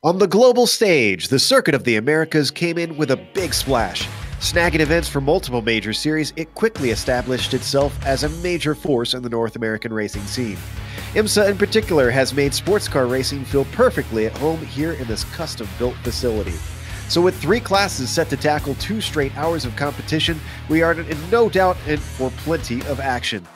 On the global stage, the Circuit of the Americas came in with a big splash. Snagging events for multiple major series, it quickly established itself as a major force in the North American racing scene. IMSA in particular has made sports car racing feel perfectly at home here in this custom-built facility. So with 3 classes set to tackle 2 straight hours of competition, we are in no doubt in for plenty of action.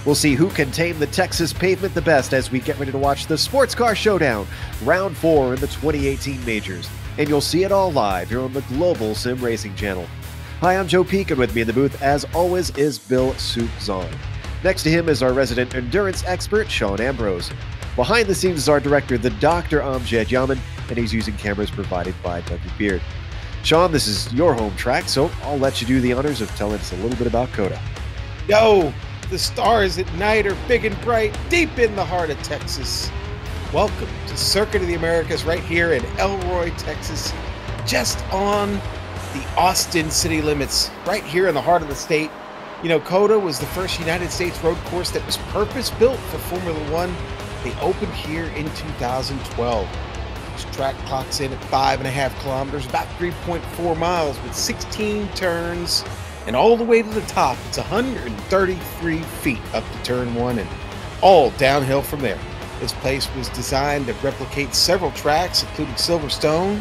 We'll see who can tame the Texas pavement the best as we get ready to watch the Sports Car Showdown, Round 4 in the 2018 Majors. And you'll see it all live here on the Global SimRacing Channel. Hi, I'm Joe Peak, and with me in the booth, as always, is Bill Soup Zahn. Next to him is our resident endurance expert, Sean Ambrose. Behind the scenes is our director, the Dr. Amjad Yaman, and he's using cameras provided by Dougie Beard. Sean, this is your home track, so I'll let you do the honors of telling us a little bit about COTA. Yo, the stars at night are big and bright, deep in the heart of Texas. Welcome to Circuit of the Americas right here in Elroy, Texas, just on the Austin city limits, right here in the heart of the state. You know, COTA was the first United States road course that was purpose-built for Formula One. They opened here in 2012. This track clocks in at 5.5 kilometers, about 3.4 miles, with 16 turns, and all the way to the top, it's 133 feet up to turn 1, and all downhill from there. This place was designed to replicate several tracks, including Silverstone,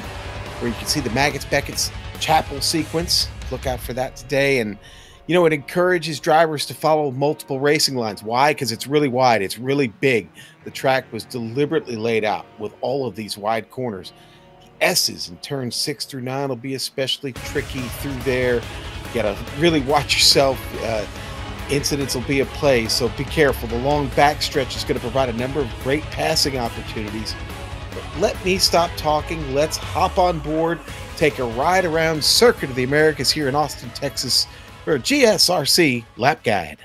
where you can see the Maggots Beckett's Chapel sequence, look out for that today. And, you know, it encourages drivers to follow multiple racing lines. Why? Because it's really wide. It's really big. The track was deliberately laid out with all of these wide corners. The S's in turns 6 through 9 will be especially tricky through there. You got to really watch yourself. Incidents will be at play, so be careful. The long backstretch is going to provide a number of great passing opportunities. But let me stop talking. Let's hop on board, take a ride around Circuit of the Americas here in Austin, Texas for a GSRC lap guide.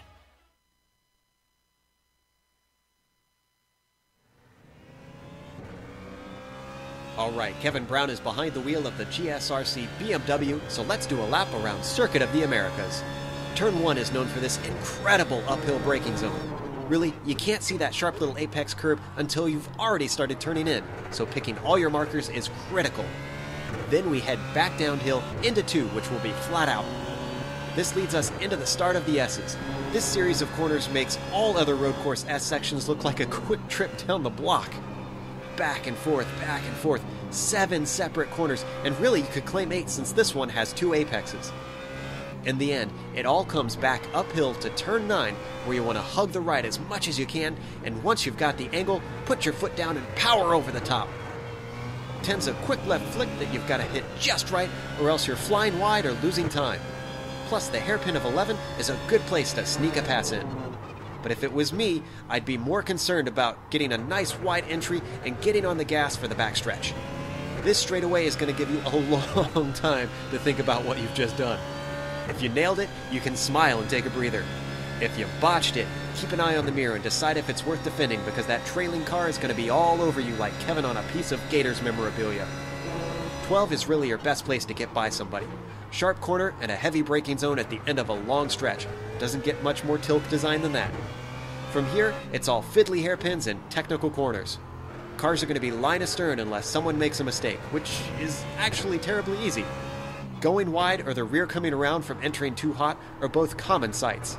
All right, Kevin Brown is behind the wheel of the GSRC BMW, so let's do a lap around Circuit of the Americas. Turn 1 is known for this incredible uphill braking zone. Really, you can't see that sharp little apex curve until you've already started turning in, so picking all your markers is critical. Then we head back downhill into 2, which will be flat out. This leads us into the start of the S's. This series of corners makes all other road course S sections look like a quick trip down the block. Back and forth, 7 separate corners, and really you could claim 8 since this one has 2 apexes. In the end, it all comes back uphill to turn 9, where you want to hug the right as much as you can, and once you've got the angle, put your foot down and power over the top. 10's a quick left flick that you've got to hit just right, or else you're flying wide or losing time. Plus, the hairpin of 11 is a good place to sneak a pass in. But if it was me, I'd be more concerned about getting a nice wide entry and getting on the gas for the backstretch. This straightaway is going to give you a long time to think about what you've just done. If you nailed it, you can smile and take a breather. If you botched it, keep an eye on the mirror and decide if it's worth defending, because that trailing car is going to be all over you like Kevin on a piece of Gators memorabilia. 12 is really your best place to get by somebody. Sharp corner and a heavy braking zone at the end of a long stretch. Doesn't get much more tilt design than that. From here, it's all fiddly hairpins and technical corners. Cars are going to be line astern unless someone makes a mistake, which is actually terribly easy. Going wide or the rear coming around from entering too hot are both common sights.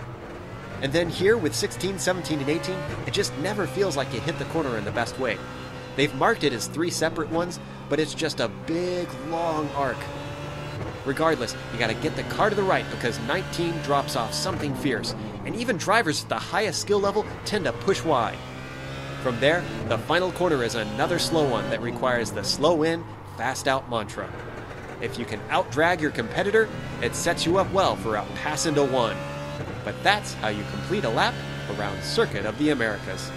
And then here with 16, 17, and 18, it just never feels like you hit the corner in the best way. They've marked it as 3 separate ones, but it's just a big, long arc. Regardless, you gotta get the car to the right because 19 drops off something fierce, and even drivers at the highest skill level tend to push wide. From there, the final corner is another slow one that requires the slow in, fast out mantra. If you can out-drag your competitor, it sets you up well for a pass into 1. But that's how you complete a lap around Circuit of the Americas.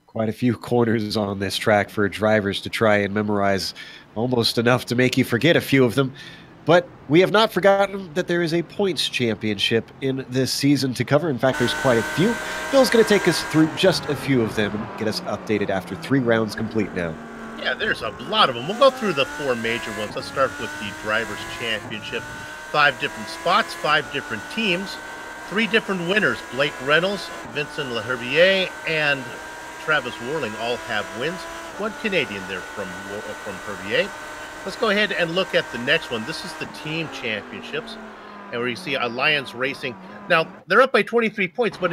Quite a few corners on this track for drivers to try and memorize, almost enough to make you forget a few of them. But we have not forgotten that there is a points championship in this season to cover. In fact, there's quite a few. Bill's going to take us through just a few of them and get us updated after 3 rounds complete now. Yeah, there's a lot of them. We'll go through the 4 major ones. Let's start with the Drivers' Championship. 5 different spots, 5 different teams, 3 different winners. Blake Reynolds, Vincent Leherbier, and Travis Worling all have wins. 1 Canadian there from Herbier. Let's go ahead and look at the next one. This is the Team Championships, and where you see Alliance Racing. Now, they're up by 23 points, but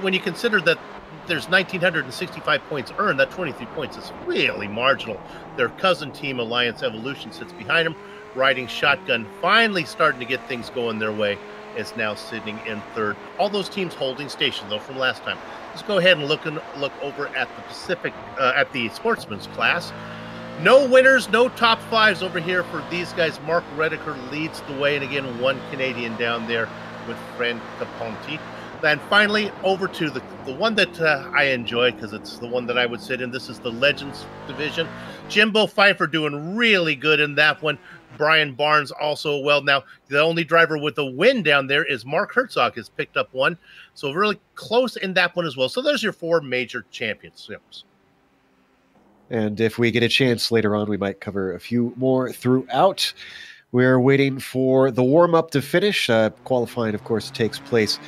when you consider that there's 1,965 points earned, that 23 points is really marginal. Their cousin team, Alliance Evolution, sits behind them, riding shotgun, finally starting to get things going their way, is now sitting in 3rd. All those teams holding station, though, from last time. Let's go ahead and look over at the Pacific, at the Sportsman's class. No winners, no top 5s over here for these guys. Mark Redeker leads the way, and again, 1 Canadian down there with Fran Caponti. Then finally, over to the one that I enjoy, because it's the one that I would sit in. This is the Legends division. Jimbo Pfeiffer doing really good in that one. Brian Barnes also well. Now, the only driver with a win down there is Mark Herzog, has picked up 1. So really close in that one as well. So there's your 4 major championships. And if we get a chance later on, we might cover a few more throughout. We're waiting for the warm-up to finish. Qualifying, of course, takes place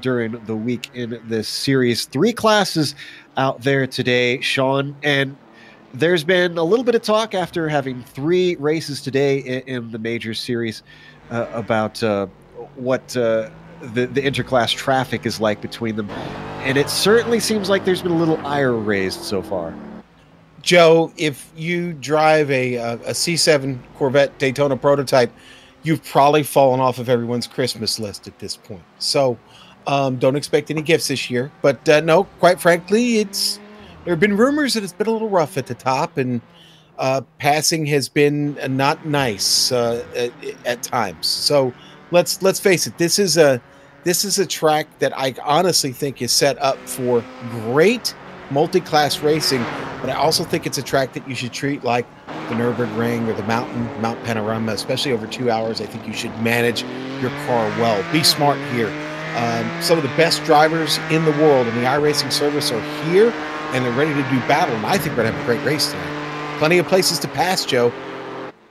during the week in this series. 3 classes out there today, Sean. And there's been a little bit of talk after having 3 races today in the major series about what the interclass traffic is like between them. And it certainly seems like there's been a little ire raised so far. Joe, if you drive a C7 Corvette Daytona prototype, you've probably fallen off of everyone's Christmas list at this point. So don't expect any gifts this year. But no, quite frankly, there have been rumors that it's been a little rough at the top, and passing has been not nice at times. So let's face it. This is a track that I honestly think is set up for great multi-class racing, but I also think it's a track that you should treat like the Nürburgring or the Mount Panorama, especially over 2 hours. I think you should manage your car well. Be smart here. Some of the best drivers in the world in the iRacing service are here, and they're ready to do battle, and I think we're going to have a great race tonight. Plenty of places to pass, Joe.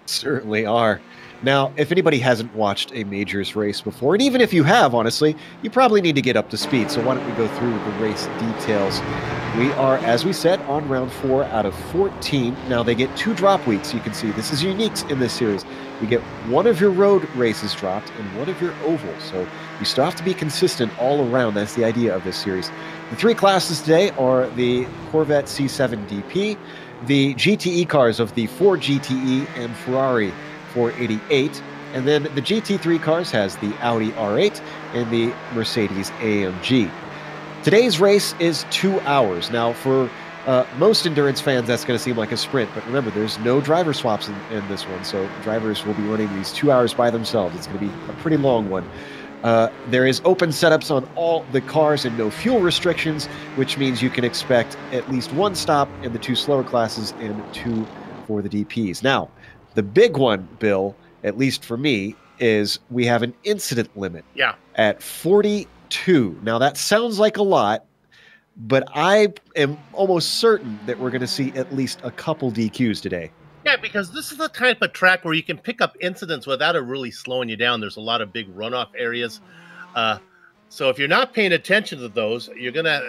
Certainly are. Now, if anybody hasn't watched a majors race before, and even if you have, honestly, you probably need to get up to speed. So why don't we go through the race details? We are, as we said, on round 4 out of 14. Now, they get 2 drop weeks. You can see this is unique in this series. You get one of your road races dropped and one of your ovals. So you still have to be consistent all around. That's the idea of this series. The 3 classes today are the Corvette C7 DP, the GTE cars of the Ford GTE and Ferrari 488, and then the GT3 cars has the Audi R8 and the Mercedes AMG. Today's race is 2 hours. Now, for most endurance fans, that's going to seem like a sprint, but remember, there's no driver swaps in this one, so drivers will be running these 2 hours by themselves. It's going to be a pretty long one. There is open setups on all the cars and no fuel restrictions, which means you can expect at least 1 stop in the 2 slower classes and 2 for the DPs. Now, the big one, Bill, at least for me, is we have an incident limit at 42. Now, that sounds like a lot, but I am almost certain that we're going to see at least a couple DQs today. Yeah, because this is the type of track where you can pick up incidents without it really slowing you down. There's a lot of big runoff areas. So if you're not paying attention to those, you're going to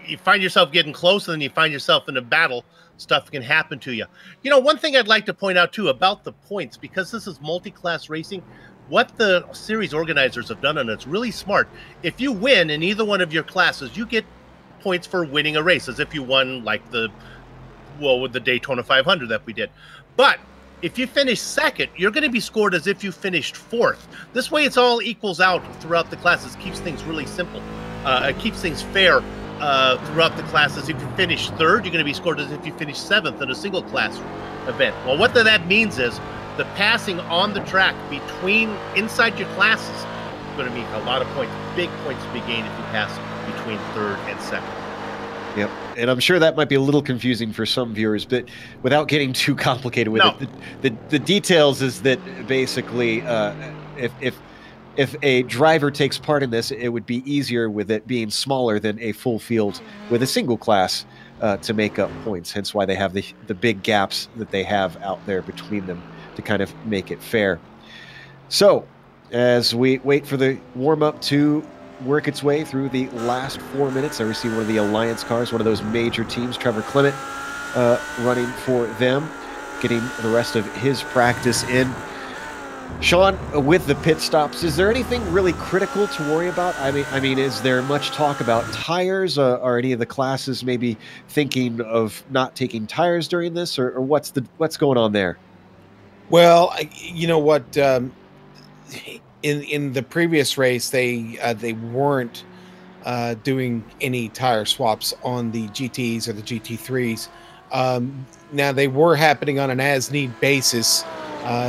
you find yourself getting close, and then you find yourself in a battle. Stuff can happen to you. You know, one thing I'd like to point out, too, about the points, because this is multi-class racing, what the series organizers have done, and it's really smart. If you win in either one of your classes, you get points for winning a race, as if you won, like with the Daytona 500 that we did. But if you finish second, you're going to be scored as if you finished 4th. This way, it's all equals out throughout the classes. Keeps things really simple. It keeps things fair. Throughout the classes. If you finish 3rd, you're going to be scored as if you finished 7th in a single class event. Well, what that means is the passing on the track inside your classes is going to make a lot of points, big points to be gained if you pass between 3rd and 2nd. Yep, and I'm sure that might be a little confusing for some viewers, but without getting too complicated with it, the details is that basically if a driver takes part in this, it would be easier with it being smaller than a full field with a single class to make up points. Hence why they have the big gaps that they have out there between them to kind of make it fair. So as we wait for the warm-up to work its way through the last 4 minutes, I see one of the Alliance cars, one of those major teams, Trevor Clement, running for them, getting the rest of his practice in. Sean, with the pit stops, is there anything really critical to worry about? I mean, is there much talk about tires? Are any of the classes maybe thinking of not taking tires during this, or what's going on there? Well, you know what? In the previous race, they weren't doing any tire swaps on the GTs or the GT3s. Now they were happening on an as-need basis.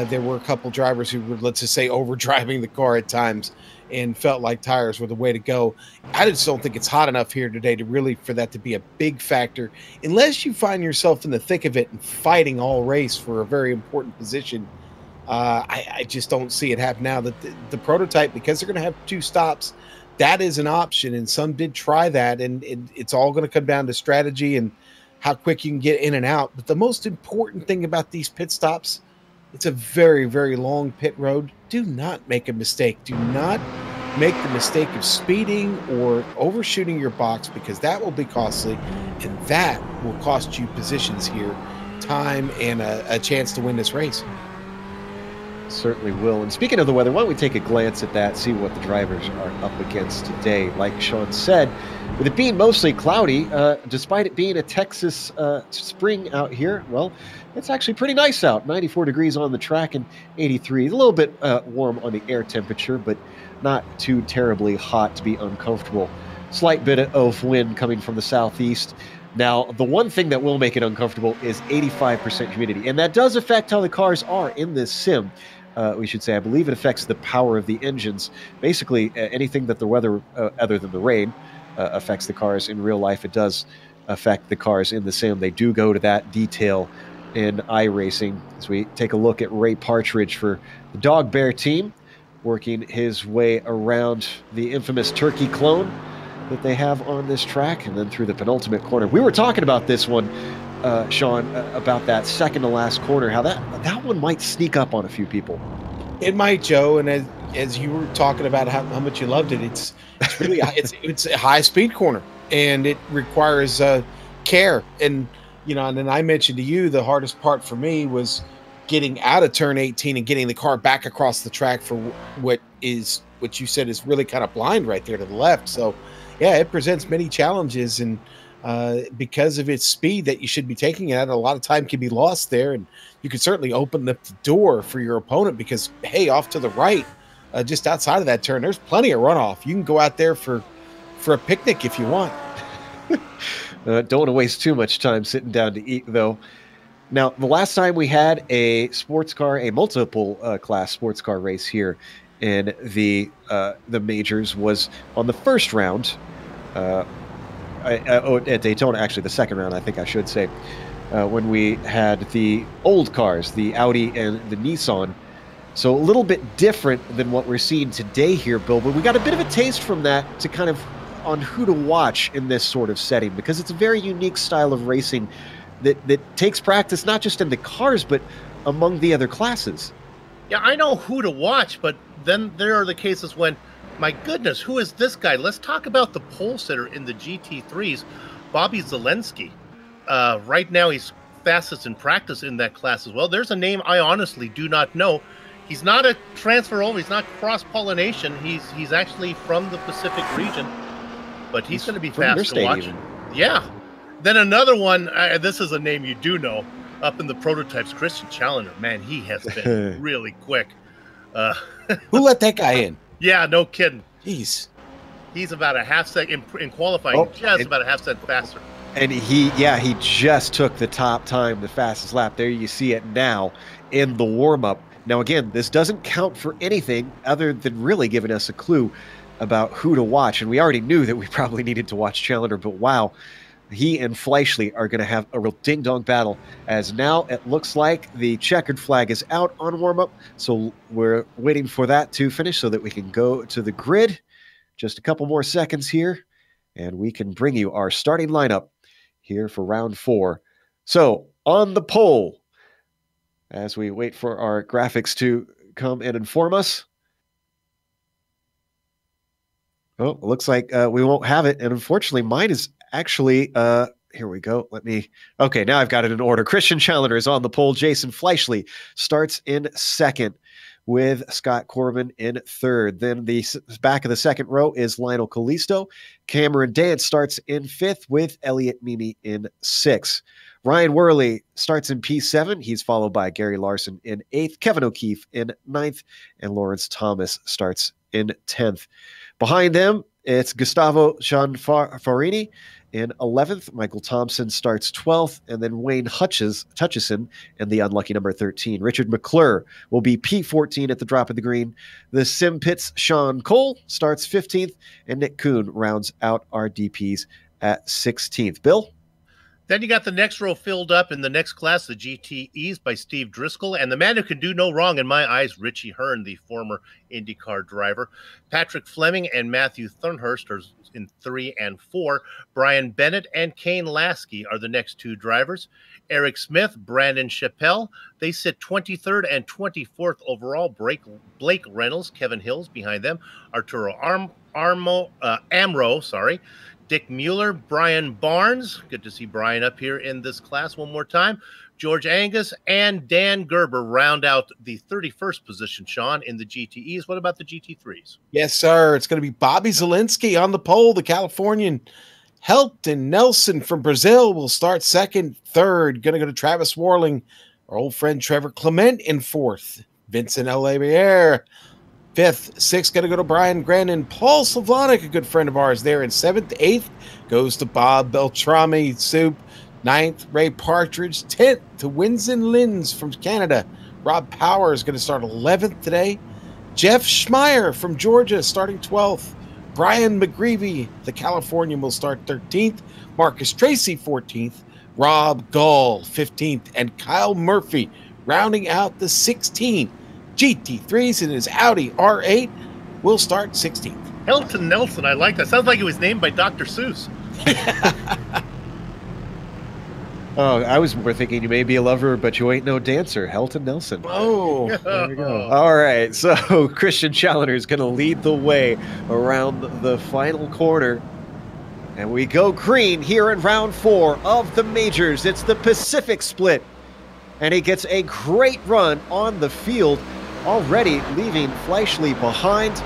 There were a couple drivers who were, let's just say, overdriving the car at times and felt like tires were the way to go. I just don't think it's hot enough here today for that to be a big factor, unless you find yourself in the thick of it and fighting all race for a very important position. I just don't see it happen now. That the prototype, because they're going to have 2 stops, that is an option, and some did try that, and it's all going to come down to strategy and how quick you can get in and out. But the most important thing about these pit stops, it's a very, very long pit road. Do not make a mistake. Do not make the mistake of speeding or overshooting your box, because that will be costly, and that will cost you positions here, time, and a chance to win this race. certainly will. And speaking of the weather, why don't we take a glance at that, see what the drivers are up against today. Like Sean said, with it being mostly cloudy, despite it being a Texas spring out here, well, it's actually pretty nice out. 94 degrees on the track and 83. A little bit warm on the air temperature, but not too terribly hot to be uncomfortable. Slight bit of wind coming from the southeast. Now, the one thing that will make it uncomfortable is 85% humidity, and that does affect how the cars are in this sim. We should say, I believe it affects the power of the engines. Basically, anything that the weather, other than the rain, affects the cars in real life, it does affect the cars in the sim. They do go to that detail in iRacing. As we take a look at Ray Partridge for the Dog Bear team, working his way around the infamous turkey clone that they have on this track, and then through the penultimate corner. We were talking about this one, Sean, about that second to last corner, how that one might sneak up on a few people. It might, Joe, and as you were talking about how much you loved it, it's really it's a high speed corner, and it requires care. And and then I mentioned to you the hardest part for me was getting out of turn 18 and getting the car back across the track for what you said is really kind of blind right there to the left. So yeah, it presents many challenges, and because of its speed that you should be taking it at, a lot of time can be lost there, and you can certainly open up the door for your opponent because, hey, off to the right, just outside of that turn, there's plenty of runoff. You can go out there for a picnic if you want. Don't want to waste too much time sitting down to eat, though. Now, the last time we had a multiple class sports car race here in the majors was on the first round at Daytona, actually the second round, I think I should say, when we had the old cars, the Audi and the Nissan. So a little bit different than what we're seeing today here, Bill, but we got a bit of a taste from that to kind of on who to watch in this sort of setting, because it's a very unique style of racing that takes practice not just in the cars, but among the other classes. Yeah, I know who to watch, but then there are the cases when, my goodness, who is this guy? Let's talk about the pole sitter in the GT3s, Bobby Zelensky. Right now, he's fastest in practice in that class as well. There's a name I honestly do not know. He's not a transfer over. He's not cross-pollination. He's actually from the Pacific region, but he's going to be fast to watch. Even. Yeah. Then another one, this is a name you do know, up in the prototypes, Christian Challenger. Man, he has been really quick. Who let that guy in? Yeah, no kidding. Jeez. He's about a half second in qualifying, about a half second faster. And he just took the top time, the fastest lap. There you see it now in the warm-up. Now, again, this doesn't count for anything other than really giving us a clue about who to watch. And we already knew that we probably needed to watch Challenger, but wow, he and Fleischle are going to have a real ding-dong battle, as now it looks like the checkered flag is out on warm-up. So we're waiting for that to finish so that we can go to the grid. Just a couple more seconds here, and we can bring you our starting lineup here for round 4. So on the pole, as we wait for our graphics to come and inform us. Oh, it looks like we won't have it. And unfortunately, mine is actually, here we go. Okay, now I've got it in order. Christian Challenger is on the pole. Jason Fleischle starts in second with Scott Corbin in third. Then the back of the second row is Lionel Callisto. Cameron Dance starts in fifth with Elliot Mimi in sixth. Ryan Worley starts in P7. He's followed by Gary Larson in 8th, Kevin O'Keefe in 9th, and Lawrence Thomas starts in 10th. Behind them, it's Gustavo Gianfarini in 11th. Michael Thompson starts 12th, and then Wayne Hutchison in the unlucky number 13. Richard McClure will be P14 at the drop of the green. The Sim Pits Sean Cole starts 15th, and Nick Kuhn rounds out our DPs at 16th. Bill? Then you got the next row filled up in the next class, the GTEs by Steve Driscoll, and the man who can do no wrong in my eyes, Richie Hearn, the former IndyCar driver. Patrick Fleming and Matthew Thornhurst are in 3 and 4. Brian Bennett and Kane Lasky are the next 2 drivers. Eric Smith, Brandon Chappelle, they sit 23rd and 24th overall. Blake Reynolds, Kevin Hills behind them. Arturo Amro, Dick Mueller, Brian Barnes. Good to see Brian up here in this class one more time. George Angus and Dan Gerber round out the 31st position, Sean, in the GTEs. What about the GT3s? Yes, sir. It's going to be Bobby Zielinski on the pole, the Californian. Helton Nelson from Brazil will start second. Third, going to go to Travis Warling. Our old friend Trevor Clement in fourth. Vincent Alabier, fifth. Sixth, going to go to Brian Grannon. Paul Slavonic, a good friend of ours, there in seventh. Eighth goes to Bob Beltrami Soup. Ninth, Ray Partridge. 10th to Winston Lins from Canada. Rob Power is going to start 11th today. Jeff Schmeier from Georgia starting 12th. Brian McGreevy, the Californian, will start 13th. Marcus Tracy, 14th. Rob Gall, 15th. And Kyle Murphy rounding out the 16 GT3s in his Audi R8 will start 16th. Helton Nelson, I like that. Sounds like it was named by Dr. Seuss. Oh, I was more thinking you may be a lover, but you ain't no dancer. Helton Nelson. Oh, there we go. All right, so Christian Challoner is going to lead the way around the final corner. And we go green here in round 4 of the majors. It's the Pacific Split. And he gets a great run on the field, already leaving Fleischle behind.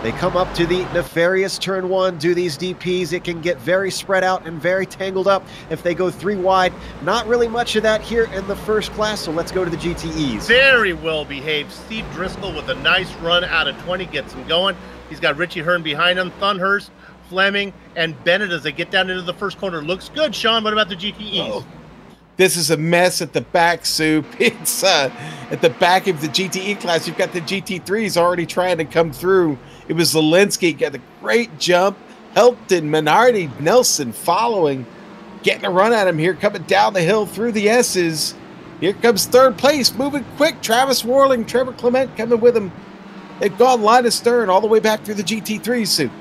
They come up to the nefarious turn 1, do these DPs. It can get very spread out and very tangled up if they go 3 wide. Not really much of that here in the first class, so let's go to the GTEs. Very well behaved. Steve Driscoll with a nice run out of 20 gets him going. He's got Richie Hearn behind him, Thunhurst, Fleming, and Bennett as they get down into the first corner. Looks good, Sean. What about the GTEs? Oh. This is a mess at the back, Soup. It's at the back of the GTE class. You've got the GT3s already trying to come through. It was Zielinski, got a great jump. Helton, Minardi, Nelson following, getting a run at him here, coming down the hill through the S's. Here comes third place, moving quick. Travis Warling, Trevor Clement coming with him. They've gone line of stern all the way back through the GT3s, Soup.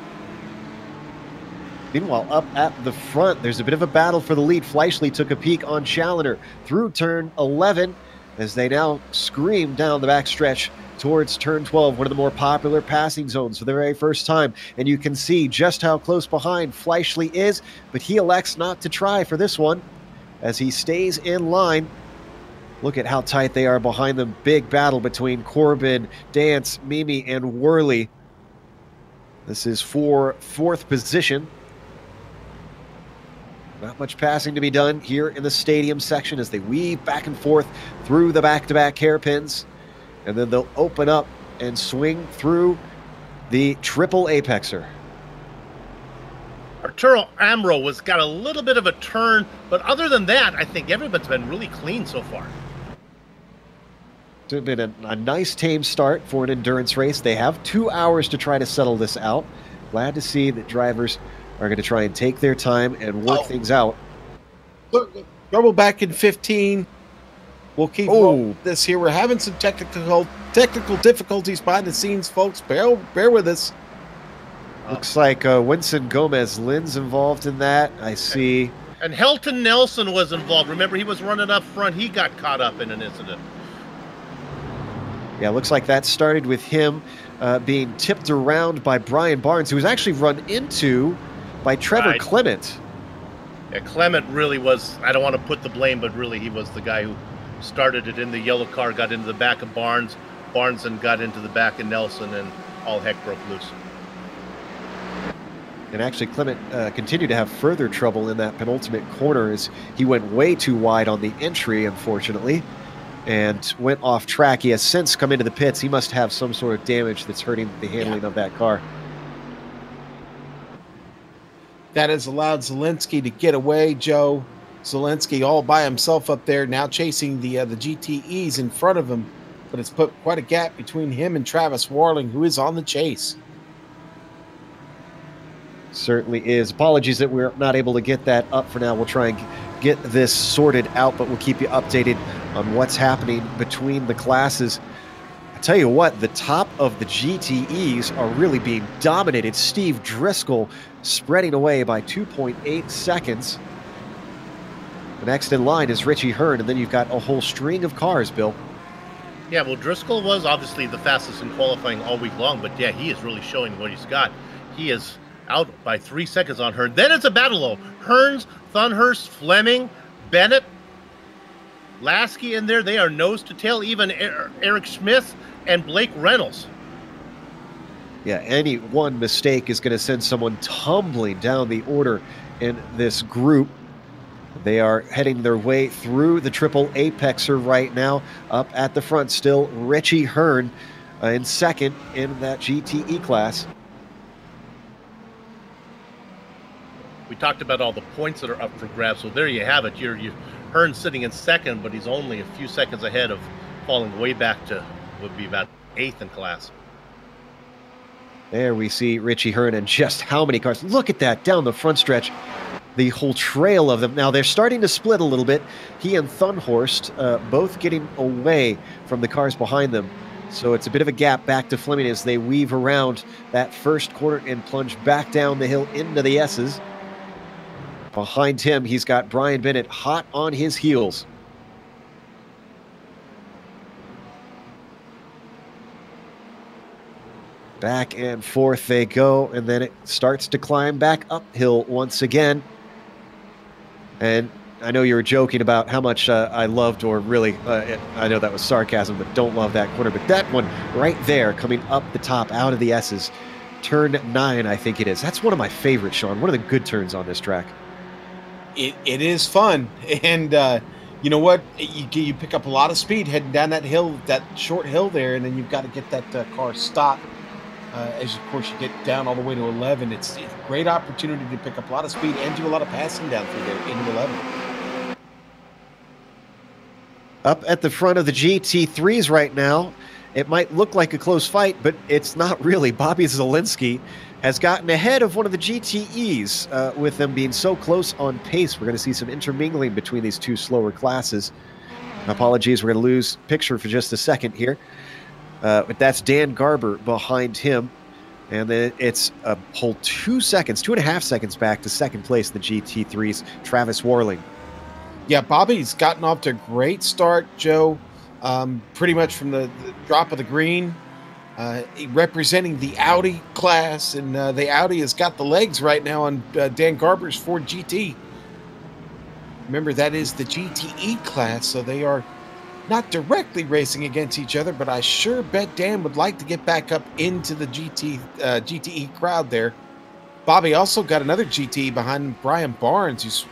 Meanwhile, up at the front, there's a bit of a battle for the lead. Fleischle took a peek on Challoner through turn 11 as they now scream down the backstretch towards turn 12, one of the more popular passing zones for the very first time. And you can see just how close behind Fleischle is, but he elects not to try for this one as he stays in line. Look at how tight they are behind them. Big battle between Corbin, Dance, Mimi, and Worley. This is for 4th position. Not much passing to be done here in the stadium section as they weave back and forth through the back-to-back hairpins. And then they'll open up and swing through the triple apexer. Arturo Amro was got a little bit of a turn, but other than that, I think everyone's been really clean so far. It's been a nice tame start for an endurance race. They have 2 hours to try to settle this out. Glad to see that drivers are going to try and take their time and work things out. Double back in 15. We'll keep this here. We're having some technical difficulties behind the scenes, folks. Bear with us. Looks like Winston Gomez Lynn's involved in that. I see. And Helton Nelson was involved. Remember, he was running up front. He got caught up in an incident. Yeah, looks like that started with him being tipped around by Brian Barnes, who was actually run into by Trevor Clement. Yeah, Clement really was, I don't want to put the blame, but really he was the guy who started it in the yellow car, got into the back of Barnes. Barnes then got into the back of Nelson, and all heck broke loose. And actually, Clement continued to have further trouble in that penultimate corner as he went way too wide on the entry, unfortunately, and went off track. He has since come into the pits. He must have some sort of damage that's hurting the handling of that car. That has allowed Zielinski to get away, Joe. Zielinski all by himself up there, now chasing the GTEs in front of him. But it's put quite a gap between him and Travis Warling, who is on the chase. Certainly is. Apologies that we're not able to get that up for now. We'll try and get this sorted out, but we'll keep you updated on what's happening between the classes. I tell you what, the top of the GTEs are really being dominated. Steve Driscoll spreading away by 2.8 seconds. The next in line is Richie Hearn, and then you've got a whole string of cars, Bill. Yeah, well, Driscoll was obviously the fastest in qualifying all week long, but yeah, he is really showing what he's got. He is out by 3 seconds on Hearn. Then it's a battle of Hearns, Thunhurst, Fleming, Bennett, Lasky in there. They are nose to tail. Even Eric Smith and Blake Reynolds. Yeah, any one mistake is going to send someone tumbling down the order in this group. They are heading their way through the triple apexer right now. Up at the front still, Richie Hearn in second in that GTE class. We talked about all the points that are up for grabs, so there you have it. Hearn's sitting in second, but he's only a few seconds ahead of falling way back to would be about 8th in class. There we see Richie Hearn and just how many cars. Look at that down the front stretch. The whole trail of them. Now they're starting to split a little bit. He and Thunhorst both getting away from the cars behind them. So it's a bit of a gap back to Fleming as they weave around that first corner and plunge back down the hill into the S's. Behind him, he's got Brian Bennett hot on his heels. Back and forth they go, and then it starts to climb back uphill once again. And I know you were joking about how much I loved, or really, I know that was sarcasm, but don't love that corner. But that one right there, coming up the top out of the S's, turn 9, I think it is. That's one of my favorites, Sean. One of the good turns on this track. It is fun, and you know what? You pick up a lot of speed heading down that hill, that short hill there, and then you've got to get that car stopped. As of course you get down all the way to 11, it's a great opportunity to pick up a lot of speed and do a lot of passing down through there into 11. Up at the front of the GT3s right now, it might look like a close fight, but it's not really. Bobby Zielinski has gotten ahead of one of the GTEs with them being so close on pace. We're going to see some intermingling between these two slower classes. Apologies, we're going to lose picture for just a second here. But that's Dan Garber behind him. And then it's a whole 2.5 seconds back to second place in the GT3s, Travis Warling. Yeah, Bobby's gotten off to a great start, Joe. Pretty much from the drop of the green. Representing the Audi class, and the Audi has got the legs right now on Dan Garber's Ford GT. Remember, that is the GTE class, so they are not directly racing against each other, but I sure bet Dan would like to get back up into the GTE crowd there. Bobby also got another GTE behind him, Brian Barnes, who's,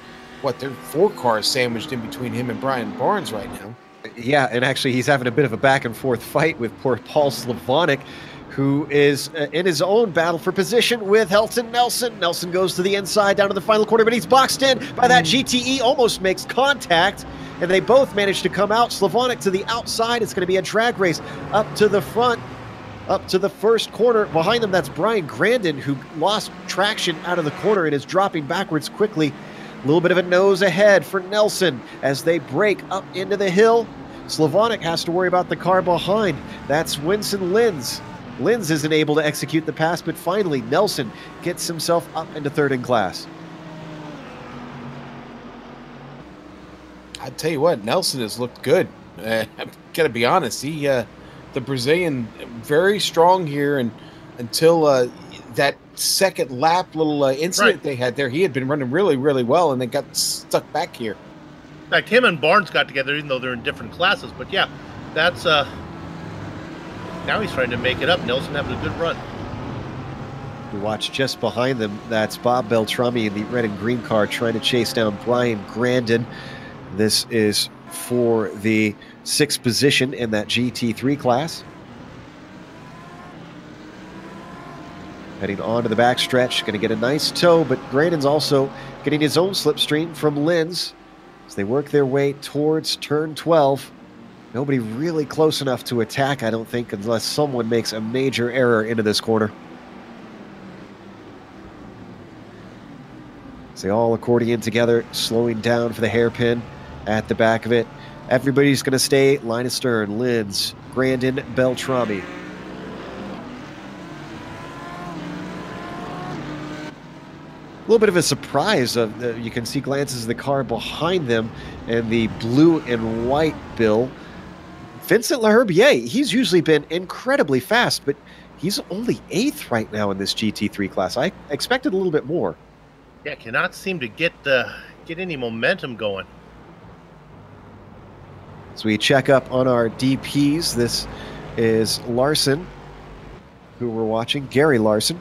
they're 4 cars sandwiched in between him and Brian Barnes right now. Yeah, and actually he's having a bit of a back-and-forth fight with poor Paul Slavonic, who is in his own battle for position with Helton Nelson. Nelson goes to the inside, down to the final corner, but he's boxed in by that GTE, almost makes contact, and they both manage to come out. Slavonic to the outside. It's going to be a drag race up to the front, up to the first corner. Behind them, that's Brian Grandin, who lost traction out of the corner and is dropping backwards quickly. A little bit of a nose ahead for Nelson as they break up into the hill. Slavonic has to worry about the car behind. That's Winston Linz. Linz isn't able to execute the pass, but finally Nelson gets himself up into third in class. I tell you what, Nelson has looked good. I've got to be honest. He, the Brazilian, very strong here, and until that second lap little incident they had there, he had been running really, really well, and they got stuck back here. In fact, him and Barnes got together, even though they're in different classes. But yeah, that's now he's trying to make it up. Nelson having a good run. You watch just behind them. That's Bob Beltrami in the red and green car trying to chase down Brian Grandin. This is for the 6th position in that GT3 class. Heading on to the backstretch, going to get a nice tow, but Grandin's also getting his own slipstream from Linz as they work their way towards turn 12. Nobody really close enough to attack, I don't think, unless someone makes a major error into this corner. As they all accordion together, slowing down for the hairpin at the back of it. Everybody's going to stay line of stern. Linz, Grandin, Beltrami. A little bit of a surprise. You can see glances of the car behind them and the blue and white bill. Vincent Laherbier, he's usually been incredibly fast, but He's only 8th right now in this GT3 class. I expected a little bit more. Yeah, cannot seem to get any momentum going. So we check up on our DPs. This is Larson, who we're watching, Gary Larson.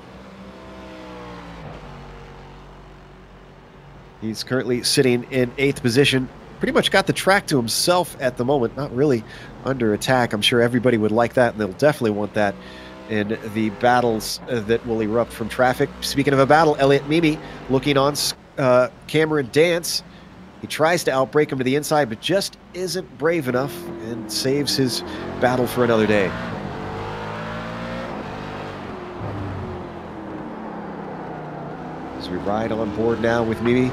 He's currently sitting in 8th position. Pretty much got the track to himself at the moment, not really under attack. I'm sure everybody would like that, and they'll definitely want that in the battles that will erupt from traffic. Speaking of a battle, Elliot Mimi looking on Cameron Dance. He tries to outbrake him to the inside, but just isn't brave enough and saves his battle for another day. As we ride on board now with Mimi,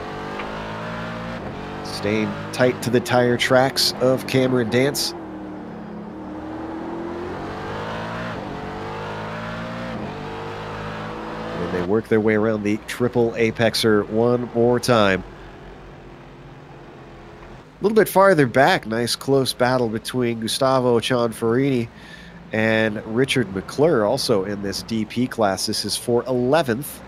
staying tight to the tire tracks of Cameron Dance. And they work their way around the triple apexer one more time. A little bit farther back, nice close battle between Gustavo Cianfarini and Richard McClure, also in this DP class. This is for 11th.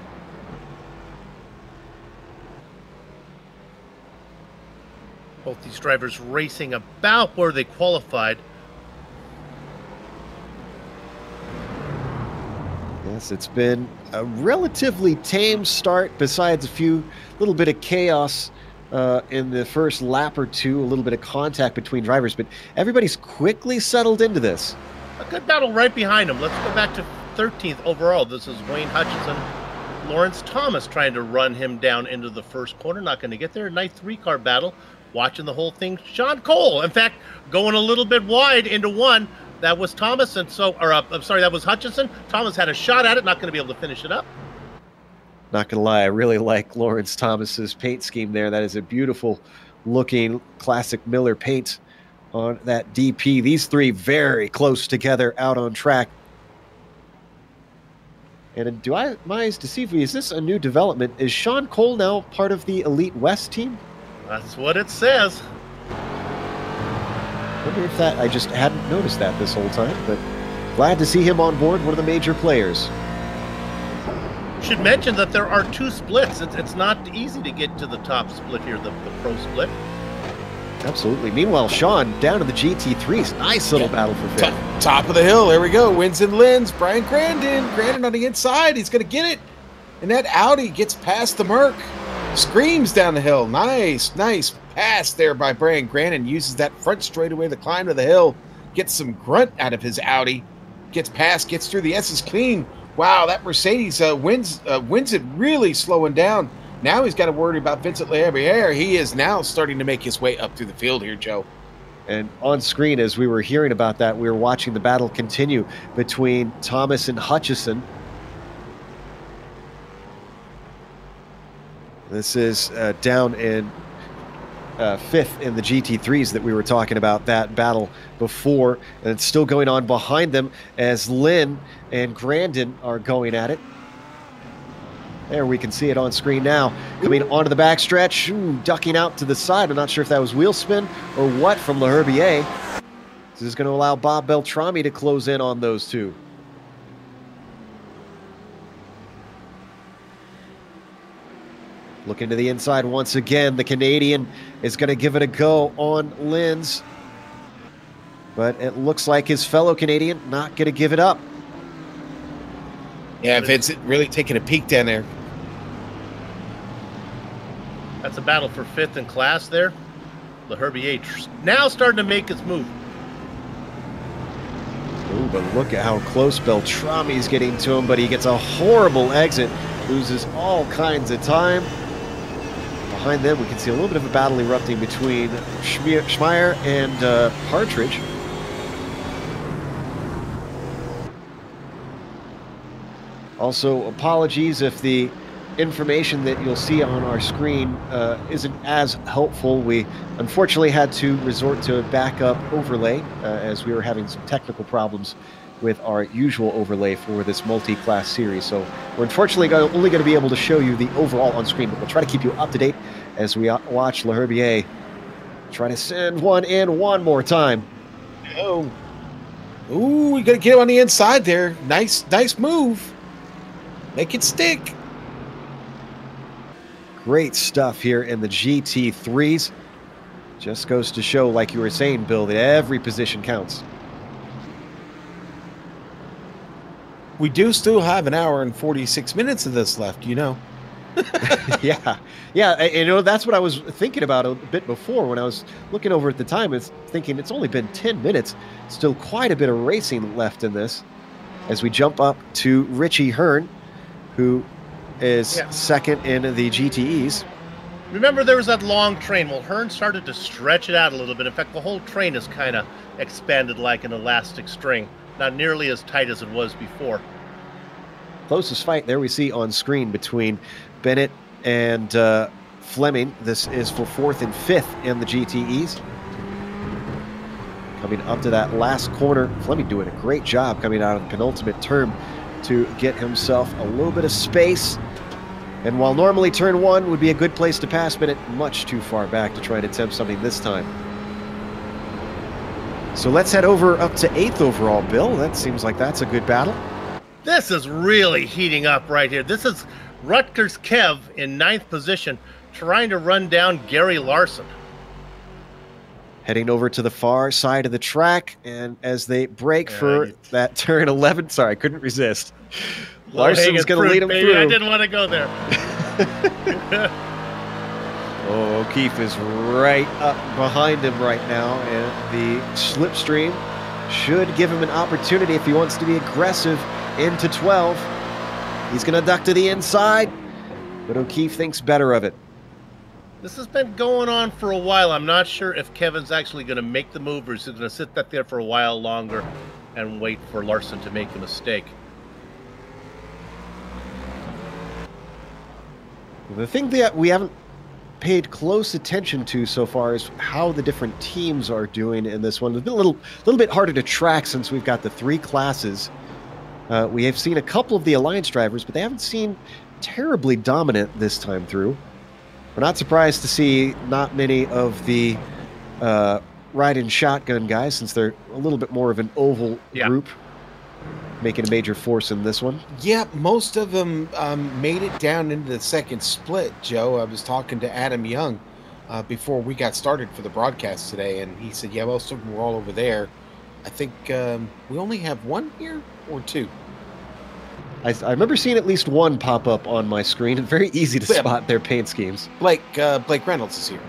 Both these drivers racing about where they qualified. Yes, it's been a relatively tame start, besides a little bit of chaos in the first lap or two, a little bit of contact between drivers, but everybody's quickly settled into this. A good battle right behind him. Let's go back to 13th overall. This is Wayne Hutchinson. Lawrence Thomas trying to run him down into the first corner. Not going to get there. Nice 3-car battle. Watching the whole thing. Sean Cole, in fact, going a little bit wide into one. That was Thomas, and I'm sorry, that was Hutchinson. Thomas had a shot at it, not going to be able to finish it up. Not going to lie, I really like Lawrence Thomas's paint scheme there. That is a beautiful looking classic Miller paint on that DP. These three very close together out on track. And do my eyes deceive me? Is this a new development? Is Sean Cole now part of the Elite West team? That's what it says. I wonder if I just hadn't noticed that this whole time, but glad to see him on board, one of the major players. Should mention that there are 2 splits. It's not easy to get to the top split here, the pro split. Absolutely. Meanwhile, Sean down to the GT3s. Nice little battle for fifth. Top of the hill. There we go. Wins and Lins. Brian Grandin. Grandin on the inside. He's going to get it. And that Audi gets past the Merc. Screams down the hill. Nice pass there by Brian Grandin. Uses that front straightaway to climb to the hill. Gets some grunt out of his Audi. Gets past, gets through. The S is clean. Wow, that Mercedes wins it really slowing down. Now he's got to worry about Vincent Laherbiere. He is now starting to make his way up through the field here, Joe. And on screen, as we were hearing about that, we were watching the battle continue between Thomas and Hutchison. This is down in 5th in the GT3s that we were talking about, that battle before. And it's still going on behind them as Lynn and Grandin are going at it. There, we can see it on screen now. Coming onto the backstretch, ducking out to the side. I'm not sure if that was wheel spin or what from Laherbiere. This is going to allow Bob Beltrami to close in on those two. Looking to the inside once again. The Canadian is going to give it a go on Linz. But it looks like his fellow Canadian not going to give it up. Yeah, Vincent really taking a peek down there. That's a battle for 5th in class there. Laherbiere now starting to make his move. Ooh, but look at how close Beltrami's getting to him, but he gets a horrible exit. Loses all kinds of time. Behind them, we can see a little bit of a battle erupting between Schmeier and Partridge. Also, apologies if the information that you'll see on our screen isn't as helpful. We unfortunately had to resort to a backup overlay as we were having some technical problems with our usual overlay for this multi-class series. So we're unfortunately only going to be able to show you the overall on screen, but we'll try to keep you up to date as we watch Laherbiere try to send one in one more time. Oh. Ooh, we got to get him on the inside there. Nice move. Make it stick. Great stuff here in the GT3s. Just goes to show, like you were saying, Bill, that every position counts. We do still have an hour and 46 minutes of this left, you know. Yeah. You know, that's what I was thinking about a bit before when I was looking over at the time. It's thinking it's only been 10 minutes. Still quite a bit of racing left in this. As we jump up to Richie Hearn, who is second in the GTEs. Remember, there was that long train. Well, Hearn started to stretch it out a little bit. In fact, the whole train is kind of expanded like an elastic string. Not nearly as tight as it was before. Closest fight there we see on screen between Bennett and Fleming. This is for 4th and 5th in the GTEs. Coming up to that last corner, Fleming doing a great job coming out of the penultimate turn to get himself a little bit of space. And while normally turn 1 would be a good place to pass, Bennett much too far back to try and attempt something this time. So let's head over up to 8th overall, Bill. That seems like that's a good battle. This is really heating up right here. This is Rutgers Kev in 9th position, trying to run down Gary Larson. Heading over to the far side of the track, and as they break for that turn 11, sorry, I couldn't resist. Larson's going to lead him through. I didn't want to go there. Oh, O'Keefe is right up behind him right now, and the slipstream should give him an opportunity if he wants to be aggressive into 12. He's going to duck to the inside, but O'Keefe thinks better of it. This has been going on for a while. I'm not sure if Kevin's actually going to make the move or is he going to sit back there for a while longer and wait for Larson to make a mistake. The thing that we haven't paid close attention to so far is how the different teams are doing in this one. It's been a little bit harder to track since we've got the 3 classes. We have seen a couple of the Alliance drivers, but they haven't seemed terribly dominant this time through. We're not surprised to see not many of the ride-in shotgun guys, since they're a little bit more of an oval group, making a major force in this one. Yeah, most of them made it down into the second split, Joe. I was talking to Adam Young before we got started for the broadcast today, and he said, yeah, most of them were all over there. I think we only have 1 here or 2. I remember seeing at least 1 pop up on my screen, and very easy to spot their paint schemes. Blake Reynolds is here.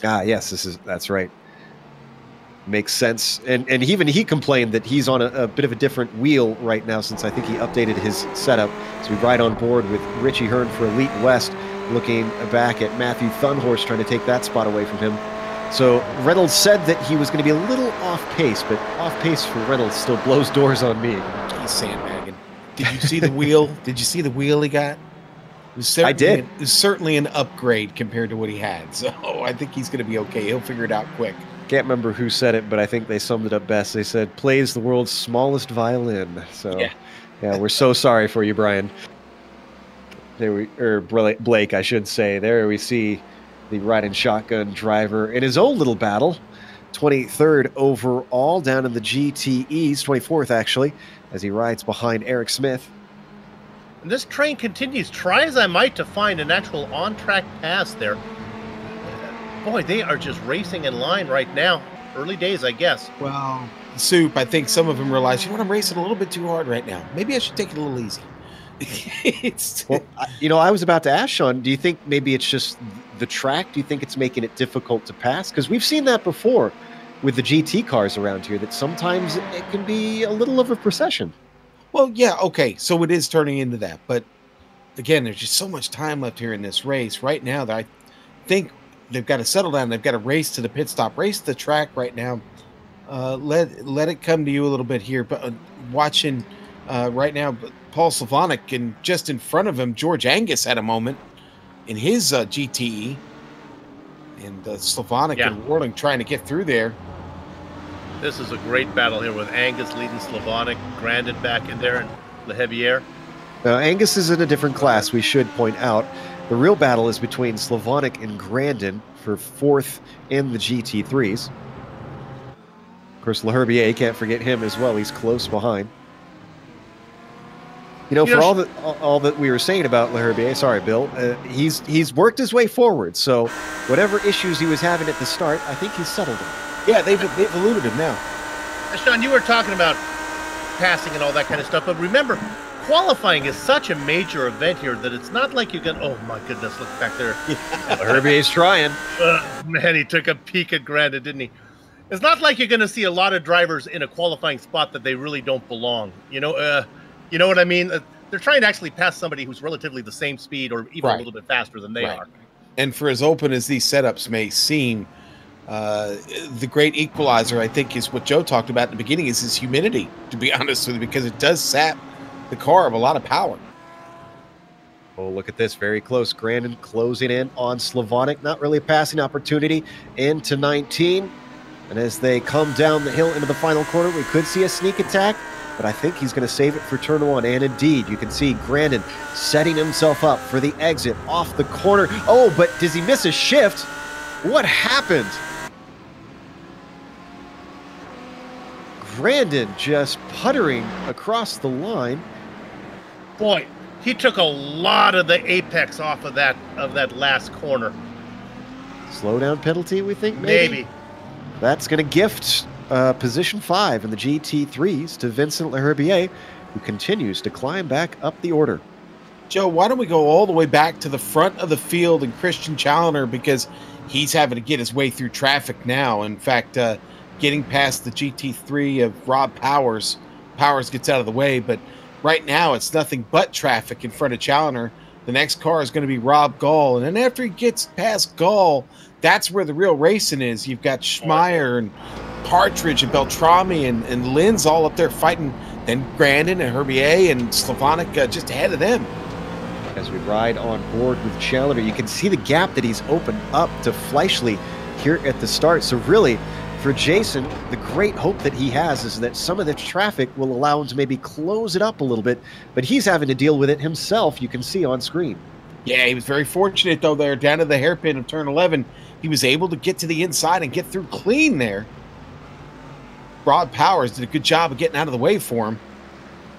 Ah, yes, that's right. Makes sense. And even he complained that he's on a bit of a different wheel right now, since I think he updated his setup. So we ride on board with Richie Hearn for Elite West, looking back at Matthew Thunhorse trying to take that spot away from him. So Reynolds said that he was going to be a little off pace, but off pace for Reynolds still blows doors on me. He's sandbagging. Did you see the wheel? Did you see the wheel he got? I did. It was certainly an upgrade compared to what he had. So I think he's going to be okay. He'll figure it out quick. Can't remember who said it, but I think they summed it up best. They said, plays the world's smallest violin. So, yeah, we're so sorry for you, Brian. Blake, I should say. There we see the ride-in shotgun driver in his own little battle. 23rd overall down in the GTEs, 24th actually, as he rides behind Eric Smith. And this train continues. Try as I might to find an actual on-track pass there. Boy, they are just racing in line right now. Early days, I guess. Well, Soup, I think some of them realize, you know what, I'm racing a little bit too hard right now. Maybe I should take it a little easy. Well, I was about to ask Sean, do you think maybe it's just the track? Do you think it's making it difficult to pass? Because we've seen that before with the GT cars around here, that sometimes it can be a little of a procession. Well, yeah, okay, so it is turning into that. But, again, there's just so much time left here in this race. Right now, that I think they've got to settle down. They've got to race to the pit stop, race the track right now. Let it come to you a little bit here. But watching right now, Paul Slavonic, and just in front of him, George Angus had a moment in his GTE. And Slavonic and Warling trying to get through there. This is a great battle here with Angus leading Slavonic, Grandin back in there in the heavy air. Angus is in a different class, we should point out. The real battle is between Slavonic and Grandin for 4th in the GT3s. Of course, Leherbier, can't forget him as well. He's close behind. You know, for all that we were saying about Leherbier, sorry, Bill, he's worked his way forward. So whatever issues he was having at the start, I think he's settled them. Yeah, they've eluded him now. Sean, you were talking about passing and all that kind of stuff, but remember, qualifying is such a major event here that it's not like you can, oh my goodness, look back there. Leherbier's trying. Man, he took a peek at Grandin, didn't he? It's not like you're going to see a lot of drivers in a qualifying spot that they really don't belong. You know what I mean? They're trying to actually pass somebody who's relatively the same speed or even a little bit faster than they are. And for as open as these setups may seem, the great equalizer, I think, is what Joe talked about in the beginning, is his humidity, to be honest with you, because it does sap the car of a lot of power. Oh, look at this. Very close. Grandin closing in on Slavonic. Not really a passing opportunity into 19. And as they come down the hill into the final corner, we could see a sneak attack, but I think he's going to save it for turn one. And indeed, you can see Grandin setting himself up for the exit off the corner. Oh, but does he miss a shift? What happened? Grandin just puttering across the line. Boy, he took a lot of the apex off of that last corner. Slowdown penalty, we think, maybe? That's going to gift position 5 in the GT3s to Vincent Leherbier, who continues to climb back up the order. Joe, why don't we go all the way back to the front of the field and Christian Challoner, because he's having to get his way through traffic now. In fact, getting past the GT3 of Rob Powers gets out of the way, but right now it's nothing but traffic in front of Challoner. The next car is going to be Rob Gall, and then after he gets past Gall, that's where the real racing is. You've got Schmeier and Partridge and Beltrami and Linz all up there fighting. Then Grandin and Herbier and Slavonic just ahead of them. As we ride on board with Challoner, you can see the gap that he's opened up to Fleischle here at the start. So really, for Jason, the great hope that he has is that some of the traffic will allow him to maybe close it up a little bit, but he's having to deal with it himself, you can see on screen. Yeah, he was very fortunate, though, there down to the hairpin of turn 11. He was able to get to the inside and get through clean there. Rod Powers did a good job of getting out of the way for him.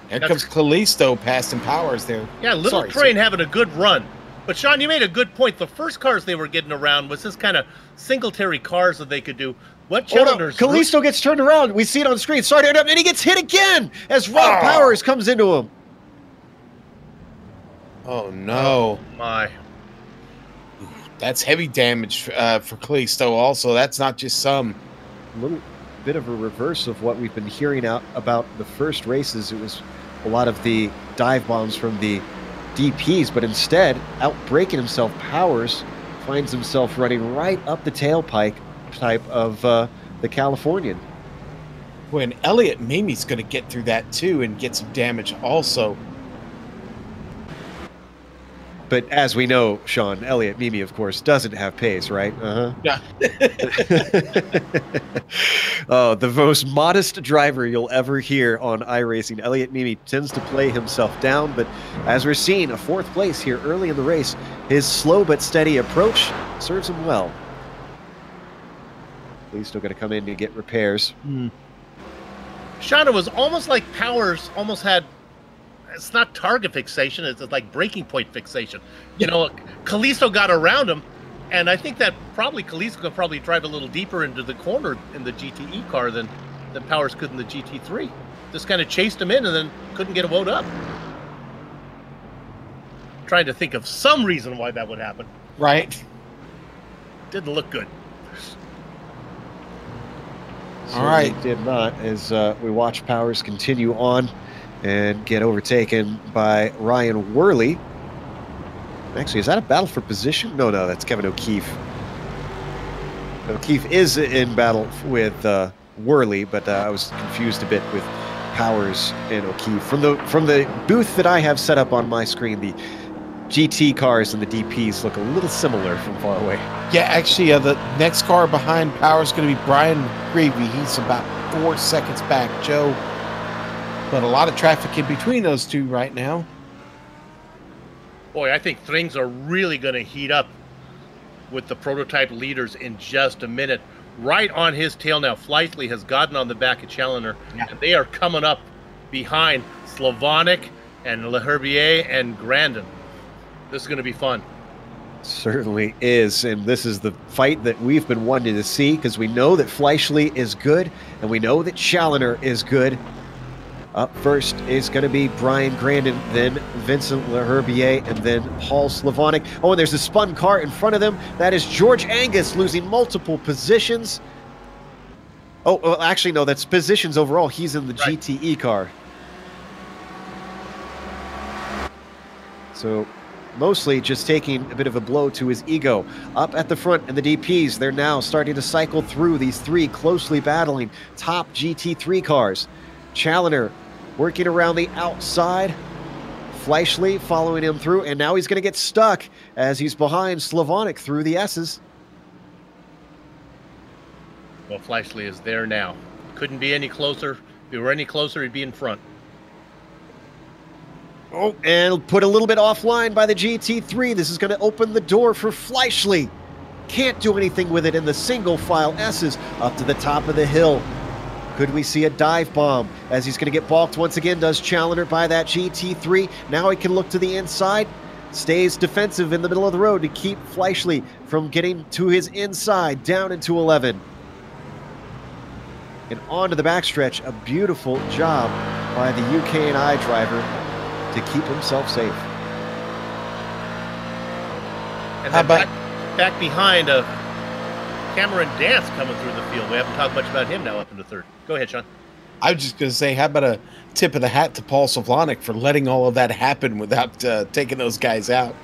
There comes Callisto passing Powers there. Yeah, Little Train having a good run. But, Sean, you made a good point. The first cars they were getting around was this kind of Singletary cars that they could do. What Challenger's Callisto gets turned around. We see it on screen. Sorry to interrupt. And he gets hit again as Rob Powers comes into him. Oh, no. Oh, my. That's heavy damage for Callisto also. That's not just some. A little bit of a reverse of what we've been hearing out about the first races. It was a lot of the dive bombs from the DPs, but instead, out braking himself, Powers finds himself running right up the tailpipe type of the Californian. Boy, and Elliott Mimi's going to get through that too and get some damage also. But as we know, Sean, Elliott Mimi, of course, doesn't have pace, right? Yeah. Oh, the most modest driver you'll ever hear on iRacing. Elliott Mimi tends to play himself down, but as we're seeing, a 4th place here early in the race, his slow but steady approach serves him well. He's still going to come in to get repairs. Sean, it was almost like Powers almost had, it's not target fixation, it's like breaking point fixation. You know, Callisto got around him, and I think that probably Callisto could probably drive a little deeper into the corner in the GTE car than Powers could in the GT3. Just kind of chased him in and then couldn't get a load up. Trying to think of some reason why that would happen. Right. Didn't look good. All right. Did not, as we watch Powers continue on and get overtaken by Ryan Worley. Actually, is that a battle for position? No, that's Kevin O'Keefe. O'Keefe is in battle with Worley, but I was confused a bit with Powers and O'Keefe. From the booth that I have set up on my screen, the GT cars and the DPs look a little similar from far away. Yeah, actually, the next car behind Powers is going to be Brian Gravy. He's about 4 seconds back, Joe. But a lot of traffic in between those two right now. Boy, I think things are really going to heat up with the prototype leaders in just a minute. right on his tail now. Fleischle has gotten on the back of Challenger, and they are coming up behind Slavonic and Leherbier and Grandin. This is going to be fun. Certainly is, and this is the fight that we've been wanting to see, because we know that Fleischle is good, and we know that Challenger is good. Up first is going to be Brian Grandin, then Vincent Leherbier, and then Paul Slavonic. Oh, and there's a spun car in front of them. That is George Angus losing multiple positions. Oh, well, actually, no, that's positions overall. He's in the GTE car. So mostly just taking a bit of a blow to his ego. Up at the front in the DPs, they're now starting to cycle through these three closely battling top GT3 cars. Challenger working around the outside. Fleischle following him through, and now he's going to get stuck as he's behind Slavonic through the S's. Well, Fleischle is there now. Couldn't be any closer. If he were any closer, he'd be in front. Oh, and put a little bit offline by the GT3. This is going to open the door for Fleischle. Can't do anything with it in the single file S's up to the top of the hill. Could we see a dive bomb as he's going to get balked once again? Does Challenger by that GT3. Now he can look to the inside. Stays defensive in the middle of the road to keep Fleischle from getting to his inside, down into 11. And onto the backstretch, a beautiful job by the UK&I driver to keep himself safe. And then back behind Cameron Dance coming through the field. We haven't talked much about him now up into third. Go ahead, Sean. I was just going to say, how about a tip of the hat to Paul Slavonic for letting all of that happen without taking those guys out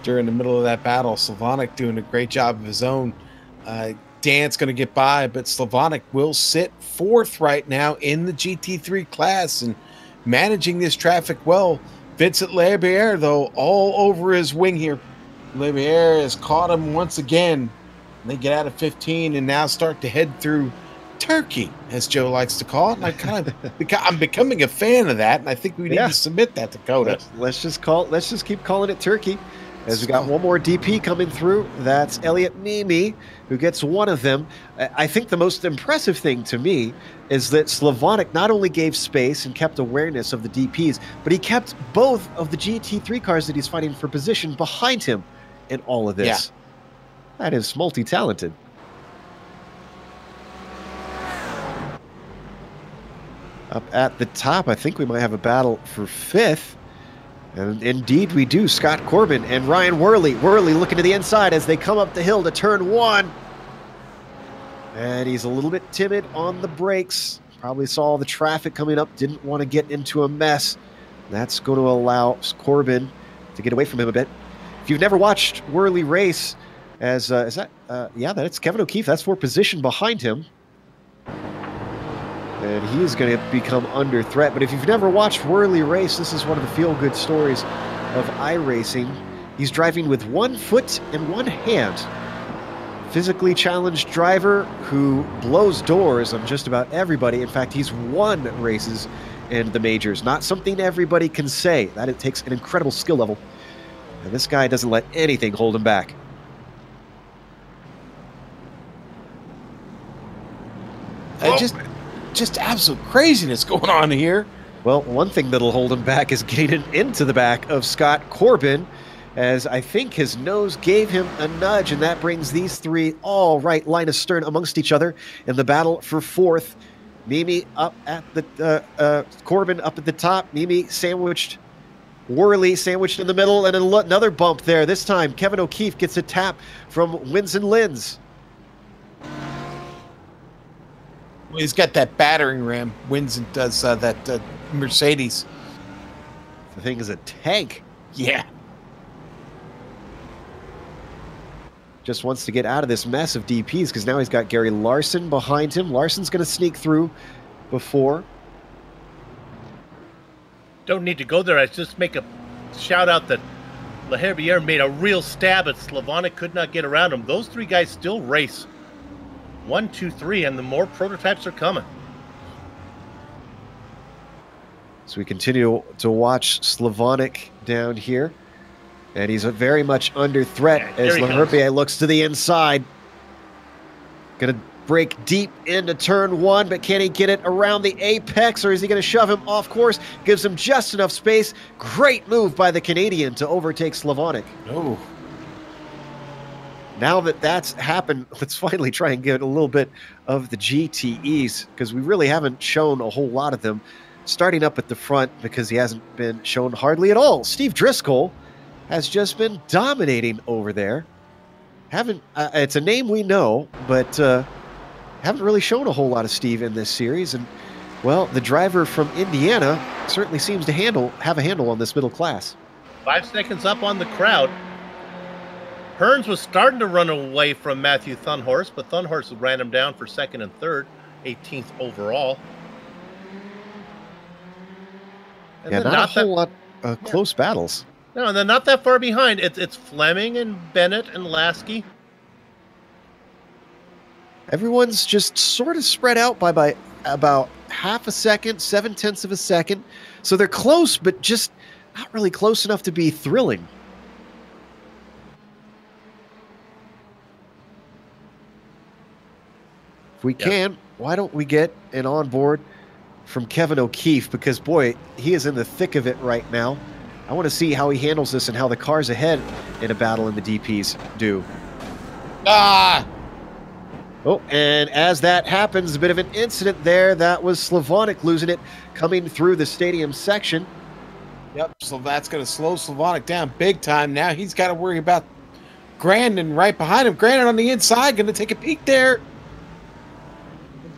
during the middle of that battle. Slavonic doing a great job of his own. Dance going to get by, but Slavonic will sit fourth right now in the GT3 class and managing this traffic well. Vincent Leherbier, though, all over his wing here. Leherbier has caught him once again. They get out of 15 and now start to head through Turkey, as Joe likes to call it. And I'm becoming a fan of that, and I think we need to submit that to COTA. Let's just keep calling it Turkey. As we got one more DP coming through, that's Elliot Mimi, who gets one of them. I think the most impressive thing to me is that Slavonic not only gave space and kept awareness of the DPs, but he kept both of the GT3 cars that he's fighting for position behind him in all of this. That is multi-talented. Up at the top, I think we might have a battle for fifth. And indeed we do. Scott Corbin and Ryan Worley. Worley looking to the inside as they come up the hill to turn one. And he's a little bit timid on the brakes. Probably saw all the traffic coming up. Didn't want to get into a mess. That's going to allow Corbin to get away from him a bit. If you've never watched Worley race, as yeah, that's Kevin O'Keefe. That's for position behind him. And he is going to become under threat. But if you've never watched Worley race, this is one of the feel-good stories of iRacing. He's driving with one foot and one hand. Physically challenged driver who blows doors on just about everybody. In fact, he's won races in the majors. Not something everybody can say. That it takes an incredible skill level. And this guy doesn't let anything hold him back. Just absolute craziness going on here. Well, one thing that'll hold him back is getting into the back of Scott Corbin, as I think his nose gave him a nudge, and that brings these three all right line of stern amongst each other in the battle for fourth. Mimi up at the Corbin up at the top. Mimi sandwiched. Worley sandwiched in the middle, and another bump there. This time, Kevin O'Keefe gets a tap from Wins and Lins. He's got that battering ram. Wins and does that Mercedes. The thing is a tank. Yeah. Just wants to get out of this mess of DPs because now he's got Gary Larson behind him. Larson's going to sneak through before. Don't need to go there. I just make a shout out that Leherbier made a real stab at Slavonic, could not get around him. Those three guys still race. 1, 2, 3, and the more prototypes are coming. So we continue to watch Slavonic down here, and he's very much under threat as Leherbier looks to the inside. Gonna break deep into turn 1, but can he get it around the apex, or is he gonna shove him off course? Gives him just enough space. Great move by the Canadian to overtake Slavonic. Oh. Now that that's happened, let's finally try and get a little bit of the GTEs, because we really haven't shown a whole lot of them. Starting up at the front, because he hasn't been shown hardly at all. Steve Driscoll has just been dominating over there. It's a name we know, but haven't really shown a whole lot of Steve in this series. And, well, the driver from Indiana certainly seems to have a handle on this middle class. 5 seconds up on the crowd. Hearns was starting to run away from Matthew Thunhorst, but Thunhorst ran him down for second and third, 18th overall. And yeah, not a whole lot of close battles. No, and then not that far behind. It's Fleming and Bennett and Lasky. Everyone's just sort of spread out by about half a second, 0.7 of a second. So they're close, but just not really close enough to be thrilling. If we can, why don't we get an onboard from Kevin O'Keefe? Because, boy, he is in the thick of it right now. I want to see how he handles this and how the cars ahead in a battle in the DPs do. Ah! Oh, and as that happens, a bit of an incident there. That was Slavonic losing it coming through the stadium section. Yep, so that's going to slow Slavonic down big time. Now he's got to worry about Grandin right behind him. Grandin on the inside, going to take a peek there.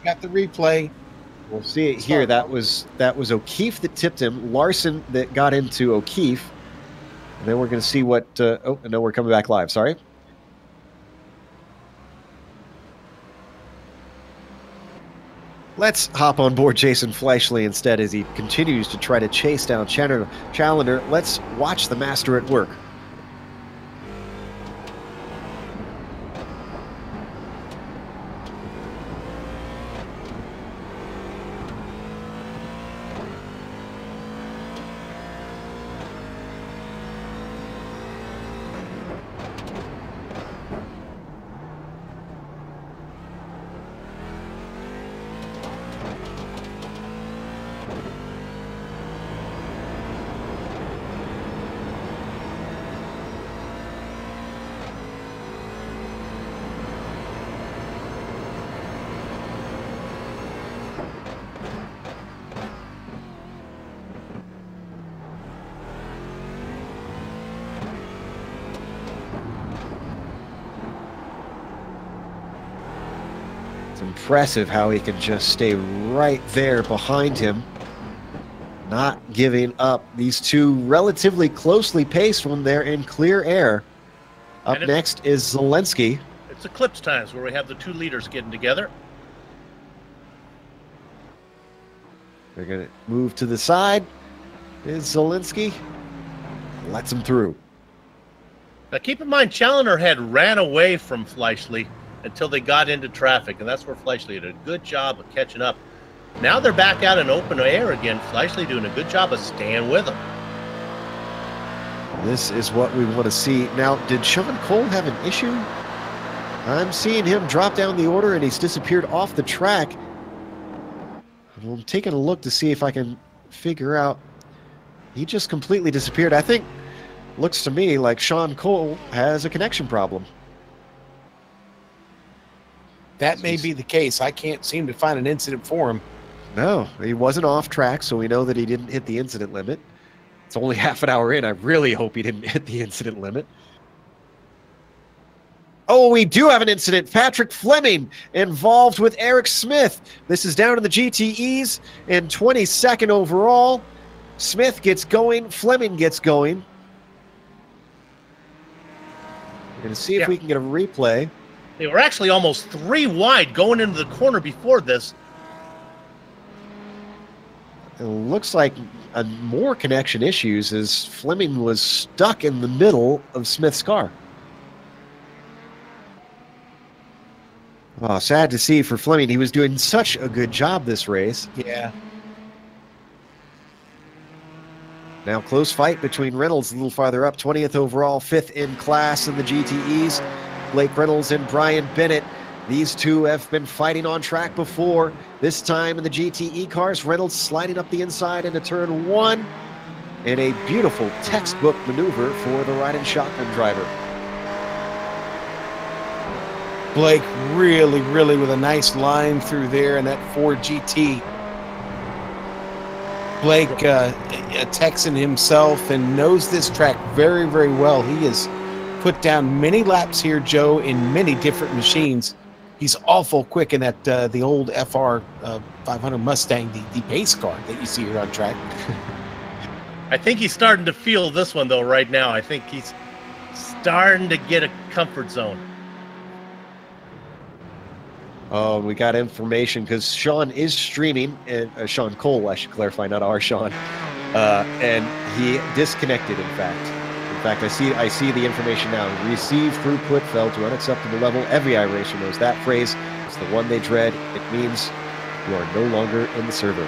Got the replay. We'll see it here. That was O'Keefe that tipped him. Larson that got into O'Keefe. And then we're going to see what... oh, no, we're coming back live. Sorry. Let's hop on board Jason Fleischle instead as he continues to try to chase down Challenger. Let's watch the master at work. It's impressive how he can just stay right there behind him, not giving up. These two relatively closely paced when they're in clear air. Up next is Zelensky. It's eclipse times where we have the two leaders getting together. They're going to move to the side. Is Zelensky. Lets him through. Now keep in mind, Challenger had ran away from Fleischle until they got into traffic, and that's where Fleischle did a good job of catching up. Now they're back out in open air again. Fleischle doing a good job of staying with them. This is what we want to see. Now, did Sean Cole have an issue? I'm seeing him drop down the order, and he's disappeared off the track. I'm taking a look to see if I can figure out. He just completely disappeared. I think, looks to me like Sean Cole has a connection problem. That may be the case. I can't seem to find an incident for him. No, he wasn't off track, so we know that he didn't hit the incident limit. It's only half an hour in. I really hope he didn't hit the incident limit. Oh, we do have an incident. Patrick Fleming involved with Eric Smith. This is down in the GTEs in 22nd overall. Smith gets going. Fleming gets going. We're going to see if we can get a replay. They were actually almost 3 wide going into the corner before this. It looks like more connection issues as Fleming was stuck in the middle of Smith's car. Oh, sad to see for Fleming. He was doing such a good job this race. Yeah. Now close fight between Reynolds a little farther up, 20th overall, 5th in class in the GTEs. Blake Reynolds and Brian Bennett These two have been fighting on track before. This time in the GTE cars, Reynolds sliding up the inside into turn 1 in a beautiful textbook maneuver for the riding shotgun driver. Blake really with a nice line through there in that Ford GT. Blake, a Texan himself, and knows this track very well. He has put down many laps here, Joe, in many different machines. He's awful quick in that the old FR 500 Mustang, the pace car that you see here on track. I think he's starting to feel this one, though, right now. I think he's starting to get a comfort zone. Oh, we got information because Sean is streaming, and Sean Cole, I should clarify, not our Sean, and he disconnected. In fact, I see the information now. Receive throughput fell to unacceptable level. Every iRacer knows that phrase. It's the one they dread. It means you are no longer in the server.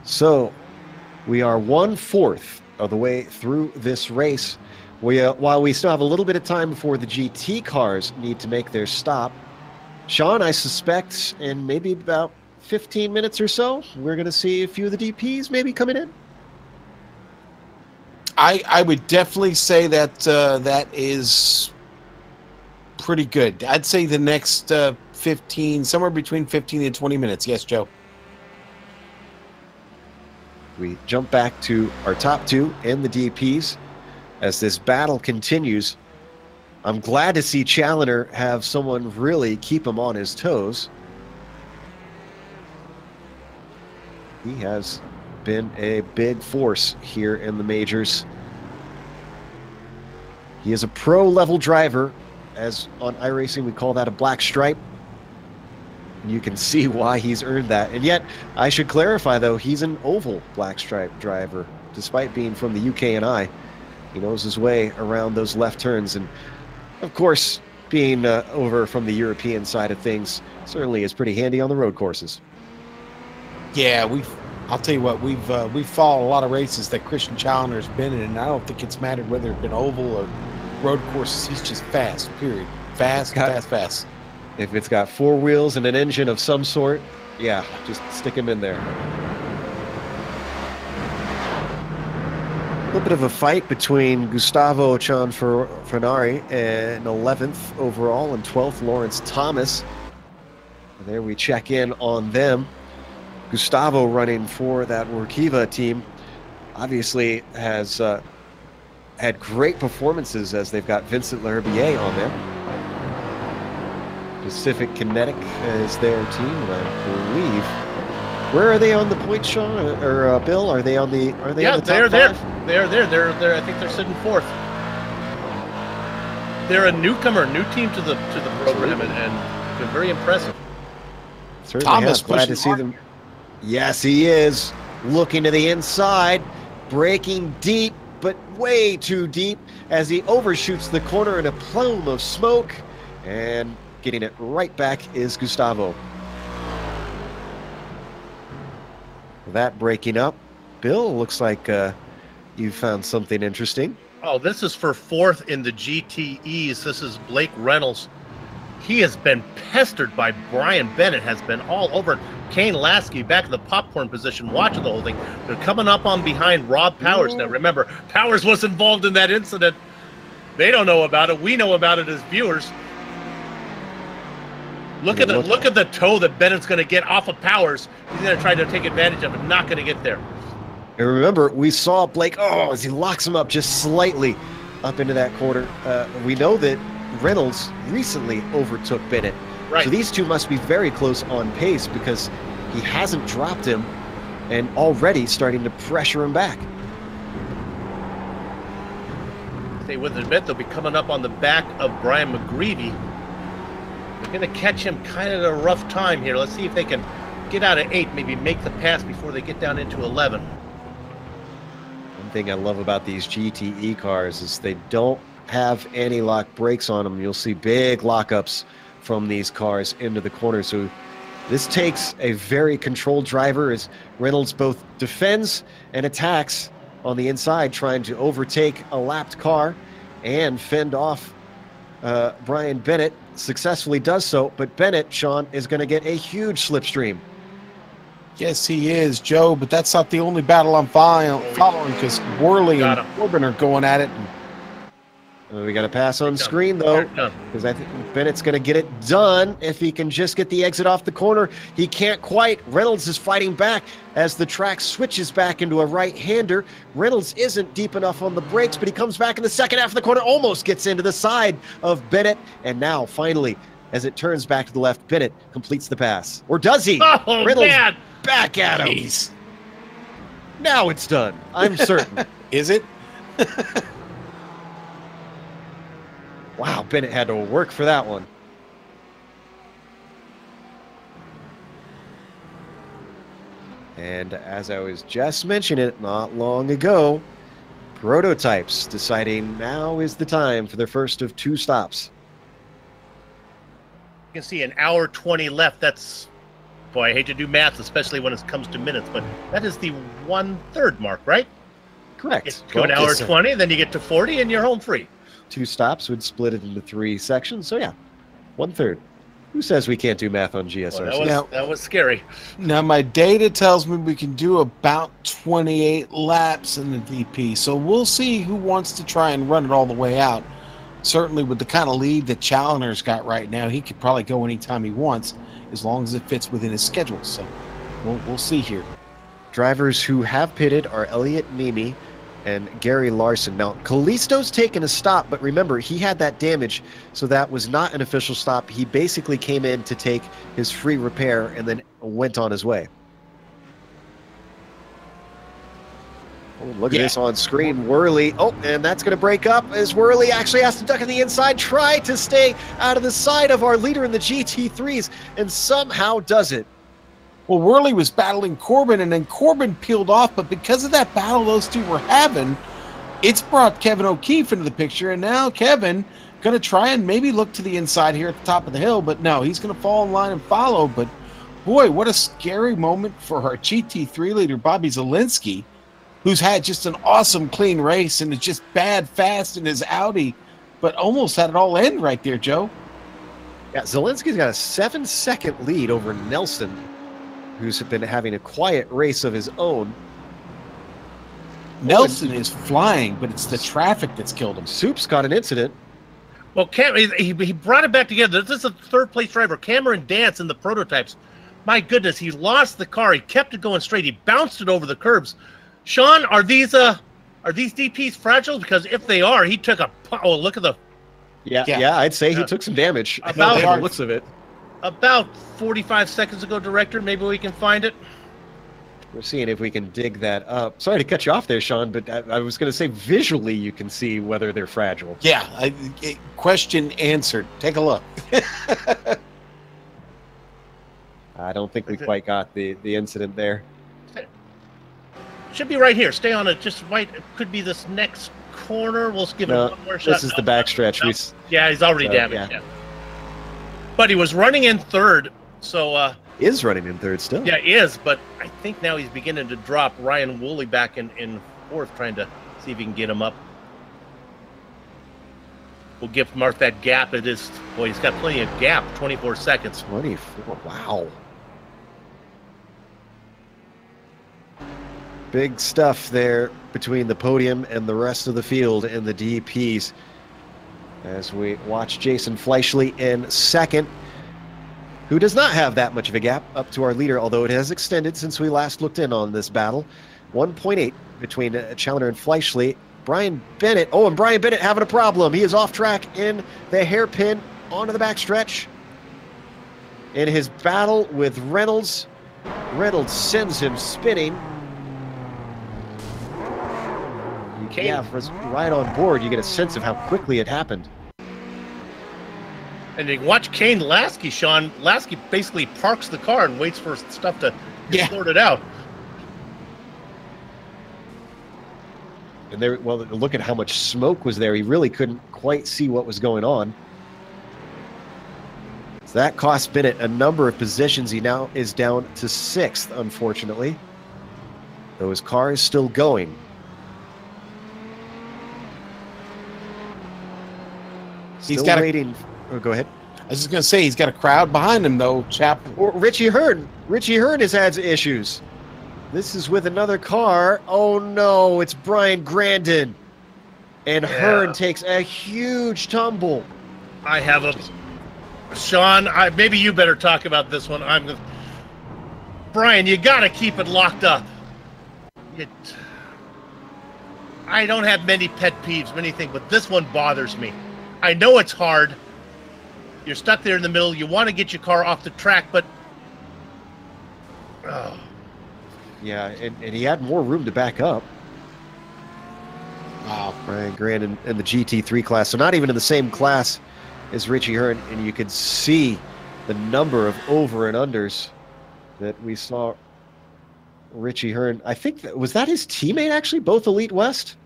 So, we are 1/4 of the way through this race. While we still have a little bit of time before the GT cars need to make their stop, Sean, I suspect in maybe about 15 minutes or so, we're going to see a few of the DPs maybe coming in. I would definitely say that that is pretty good. I'd say the next 15, somewhere between 15 and 20 minutes. Yes, Joe. We jump back to our top two in the DPs as this battle continues. I'm glad to see Challenger have someone really keep him on his toes. He has been a big force here in the majors. He is a pro-level driver, as on iRacing we call that a black stripe. You can see why he's earned that. And yet, I should clarify, though, he's an oval black stripe driver. Despite being from the UK and I, he knows his way around those left turns. And, of course, being over from the European side of things certainly is pretty handy on the road courses. Yeah, I'll tell you what, we've followed a lot of races that Christian Challenger's been in, and I don't think it's mattered whether it's been oval or road courses. He's just fast, period. Fast. If it's got four wheels and an engine of some sort, yeah, just stick him in there. A little bit of a fight between Gustavo Cianfranari in 11th overall and 12th Lawrence Thomas. And there we check in on them. Gustavo, running for that Workiva team, obviously has had great performances as they've got Vincent L'Herbier on there. Pacific Kinetic is their team, and I believe. Where are they on the point, Sean or Bill? Are they on the? Are they? Yeah, on the top they're there. five? They're there. I think they're sitting fourth. They're a newcomer, new team to the program, and been very impressive. Certainly Thomas, glad to see them. Yes, he is looking to the inside, braking deep, but way too deep as he overshoots the corner in a plume of smoke, and getting it right back is Gustavo. That breaking up. Bill, looks like you found something interesting. Oh, this is for fourth in the GTEs. This is Blake Reynolds. He has been pestered by Brian Bennett, has been all over. Kane Lasky back in the popcorn position, watching the whole thing. They're coming up on behind Rob Powers. Now, remember, Powers was involved in that incident. They don't know about it. We know about it as viewers. Look at the toe that Bennett's going to get off of Powers. He's going to try to take advantage of it. Not going to get there. And remember, we saw Blake, as he locks him up just slightly up into that corner. We know that Reynolds recently overtook Bennett. Right. So these two must be very close on pace because he hasn't dropped him and already starting to pressure him back. They would admit they'll be coming up on the back of Brian McGreevy. They're going to catch him kind of at a rough time here. Let's see if they can get out of 8, maybe make the pass before they get down into 11. One thing I love about these GTE cars is they don't have anti-lock brakes on them. You'll see big lockups from these cars into the corner. So this takes a very controlled driver as Reynolds both defends and attacks on the inside trying to overtake a lapped car and fend off Brian Bennett. Successfully does so, but Bennett, Sean, is going to get a huge slipstream. Yes, he is, Joe, but that's not the only battle I'm following, because Worley and Corbin are going at it. We got to pass on screen, though, because I think Bennett's going to get it done if he can just get the exit off the corner. He can't quite. Reynolds is fighting back as the track switches back into a right-hander. Reynolds isn't deep enough on the brakes, but he comes back in the second half of the corner, almost gets into the side of Bennett, and now, finally, as it turns back to the left, Bennett completes the pass. Or does he? Oh, Reynolds man. Back at him. Jeez. Now it's done. I'm certain. Is it? Wow, Bennett had to work for that one. And as I was just mentioning it not long ago, Prototypes deciding now is the time for their first of 2 stops. You can see an hour 20 left. That's, boy, I hate to do math, especially when it comes to minutes, but that is the 1/3 mark, right? Correct. Go an hour 20, then you get to 40, and you're home free. 2 stops would split it into 3 sections. So yeah, 1/3. Who says we can't do math on GSRC? Well, that was scary. Now, my data tells me we can do about 28 laps in the DP, so we'll see who wants to try and run it all the way out. Certainly with the kind of lead that Challoner's got right now, he could probably go anytime he wants, as long as it fits within his schedule. So we'll see here. Drivers who have pitted are Elliot Mimi and Gary Larson. Now, Kalisto's taken a stop, but remember, he had that damage, so that was not an official stop. He basically came in to take his free repair and then went on his way. Oh, look at this on screen. Worley. Oh, and that's going to break up as Worley actually has to duck on the inside, try to stay out of the side of our leader in the GT3s, and somehow does it. Well, Worley was battling Corbin, and then Corbin peeled off, but because of that battle those two were having, it's brought Kevin O'Keefe into the picture, and now Kevin going to try and maybe look to the inside here at the top of the hill, but no, he's going to fall in line and follow. But boy, what a scary moment for our GT3 leader, Bobby Zielinski, who's had just an awesome clean race and is just bad fast in his Audi, but almost had it all end right there, Joe. Yeah, Zielinski's got a 7-second lead over Nelson, who's been having a quiet race of his own. Nelson is flying, but it's the traffic that's killed him. Soup's got an incident. Well, he brought it back together. This is a 3rd-place driver, Cameron Dance, in the Prototypes. My goodness, he lost the car. He kept it going straight. He bounced it over the curbs. Sean, are these DPs fragile? Because if they are, he took a... Oh, look at the... Yeah, I'd say he took some damage. About the looks of it. About 45 seconds ago, Director. Maybe we can find it. We're seeing if we can dig that up. Sorry to cut you off there, Sean, but I was going to say visually you can see whether they're fragile. Yeah, question answered. Take a look. I don't think we quite got the incident there. Should be right here. Stay on it. Just right. It could be this next corner. We'll give it one more shot. This is the backstretch. Yeah, he's already damaged. Yeah. But he was running in 3rd, so... is running in 3rd still. Yeah, he is, but I think now he's beginning to drop Ryan Woolley back in 4th, trying to see if he can get him up. We'll give Mark that gap. It is... Boy, he's got plenty of gap. 24 seconds. 24. Wow. Big stuff there between the podium and the rest of the field in the DPs. As we watch Jason Fleischle in 2nd, who does not have that much of a gap up to our leader, although it has extended since we last looked in on this battle. 1.8 between Challoner and Fleischle. Brian Bennett. Oh, and Brian Bennett having a problem. He is off track in the hairpin onto the backstretch. In his battle with Reynolds, Reynolds sends him spinning. Yeah, for right on board, you get a sense of how quickly it happened. And you watch Kane Lasky, Sean. Lasky basically parks the car and waits for stuff to get sorted out. And there, well, look at how much smoke was there. He really couldn't quite see what was going on. So that cost Bennett a number of positions. He now is down to 6th, unfortunately. Though his car is still going. Still waiting. Oh, go ahead. I was just going to say, he's got a crowd behind him, though, chap. Or Richie Hearn. Richie Hearn has had issues. This is with another car. Oh, no, it's Brian Grandin. And Hearn takes a huge tumble. I have a... Sean, maybe you better talk about this one. Brian, you got to keep it locked up. I don't have many pet peeves, many things, but this one bothers me. I know it's hard. You're stuck there in the middle. You want to get your car off the track, but... Oh. Yeah, and he had more room to back up. Wow. Brian Grandin in the GT3 class. So not even in the same class as Richie Hearn. And you could see the number of over and unders that we saw Richie Hearn. I think, was that his teammate, actually? Both Elite West?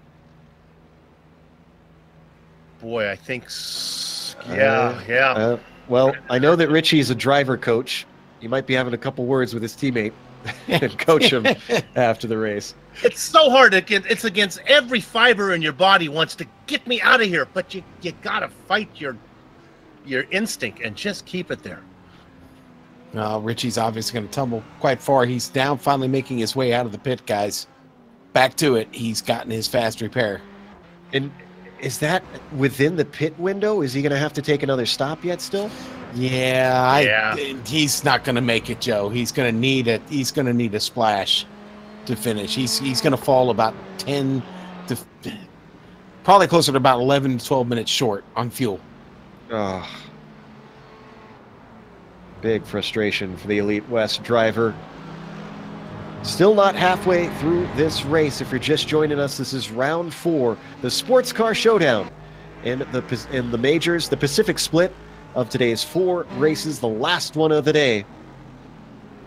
Boy, I think... Yeah. Well, I know that Richie is a driver coach. He might be having a couple words with his teammate and coach him after the race. It's so hard. It's against every fiber in your body wants to get me out of here, but you got to fight your instinct and just keep it there. Richie's obviously going to tumble quite far. He's down, finally making his way out of the pit, guys. Back to it. He's gotten his fast repair. And is that within the pit window? Is he going to have to take another stop yet still? Yeah, he's not going to make it, Joe. He's going to need it. He's going to need a splash to finish. He's going to fall about 10 to probably closer to about 11 to 12 minutes short on fuel. Oh. Big frustration for the Elite West driver. Still not halfway through this race. If you're just joining us, this is round 4, the Sportscar Showdown. In the majors, the Pacific split of today's 4 races, the last one of the day.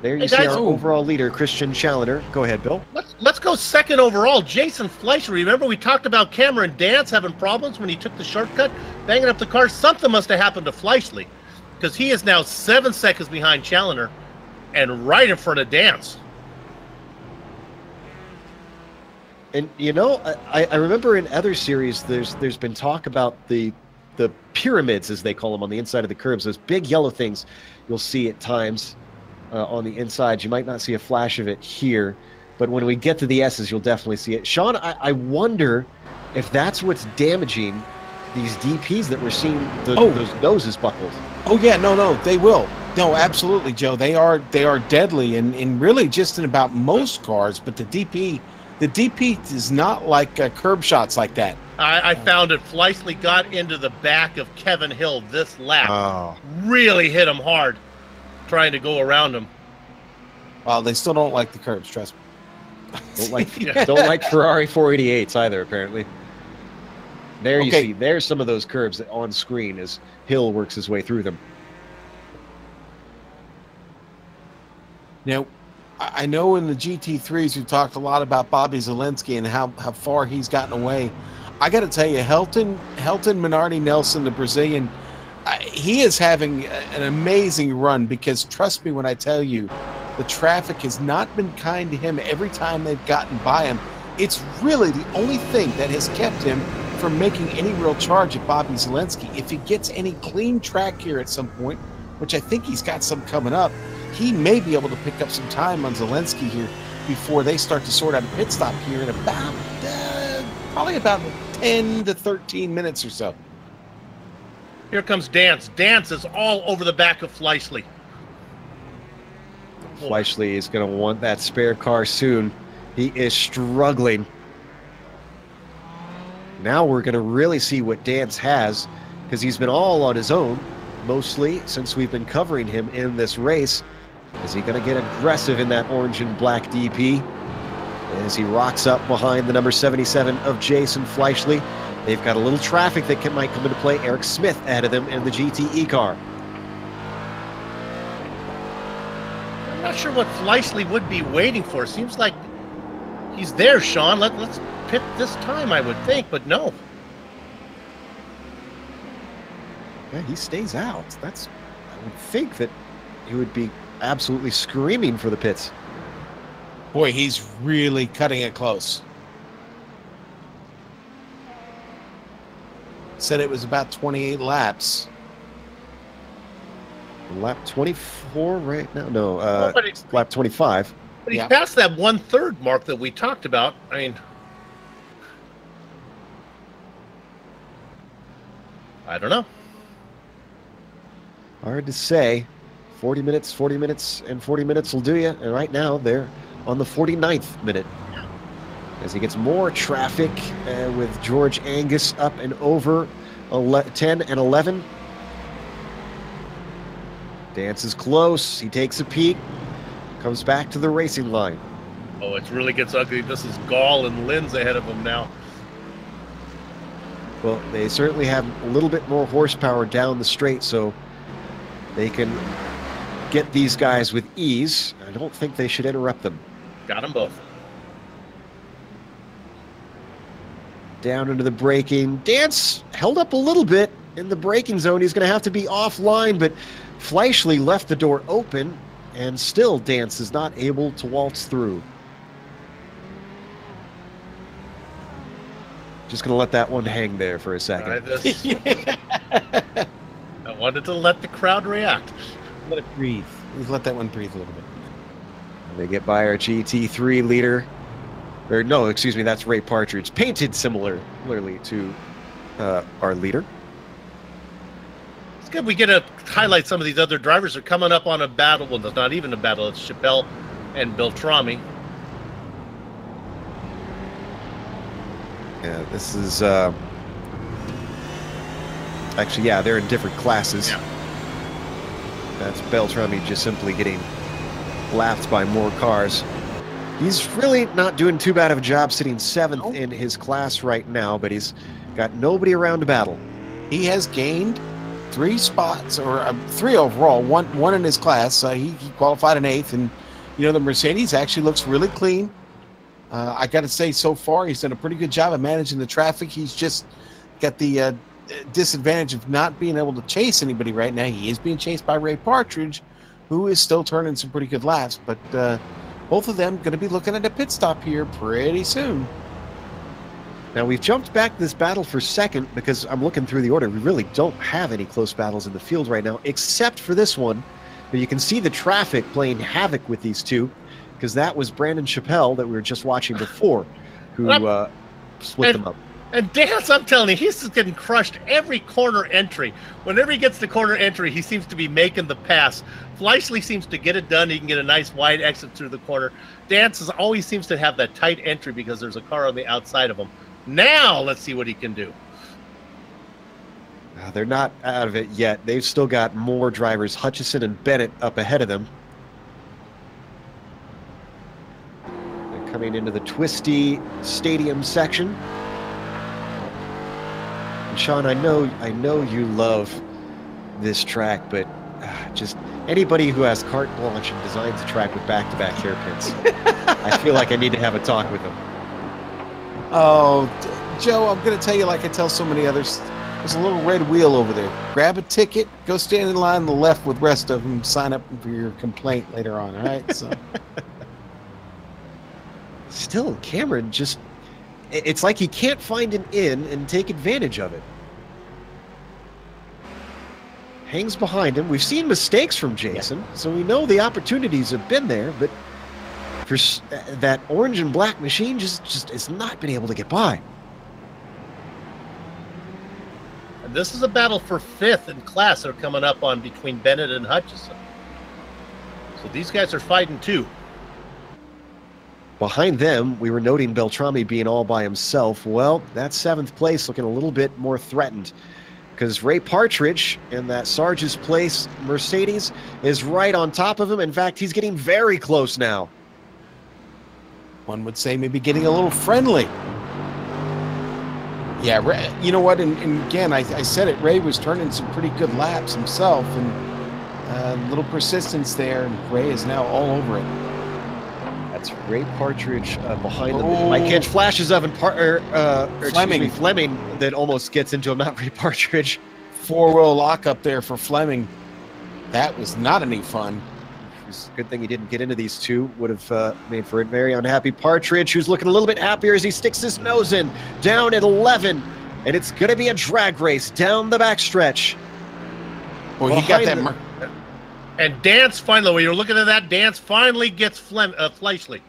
There you see our overall leader, Christian Challenger. Go ahead, Bill. Let's go second overall, Jason Fleischer. Remember we talked about Cameron Dance having problems when he took the shortcut, banging up the car? Something must have happened to Fleischle, because he is now 7 seconds behind Challenger and right in front of Dance. And you know, I remember in other series, there's been talk about the pyramids, as they call them, on the inside of the curbs. Those big yellow things you'll see at times on the inside. You might not see a flash of it here, but when we get to the S's, you'll definitely see it. Sean, I wonder if that's what's damaging these DPs that we're seeing, those noses buckled. Oh yeah, no, they will. No, absolutely, Joe. They are deadly, and really just in about most cars. But the DP is not like curb shots like that. I found it. Fleischle got into the back of Kevin Hill this lap. Oh. Really hit him hard, trying to go around him. Well, they still don't like the curbs, trust me. Don't like Ferrari 488s either, apparently. There you see, there's some of those curbs on screen as Hill works his way through them. Now, I know in the GT3s we've talked a lot about Bobby Zalenski and how far he's gotten away. I got to tell you, Helton Minardi Nelson, the Brazilian, he is having an amazing run, because trust me when I tell you, the traffic has not been kind to him every time they've gotten by him. It's really the only thing that has kept him from making any real charge at Bobby Zalenski. If he gets any clean track here at some point, which I think he's got some coming up, he may be able to pick up some time on Zalenski here before they start to sort out a pit stop here in about probably about 10 to 13 minutes or so. Here comes Dance. Dance is all over the back of Fleischle. Fleischle is going to want that spare car soon. He is struggling. Now we're going to really see what Dance has, because he's been all on his own, mostly since we've been covering him in this race. Is he going to get aggressive in that orange and black DP as he rocks up behind the number 77 of Jason Fleischle? They've got a little traffic that might come into play. Eric Smith ahead of them in the GTE car. I'm not sure what Fleischle would be waiting for. Seems like he's there, Sean. Let's pit this time, I would think, but no. Yeah, he stays out. I would think that he would be absolutely screaming for the pits. Boy, he's really cutting it close. said it was about 28 laps. Lap 24 right now? No, lap 25. But he's past that 1/3 mark that we talked about. I mean, I don't know. Hard to say. 40 minutes, 40 minutes, and 40 minutes will do you. And right now, they're on the 49th minute. As he gets more traffic with George Angus up and over 10 and 11. Dance is close. He takes a peek. Comes back to the racing line. Oh, it really gets ugly. This is Gall and Linz ahead of him now. Well, they certainly have a little bit more horsepower down the straight, so they can get these guys with ease. I don't think they should interrupt them. Got them both. Down into the braking. Dance held up a little bit in the braking zone. He's going to have to be offline, but Fleischle left the door open, and still Dance is not able to waltz through. Just going to let that one hang there for a second. I wanted to let the crowd react. Let it breathe. Let that one breathe a little bit. And they get by our GT3 leader. Or no, excuse me, that's Ray Partridge. Painted similarly to our leader. It's good we get to highlight some of these other drivers that are coming up on a battle. Well, it's not even a battle. It's Chappelle and Beltrami. Yeah, this is... actually, yeah, they're in different classes. Yeah. That's Beltrami just simply getting lapped by more cars. He's really not doing too bad of a job sitting 7th in his class right now, but he's got nobody around to battle. He has gained 3 spots, or 3 overall, one in his class. He qualified in 8th, and you know the Mercedes actually looks really clean. I got to say, so far he's done a pretty good job of managing the traffic. He's just got the disadvantage of not being able to chase anybody right now. He is being chased by Ray Partridge, who is still turning some pretty good laps, but both of them going to be looking at a pit stop here pretty soon. Now, we've jumped back this battle for second because I'm looking through the order. We really don't have any close battles in the field right now, except for this one. But you can see the traffic playing havoc with these two, because that was Brandon Chappelle that we were just watching before, who split them up. And Dance, I'm telling you, he's just getting crushed every corner entry. Whenever he gets the corner entry, he seems to be making the pass. Fleischle seems to get it done. He can get a nice wide exit through the corner. Dance always seems to have that tight entry because there's a car on the outside of him. Now, let's see what he can do. They're not out of it yet. They've still got more drivers, Hutchison and Bennett, up ahead of them. They're coming into the twisty stadium section. Sean, I know you love this track, but just anybody who has carte blanche and designs a track with back-to-back hairpins, I feel like I need to have a talk with them. Oh, Joe, I'm going to tell you like I tell so many others. There's a little red wheel over there. Grab a ticket, go stand in line on the left with the rest of them, sign up for your complaint later on, all right? So. Still, Cameron just... It's like he can't find an in and take advantage of it. Hangs behind him. We've seen mistakes from Jason, so we know the opportunities have been there, but for that orange and black machine just has not been able to get by. And this is a battle for 5th in class that are coming up on between Bennett and Hutchison. So these guys are fighting too. Behind them, we were noting Beltrami being all by himself. Well, that 7th place looking a little bit more threatened because Ray Partridge in that Sarge's place Mercedes is right on top of him. In fact, he's getting very close now. One would say maybe getting a little friendly. Yeah, Ray, you know what? And again, I said it. Ray was turning some pretty good laps himself, and a little persistence there, and Ray is now all over it. That's Ray Partridge behind them. I catch flashes of Fleming that almost gets into him, not Ray Partridge. 4-row lockup there for Fleming. That was not any fun. It's a good thing he didn't get into these two. Would have made for a very unhappy Partridge, who's looking a little bit happier as he sticks his nose in. Down at 11. And it's going to be a drag race down the backstretch. Well, he got that. And Dance finally, when you're looking at that, Dance finally gets Fleischle.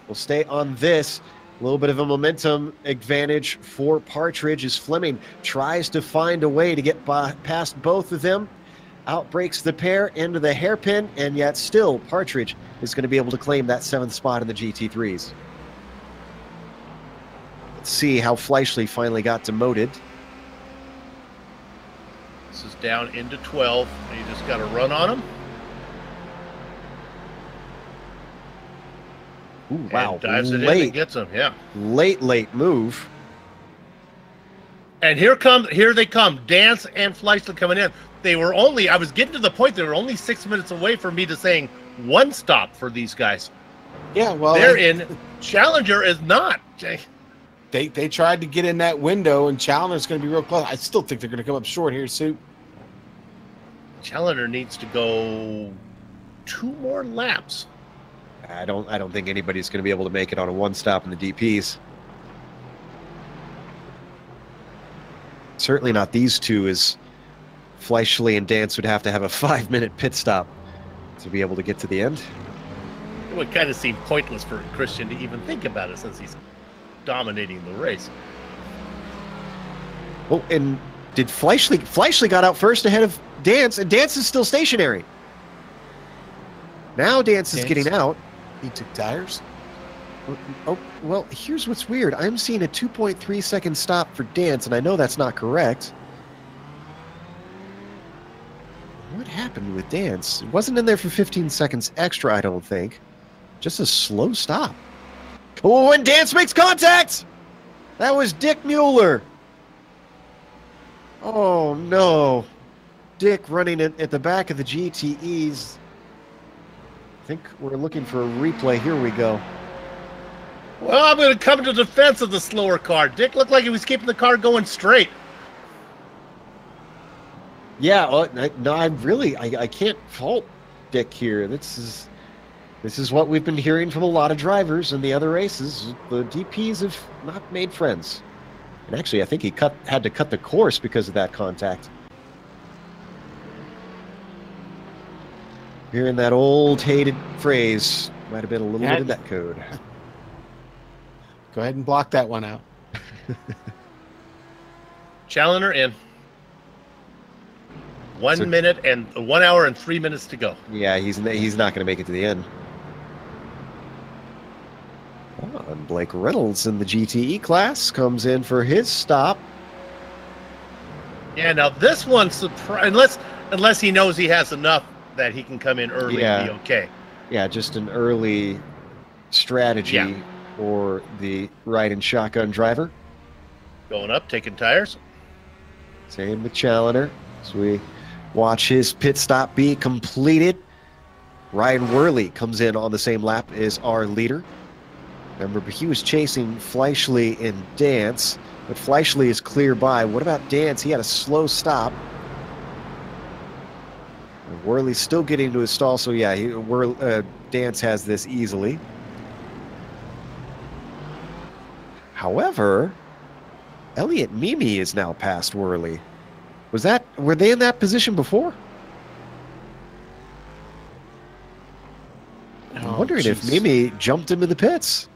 We'll stay on this. A little bit of a momentum advantage for Partridge as Fleming tries to find a way to get past both of them. Outbreaks the pair into the hairpin, and yet still Partridge is going to be able to claim that 7th spot in the GT3s. Let's see how Fleischle finally got demoted. This is down into 12. And you just got to run on him. Ooh, wow. And dives it in and gets him, yeah. Late move. And here they come. Dance and Fleischle coming in. They were only, I was getting to the point, they were only 6 minutes away from me to saying 1 stop for these guys. Yeah, well. They're in. Challenger is not. They tried to get in that window, and Challenger's going to be real close. I still think they're going to come up short here, Sue. Challenger needs to go 2 more laps. I don't think anybody's going to be able to make it on a 1 stop in the DPs. Certainly not these two, as Fleischle and Dance would have to have a 5-minute pit stop to be able to get to the end. It would kind of seem pointless for Christian to even think about it since he's dominating the race. Oh, and did Fleischle got out first ahead of Dance, and Dance is still stationary. Now Dance is getting out. He took tires. Oh, well, here's what's weird. I'm seeing a 2.3 second stop for Dance, and I know that's not correct. What happened with Dance? It wasn't in there for 15 seconds extra, I don't think. Just a slow stop. Oh, and Dance makes contact! That was Dick Mueller. Oh, no. Dick running at the back of the GTEs. I think we're looking for a replay. Here we go. Well, I'm going to come to defense of the slower car. Dick looked like he was keeping the car going straight. Yeah, well, no, I can't fault Dick here. This is what we've been hearing from a lot of drivers in the other races. The DPs have not made friends. And actually, I think he had to cut the course because of that contact. Hearing that old hated phrase, might have been a little bit of net code. Go ahead and block that one out. Challenger in. 1 minute and 1 hour and 3 minutes to go. Yeah, he's not going to make it to the end. Oh, and Blake Reynolds in the GTE class comes in for his stop. Yeah, now this one, unless he knows he has enough that he can come in early and be okay. Yeah, just an early strategy for the ride and shotgun driver. Going up, taking tires. Same with Challenger. So we watch his pit stop be completed. Ryan Worley comes in on the same lap as our leader. Remember, he was chasing Fleischle and Dance, but Fleischle is clear by. What about Dance? He had a slow stop. And Worley's still getting to his stall, so yeah, Dance has this easily. However, Elliot Mimi is now past Worley. Were they in that position before? I'm wondering if Mimi jumped into the pits.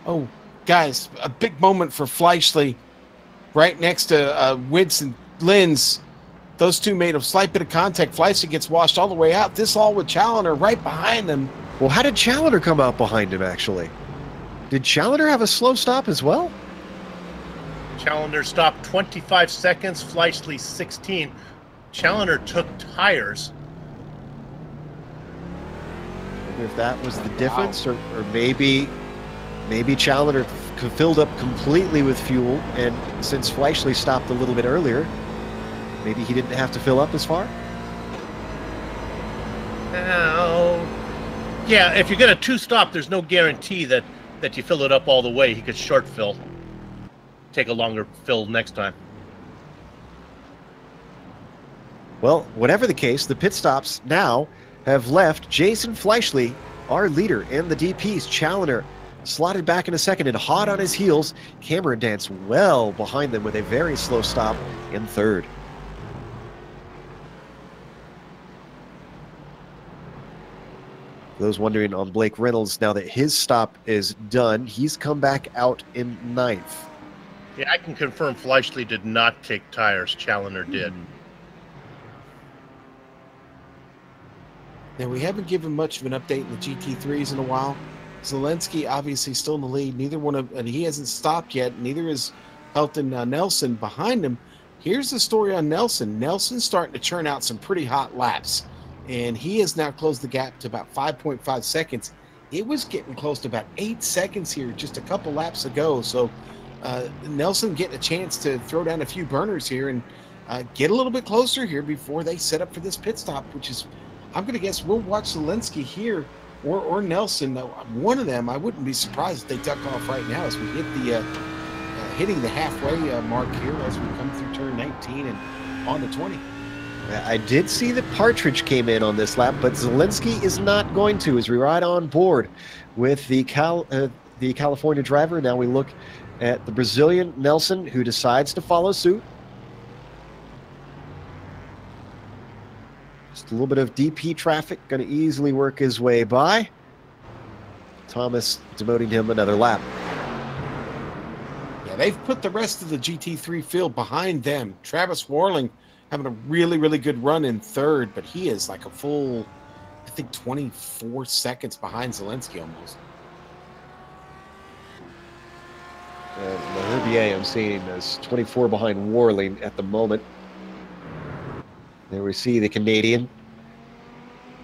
Oh, guys, a big moment for Fleischle right next to Witz and Linz. Those two made a slight bit of contact. Fleischle gets washed all the way out. This all with Challenger right behind them. Well, how did Challenger come out behind him, actually? Did Challenger have a slow stop as well? Challenger stopped 25 seconds, Fleischle 16. Challenger took tires. I wonder if that was the difference, or maybe Challenger filled up completely with fuel, and since Fleischle stopped a little bit earlier, maybe he didn't have to fill up as far? Yeah, if you're going to two-stop, there's no guarantee that you fill it up all the way. He could short fill. Take a longer fill next time. Well, whatever the case, the pit stops now have left Jason Fleischle, our leader, and the DPs, Challenger, slotted back in a second and hot on his heels. Cameron danced well behind them with a very slow stop in third. Those wondering on Blake Reynolds, now that his stop is done, he's come back out in ninth. Yeah, I can confirm Fleischle did not take tires. Challenger did. Now, we haven't given much of an update in the GT3s in a while. Zelensky obviously still in the lead. And he hasn't stopped yet. Neither is Elton Nelson behind him. Here's the story on Nelson. Nelson's starting to churn out some pretty hot laps. And he has now closed the gap to about 5.5 seconds. It was getting close to about 8 seconds here just a couple laps ago. So Nelson getting a chance to throw down a few burners here and get a little bit closer here before they set up for this pit stop, which is, I'm going to guess we'll watch Zelensky here or Nelson. One of them, I wouldn't be surprised if they duck off right now as we hit the hitting the halfway mark here as we come through turn 19 and on to 20. I did see that Partridge came in on this lap, but Zelensky is not going to as we ride on board with the California driver. Now we look at the Brazilian Nelson, who decides to follow suit. Just a little bit of DP traffic, going to easily work his way by. Thomas demoting him another lap. Yeah, they've put the rest of the GT3 field behind them. Travis Warling having a really, really good run in third, but he is like a full, I think, 24 seconds behind Zelensky almost. Herbier, I'm seeing, is 24 behind Warling at the moment. There we see the Canadian.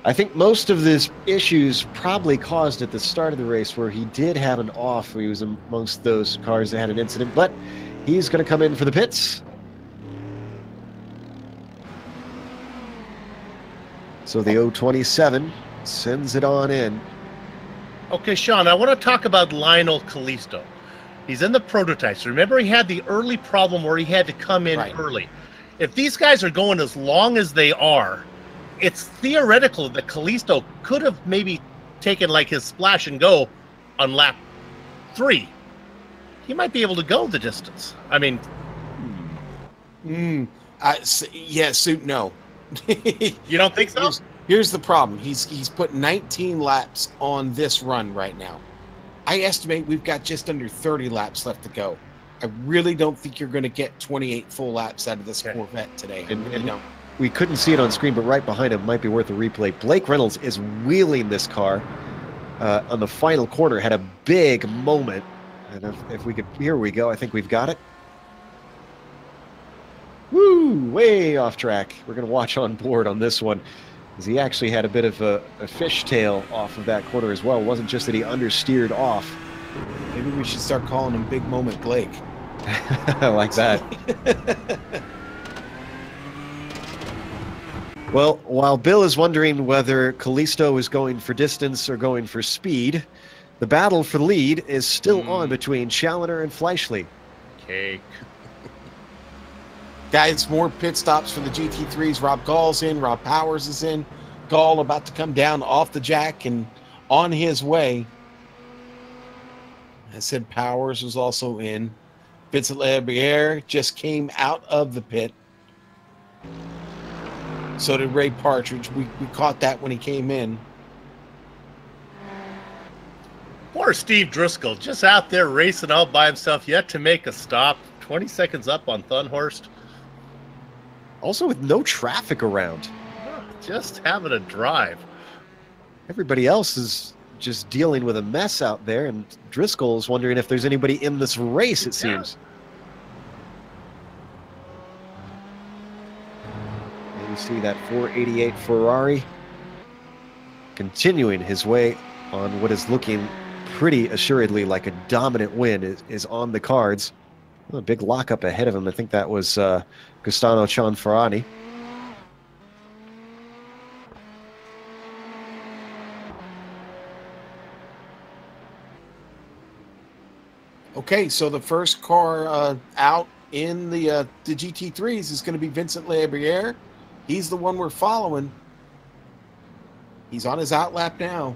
I think most of this issues probably caused at the start of the race where he did have an off. He was amongst those cars that had an incident, but he's going to come in for the pits. So the 027 sends it on in. Okay, Sean, I want to talk about Lionel Kalisto. He's in the prototypes. Remember, he had the early problem where he had to come in early. If these guys are going as long as they are, it's theoretical that Kalisto could have maybe taken like his splash and go on lap 3. He might be able to go the distance. I mean, yeah, Suit, no. You don't think so? Here's the problem. He's put 19 laps on this run right now. I estimate we've got just under 30 laps left to go. I really don't think you're going to get 28 full laps out of this Corvette today. We couldn't see it on screen, but right behind him might be worth a replay. Blake Reynolds is wheeling this car on the final corner, had a big moment. And if we could, here we go. I think we've got it. Woo, way off track. We're going to watch on board on this one, because he actually had a bit of a fishtail off of that corner as well. It wasn't just that he understeered off. Maybe we should start calling him Big Moment Blake. I like that. Well, while Bill is wondering whether Kalisto is going for distance or going for speed, the battle for the lead is still on between Challenger and Fleischle. Cake. Guys, more pit stops for the GT3s. Rob Gall's in. Rob Powers is in. Gall about to come down off the jack and on his way. I said Powers was also in. Vincent Labiere just came out of the pit. So did Ray Partridge. We caught that when he came in. Poor Steve Driscoll, just out there racing all by himself, yet to make a stop. 20 seconds up on Thunhorst. Also with no traffic around. Just having a drive. Everybody else is just dealing with a mess out there, and Driscoll is wondering if there's anybody in this race, it seems. And you see that 488 Ferrari continuing his way on what is looking pretty assuredly like a dominant win is on the cards. A big lockup ahead of him. I think that was Gustavo Cianfrani. Okay, so the first car out in the GT3s is going to be Vincent Labiere. He's the one we're following. He's on his outlap now.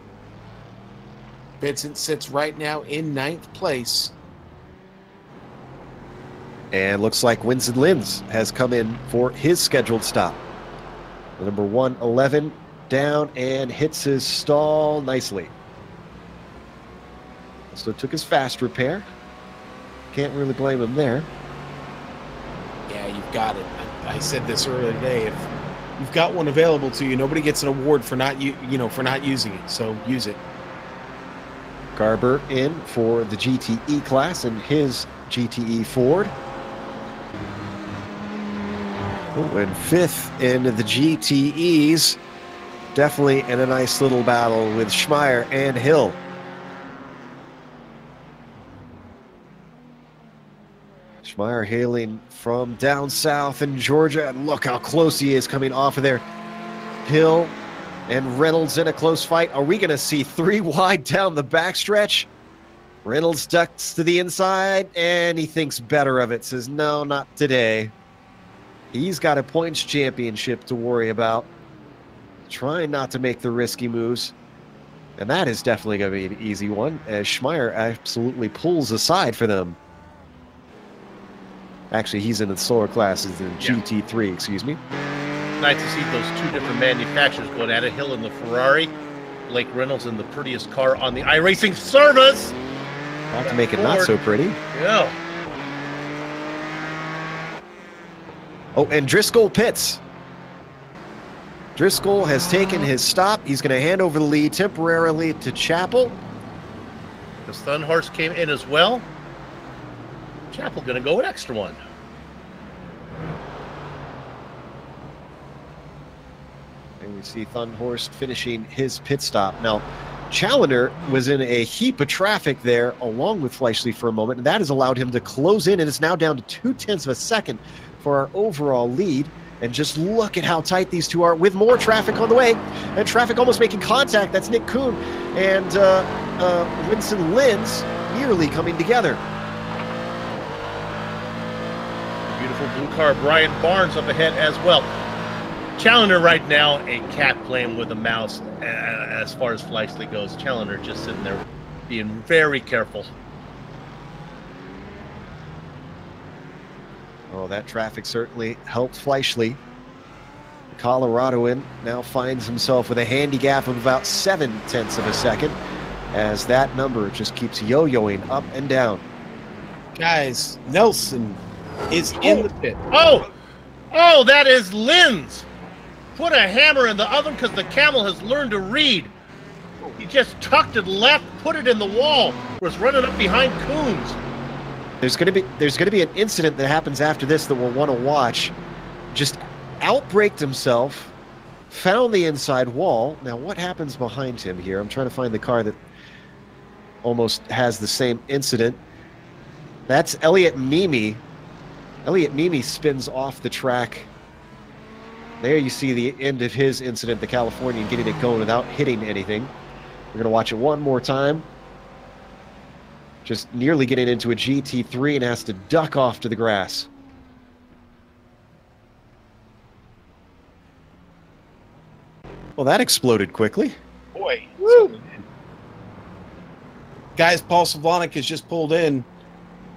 Vincent sits right now in 9th place. And looks like Winston Lins has come in for his scheduled stop. The number 111 down and hits his stall nicely. So took his fast repair. Can't really blame him there. Yeah, you've got it. I said this earlier today. If you've got one available to you, nobody gets an award for not for not using it. So use it. Garber in for the GTE class in his GTE Ford. Oh, and 5th in the GTEs. Definitely in a nice little battle with Schmeier and Hill. Schmeier hailing from down south in Georgia, and look how close he is coming off of there. Hill and Reynolds in a close fight. Are we going to see 3 wide down the backstretch? Reynolds ducks to the inside, and he thinks better of it. Says, no, not today. He's got a points championship to worry about. Trying not to make the risky moves. And that is definitely going to be an easy one, as Schmeier absolutely pulls aside for them. Actually, he's in the slower classes than GT3, excuse me. Nice to see those 2 different manufacturers going at it. Hill in the Ferrari, Blake Reynolds in the prettiest car on the iRacing service. About to make it not so pretty. Yeah. Oh, and Driscoll pits. Driscoll has taken his stop. He's going to hand over the lead temporarily to Chappell. The Thunhorse came in as well. Chappell going to go an extra one. And we see Thunhorst finishing his pit stop. Now, Challoner was in a heap of traffic there along with Fleischle for a moment, and that has allowed him to close in, and it's now down to 0.2 of a second for our overall lead. And just look at how tight these two are with more traffic on the way, and traffic almost making contact. That's Nick Kuhn and Winston Lins nearly coming together. Beautiful blue car, Brian Barnes up ahead as well. Challoner right now, a cat playing with a mouse as far as Fleischle goes. Challoner just sitting there being very careful. Oh, that traffic certainly helped Fleischle. The Coloradoan now finds himself with a handy gap of about 0.7 of a second as that number just keeps yo-yoing up and down. Guys, Nelson is in the pit. Oh, that is Lins. Put a hammer in the oven because the camel has learned to read. He just tucked it left, put it in the wall, was running up behind Coons. There's going to be an incident that happens after this that we'll want to watch. Just outbraked himself, found the inside wall. Now, what happens behind him here? I'm trying to find the car that almost has the same incident. That's Elliot Mimi. Elliot Mimi spins off the track. There you see the end of his incident, the Californian getting it going without hitting anything. We're going to watch it one more time. Just nearly getting into a GT3 and has to duck off to the grass. Well, that exploded quickly. Boy. Woo. Guys, Paul Slavonic has just pulled in.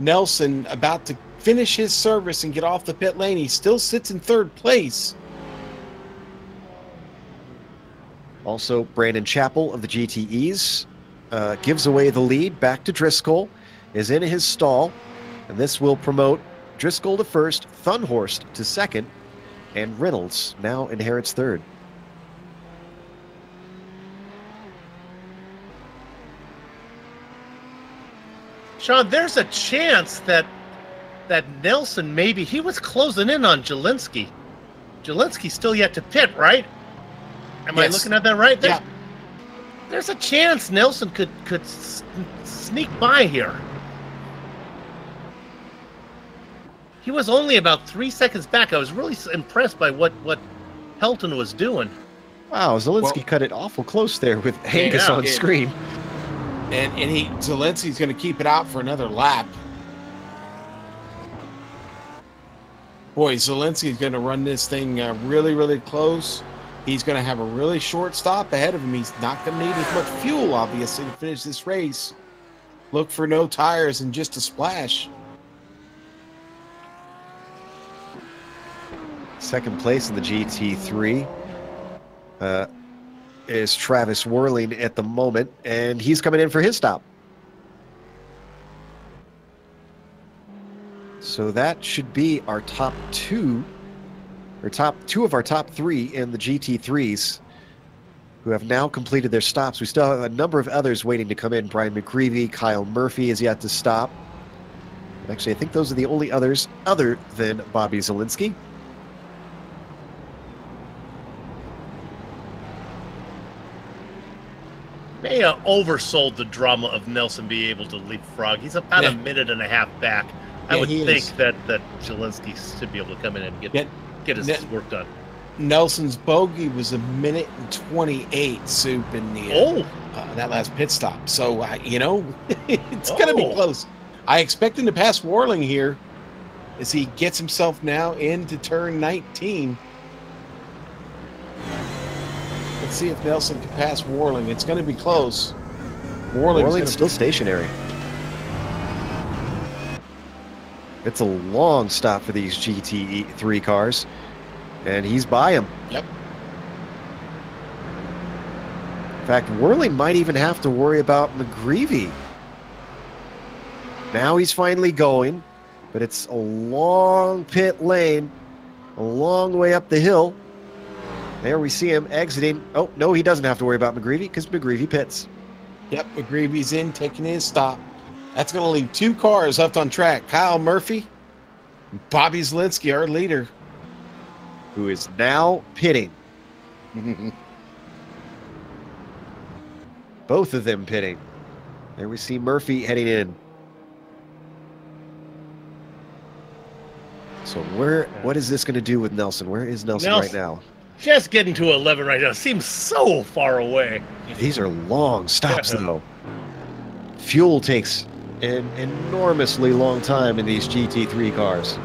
Nelson about to finish his service and get off the pit lane. He still sits in 3rd place. Also, Brandon Chappell of the GTEs gives away the lead back to Driscoll, is in his stall, and this will promote Driscoll to 1st, Thunhorst to 2nd, and Reynolds now inherits 3rd. Sean, there's a chance that Nelson maybe he was closing in on Jelinski. Jelinski's still yet to pit, right? Am I looking at that right? There's a chance Nelson could sneak by here. He was only about 3 seconds back. I was really impressed by what Helton was doing. Wow, Zelinski cut it awful close there with Angus on screen. And Zelinski's going to keep it out for another lap. Boy, Zelinski's going to run this thing really, really close. He's going to have a really short stop ahead of him. He's not going to need as much fuel, obviously, to finish this race. Look for no tires and just a splash. Second place in the GT3 is Travis Whirling at the moment, and he's coming in for his stop. So that should be our top two of our top three in the GT3s who have now completed their stops. We still have a number of others waiting to come in. Brian McGreevy, Kyle Murphy is yet to stop. Actually, I think those are the only others other than Bobby Zielinski. They oversold the drama of Nelson being able to leapfrog. He's about a minute and a half back. I would think that Zielinski should be able to come in and get his work done. Nelson's bogey was 1:28, Soup, in the that last pit stop. So, it's going to be close. I expect him to pass Whirling here as he gets himself now into turn 19. Let's see if Nelson can pass Whirling. It's going to be close. Whirling's still stationary. It's a long stop for these GT3 cars, and he's by him. Yep. In fact, Whirling might even have to worry about McGreevy. Now he's finally going, but it's a long pit lane, a long way up the hill. There we see him exiting. Oh, no, he doesn't have to worry about McGreevy because McGreevy pits. Yep, McGreevy's in, taking his stop. That's going to leave two cars left on track. Kyle Murphy and Bobby Zielinski, our leader, who is now pitting. Both of them pitting. There we see Murphy heading in. So what is this going to do with Nelson? Where is Nelson right now? Just getting to 11 right now. Seems so far away. These are long stops, though. Fuel takes an enormously long time in these GT3 cars,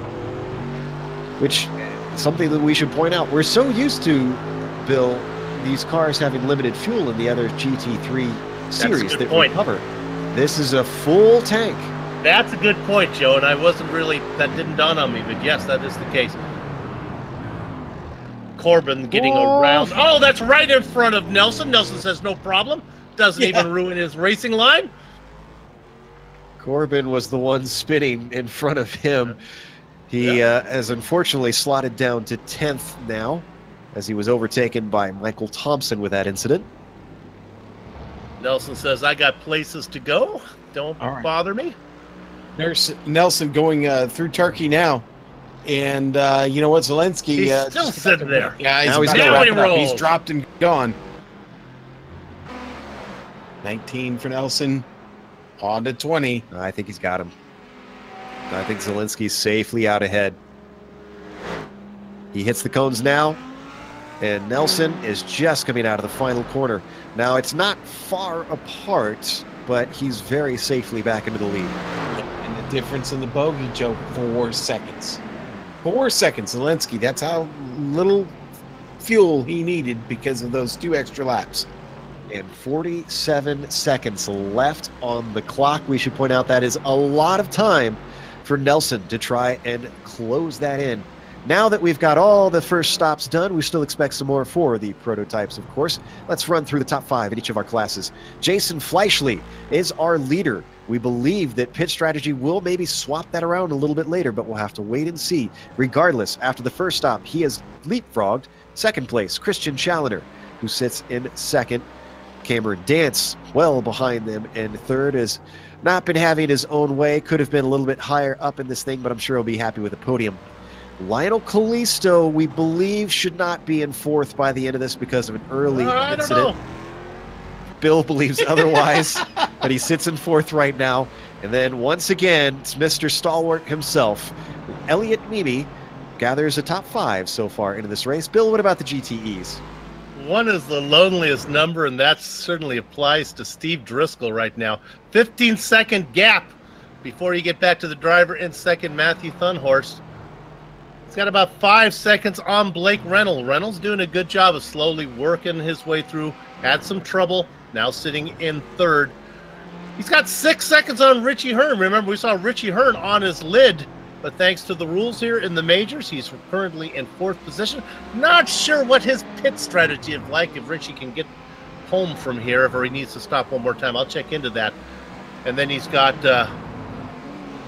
which is something that we should point out. We're so used to, Bill, these cars having limited fuel in the other GT3 series that we cover. This is a full tank. That's a good point, Joe, and that didn't dawn on me, but yes, that is the case. Corbin getting around. Oh, that's right in front of Nelson. Nelson says no problem. Doesn't even ruin his racing line. Corbin was the one spinning in front of him. He has unfortunately slotted down to 10th now as he was overtaken by Michael Thompson with that incident. Nelson says, I got places to go. Don't bother me. There's Nelson going through Turkey now. And you know what, Zielinski... He's still sitting there. Yeah, he's dropped and gone. 19 for Nelson. On to 20. I think he's got him. I think Zielinski's safely out ahead. He hits the cones now, and Nelson is just coming out of the final corner. Now, it's not far apart, but he's very safely back into the lead. And the difference in the bogey, Joe, 4 seconds. 4 seconds, Zielinski. That's how little fuel he needed because of those 2 extra laps. And 47 seconds left on the clock. We should point out that is a lot of time for Nelson to try and close that in. Now that we've got all the first stops done, we still expect some more for the prototypes, of course. Let's run through the top 5 in each of our classes. Jason Fleischle is our leader. We believe that pit strategy will maybe swap that around a little bit later, but we'll have to wait and see. Regardless, after the first stop, he has leapfrogged. Second place, Christian Challoner, who sits in second. Cameron Dance well behind them, and third has not been having his own way. Could have been a little bit higher up in this thing, but I'm sure he'll be happy with the podium. Lionel Kalisto, we believe, should not be in fourth by the end of this because of an early incident. Bill believes otherwise, but he sits in fourth right now. And then once again, it's Mr. Stalwart himself. Elliot Mimi gathers a top 5 so far into this race. Bill, what about the GTEs? 1 is the loneliest number, and that certainly applies to Steve Driscoll right now. 15-second gap before you get back to the driver in second, Matthew Thunhorst. He's got about 5 seconds on Blake Reynolds. Reynolds doing a good job of slowly working his way through. Had some trouble. Now sitting in third. He's got 6 seconds on Richie Hearn. Remember, we saw Richie Hearn on his lid. But thanks to the rules here in the majors, he's currently in 4th position. Not sure what his pit strategy is like, if Richie can get home from here, or he needs to stop one more time. I'll check into that. And then he's got,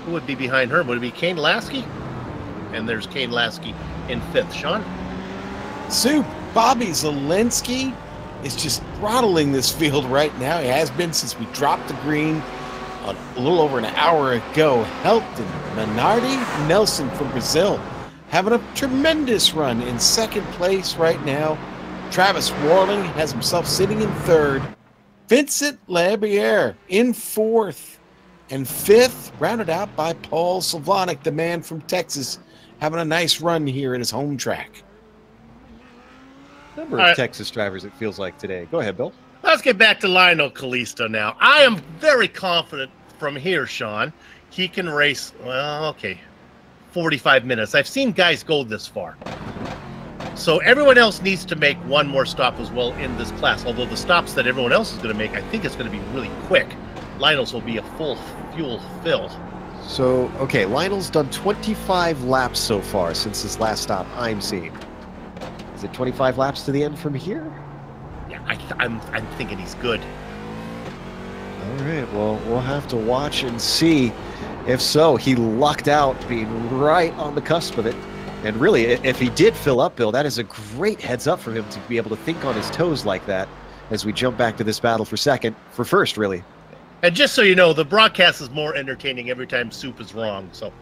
who would be behind Hearn? Would it be Kane Lasky? And there's Kane Lasky in 5th. Sean? Soup, Bobby Zelensky is just throttling this field right now. He has been since we dropped the green a little over an hour ago. Helpton, Minardi, Nelson from Brazil having a tremendous run in 2nd place right now. Travis Warling has himself sitting in 3rd. Vincent Labiere in 4th. And 5th, rounded out by Paul Slavonic, the man from Texas, having a nice run here at his home track. Number of Texas drivers, it feels like today. Go ahead, Bill. Let's get back to Lionel Kalisto now. I am very confident from here, Sean. He can race, well, okay, 45 minutes. I've seen guys go this far. So everyone else needs to make one more stop as well in this class. Although the stops that everyone else is going to make, I think it's going to be really quick. Lionel's will be a full fuel fill. So, okay, Lionel's done 25 laps so far since his last stop I'm seeing. Is it 25 laps to the end from here? Yeah, I'm thinking he's good. All right, well, we'll have to watch and see. If so, he lucked out being right on the cusp of it. And really, if he did fill up, Bill, that is a great heads up for him to be able to think on his toes like that as we jump back to this battle for first, really. And just so you know, the broadcast is more entertaining every time Soup is wrong. So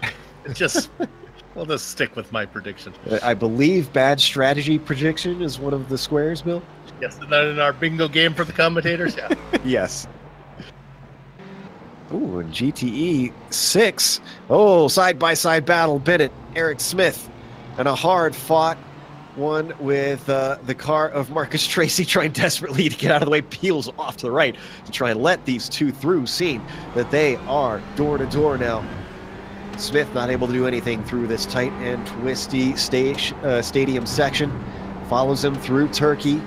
it's just, we'll just stick with my prediction. I believe bad strategy prediction is one of the squares, Bill? Yes, isn't that in our bingo game for the commentators? Yeah. Yes. Ooh, and GTE 6. Oh, side-by-side battle. Bennett, Eric Smith, and a hard-fought one with the car of Marcus Tracy trying desperately to get out of the way, peels off to the right to try and let these two through, seeing that they are door-to-door now. Smith not able to do anything through this tight and twisty stadium section. Follows him through Turkey,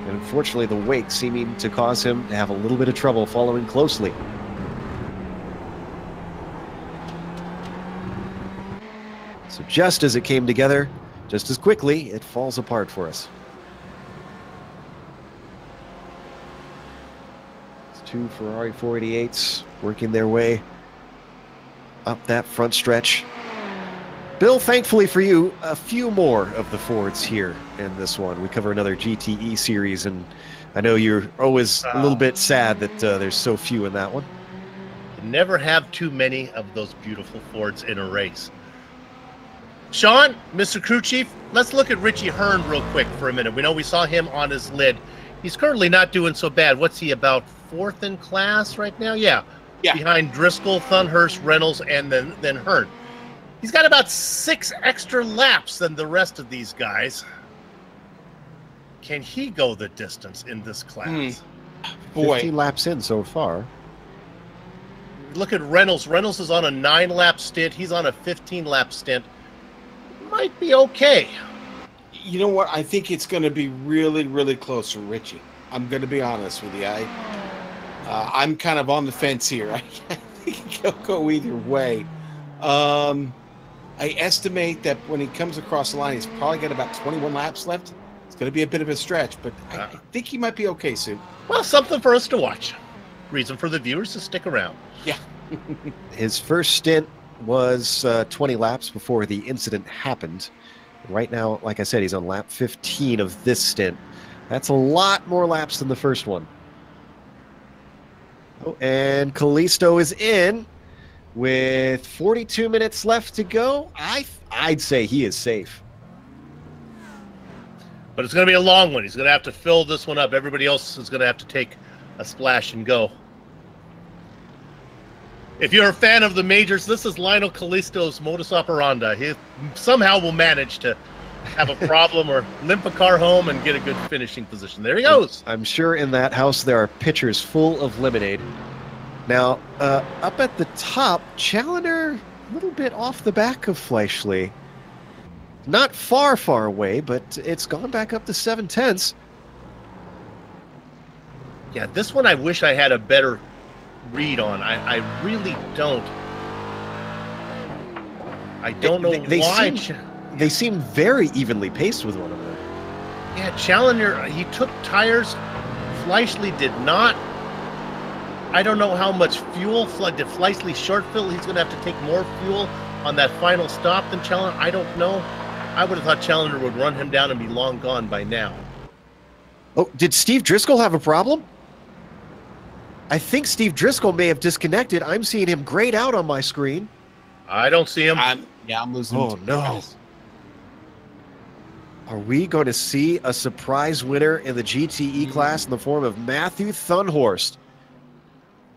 and unfortunately the wake seeming to cause him to have a little bit of trouble following closely. So just as it came together, just as quickly, it falls apart for us. It's two Ferrari 488s working their way up that front stretch. Bill, thankfully for you, a few more of the Fords here in this one. We cover another GTE series, and I know you're always a little bit sad that there's so few in that one. You never have too many of those beautiful Fords in a race. Sean, Mr. Crew Chief, let's look at Richie Hearn real quick for a minute. We know we saw him on his lid. He's currently not doing so bad. What's he, about 4th in class right now? Yeah. Behind Driscoll, Thunhurst, Reynolds, and then Hearn. He's got about 6 extra laps than the rest of these guys. Can he go the distance in this class? Boy. 15 laps in so far. Look at Reynolds. Reynolds is on a 9-lap stint. He's on a 15-lap stint. Might be okay. You know what? I think it's going to be really, really close for Richie. I'm going to be honest with you. I'm kind of on the fence here. I think he'll go either way. I estimate that when he comes across the line, he's probably got about 21 laps left. It's going to be a bit of a stretch, but I think he might be okay, Sue. Well, something for us to watch. Reason for the viewers to stick around. Yeah. His first stint was 20 laps before the incident happened. Right now, like I said, he's on lap 15 of this stint. That's a lot more laps than the first one. Oh, and Kalisto is in with 42 minutes left to go. I'd say he is safe. But it's going to be a long one. He's going to have to fill this one up. Everybody else is going to have to take a splash and go. If you're a fan of the majors, this is Lionel Kalisto's modus operandi. He somehow will manage to have a problem or limp a car home and get a good finishing position. There he goes. I'm sure in that house there are pitchers full of lemonade. Now, up at the top, Challenger a little bit off the back of Fleischle. Not far, far away, but it's gone back up to 7/10. Yeah, this one I wish I had a better read on. I really don't. I don't know why. They seem very evenly paced with one another. Yeah, Challenger, he took tires. Fleischle did not. I don't know how much fuel. Did Fleischle short fill? He's going to have to take more fuel on that final stop than Challenger. I don't know. I would have thought Challenger would run him down and be long gone by now. Oh, did Steve Driscoll have a problem? I think Steve Driscoll may have disconnected. I'm seeing him grayed out on my screen. I don't see him. I'm losing. Oh, no. Are we going to see a surprise winner in the GTE class in the form of Matthew Thunhorst?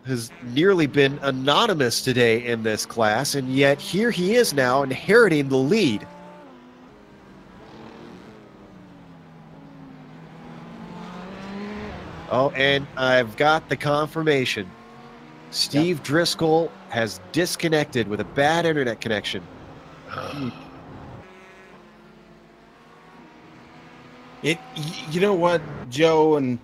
Has nearly been anonymous today in this class, and yet here he is now inheriting the lead. Oh, and I've got the confirmation. Steve Driscoll has disconnected with a bad internet connection. You know what, Joe, and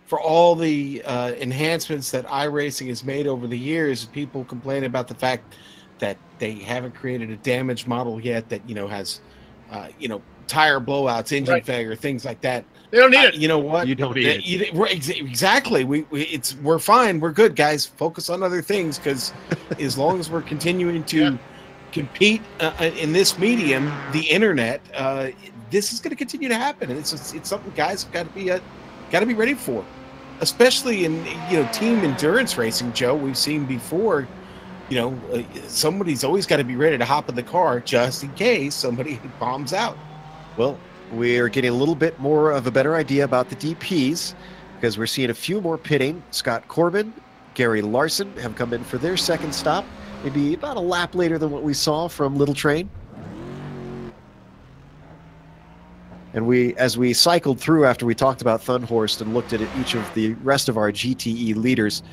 for all the enhancements that iRacing has made over the years, people complain about the fact that they haven't created a damaged model yet that, has, tire blowouts, engine failure, things like that. They don't need it. You know what? You don't need it. Exactly. We're fine. We're good, guys. Focus on other things, because as long as we're continuing to compete in this medium, the internet, this is going to continue to happen, and it's something guys have got to be ready for, especially in team endurance racing. Joe, we've seen before. Somebody's always got to be ready to hop in the car just in case somebody bombs out. Well, we're getting a little bit more of a better idea about the DPs because we're seeing a few more pitting. Scott Corbin, Gary Larson have come in for their second stop, maybe about a lap later than what we saw from Little Train. And as we cycled through after we talked about Thunhorst and looked at each of the rest of our GTE leaders,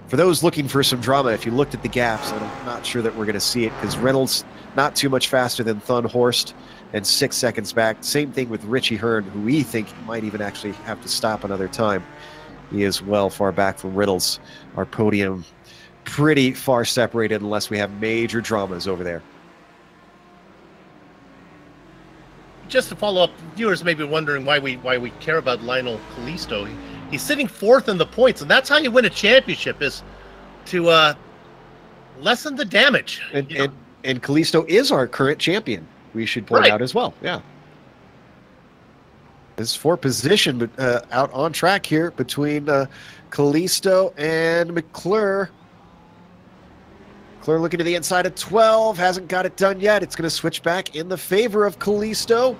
for those looking for some drama, if you looked at the gaps, I'm not sure that we're going to see it because Reynolds not too much faster than Thunhorst and 6 seconds back. Same thing with Richie Hearn, who we think might even actually have to stop another time. He is well far back from Reynolds. Our podium pretty far separated unless we have major dramas over there. Just to follow up, viewers may be wondering why we care about Lionel Callisto. He's sitting fourth in the points, and that's how you win a championship, is to lessen the damage. And Callisto is our current champion. We should point out as well. Yeah. This is for position out on track here between Callisto and McClure. McClure looking to the inside of 12. Hasn't got it done yet. It's going to switch back in the favor of Callisto.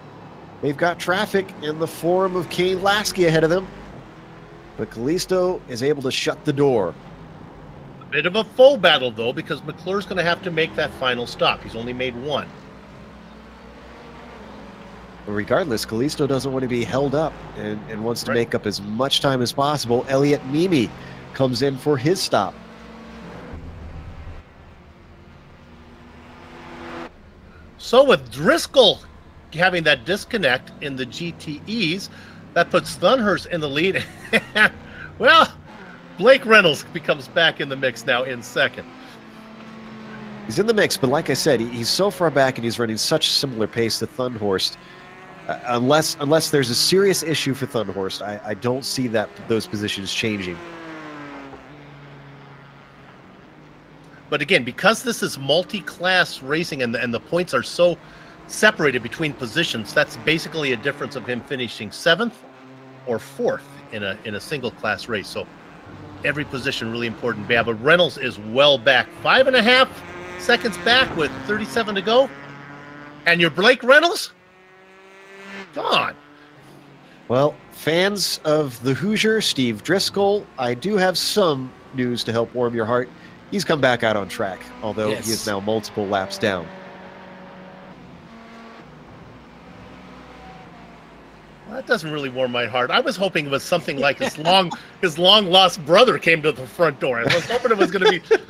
They've got traffic in the form of Kane Lasky ahead of them. But Callisto is able to shut the door. A bit of a full battle, though, because McClure's going to have to make that final stop. He's only made one. But regardless, Callisto doesn't want to be held up and wants to make up as much time as possible. Elliot Mimi comes in for his stop. So with Driscoll having that disconnect in the GTEs, that puts Thunhorst in the lead. Well, Blake Reynolds becomes back in the mix now in second. He's in the mix, but like I said, he's so far back and he's running such similar pace to Thunhorst. Unless there's a serious issue for Thunhorst, I don't see those positions changing. But again, because this is multi-class racing and the points are so separated between positions, that's basically a difference of him finishing 7th or 4th in a single class race. So every position really important. Yeah, but Reynolds is well back, 5.5 seconds back with 37 to go. And your Blake Reynolds? Come on. Well, fans of the Hoosier, Steve Driscoll, I do have some news to help warm your heart. He's come back out on track, although he is now multiple laps down. Well, that doesn't really warm my heart. I was hoping it was something like his long lost brother came to the front door. I was hoping it was going to be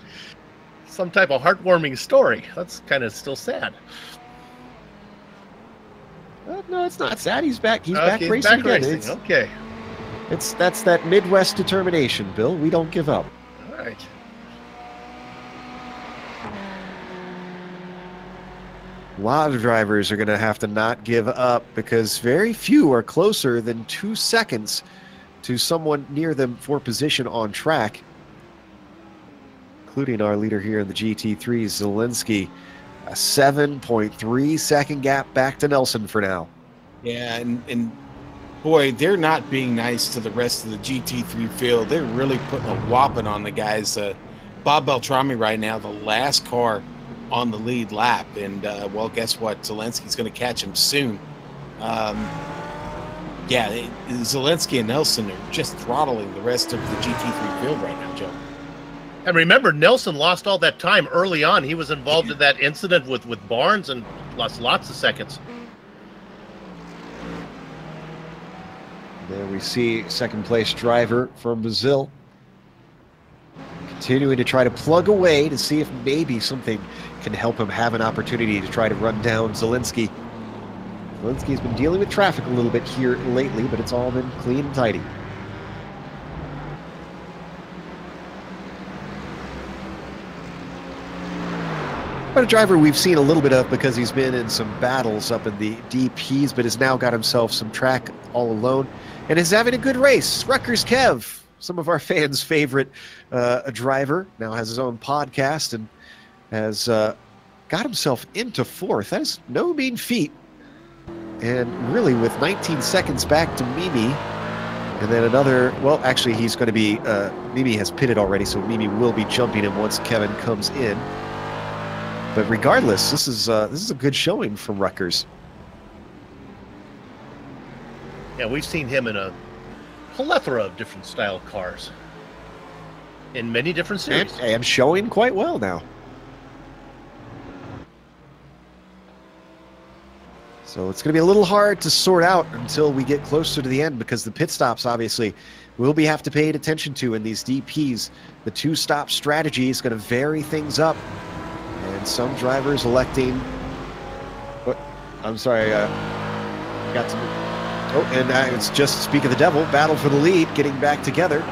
some type of heartwarming story. That's kind of still sad. No, it's not sad. He's back. He's Okay, back he's racing back again. racing. Okay. That's that Midwest determination, Bill. We don't give up. All right. A lot of drivers are going to have to not give up because very few are closer than 2 seconds to someone near them for position on track, including our leader here in the GT3, Zelensky. A 7.3 second gap back to Nelson for now. Yeah, and boy, they're not being nice to the rest of the GT3 field. They're really putting a whopping on the guys. Bob Beltrami right now, the last car on the lead lap. And, well, guess what? Zelensky's going to catch him soon. Yeah, Zelensky and Nelson are just throttling the rest of the GT3 field right now, Joe. And remember, Nelson lost all that time early on. He was involved in that incident with Barnes and lost lots of seconds. There we see second place driver from Brazil continuing to try to plug away to see if maybe something can help him have an opportunity to try to run down Zelensky. Zelensky's been dealing with traffic a little bit here lately, but it's all been clean and tidy. But a driver we've seen a little bit of because he's been in some battles up in the DPs, but has now got himself some track all alone and is having a good race. Rutgers Kev, some of our fans' favorite driver, now has his own podcast and has got himself into fourth. That is no mean feat. And really with 19 seconds back to Mimi, and then another, well, actually he's going to be, Mimi has pitted already, so Mimi will be jumping him once Kevin comes in. But regardless, this is a good showing from Rutgers. Yeah, we've seen him in a plethora of different style cars in many different series. And showing quite well now. So it's going to be a little hard to sort out until we get closer to the end because the pit stops, obviously, will be have to pay attention to in these DPs. The two-stop strategy is going to vary things up. And some drivers electing, what? I'm sorry, got to, oh, and it's just Speak of the Devil, battle for the lead, getting back together.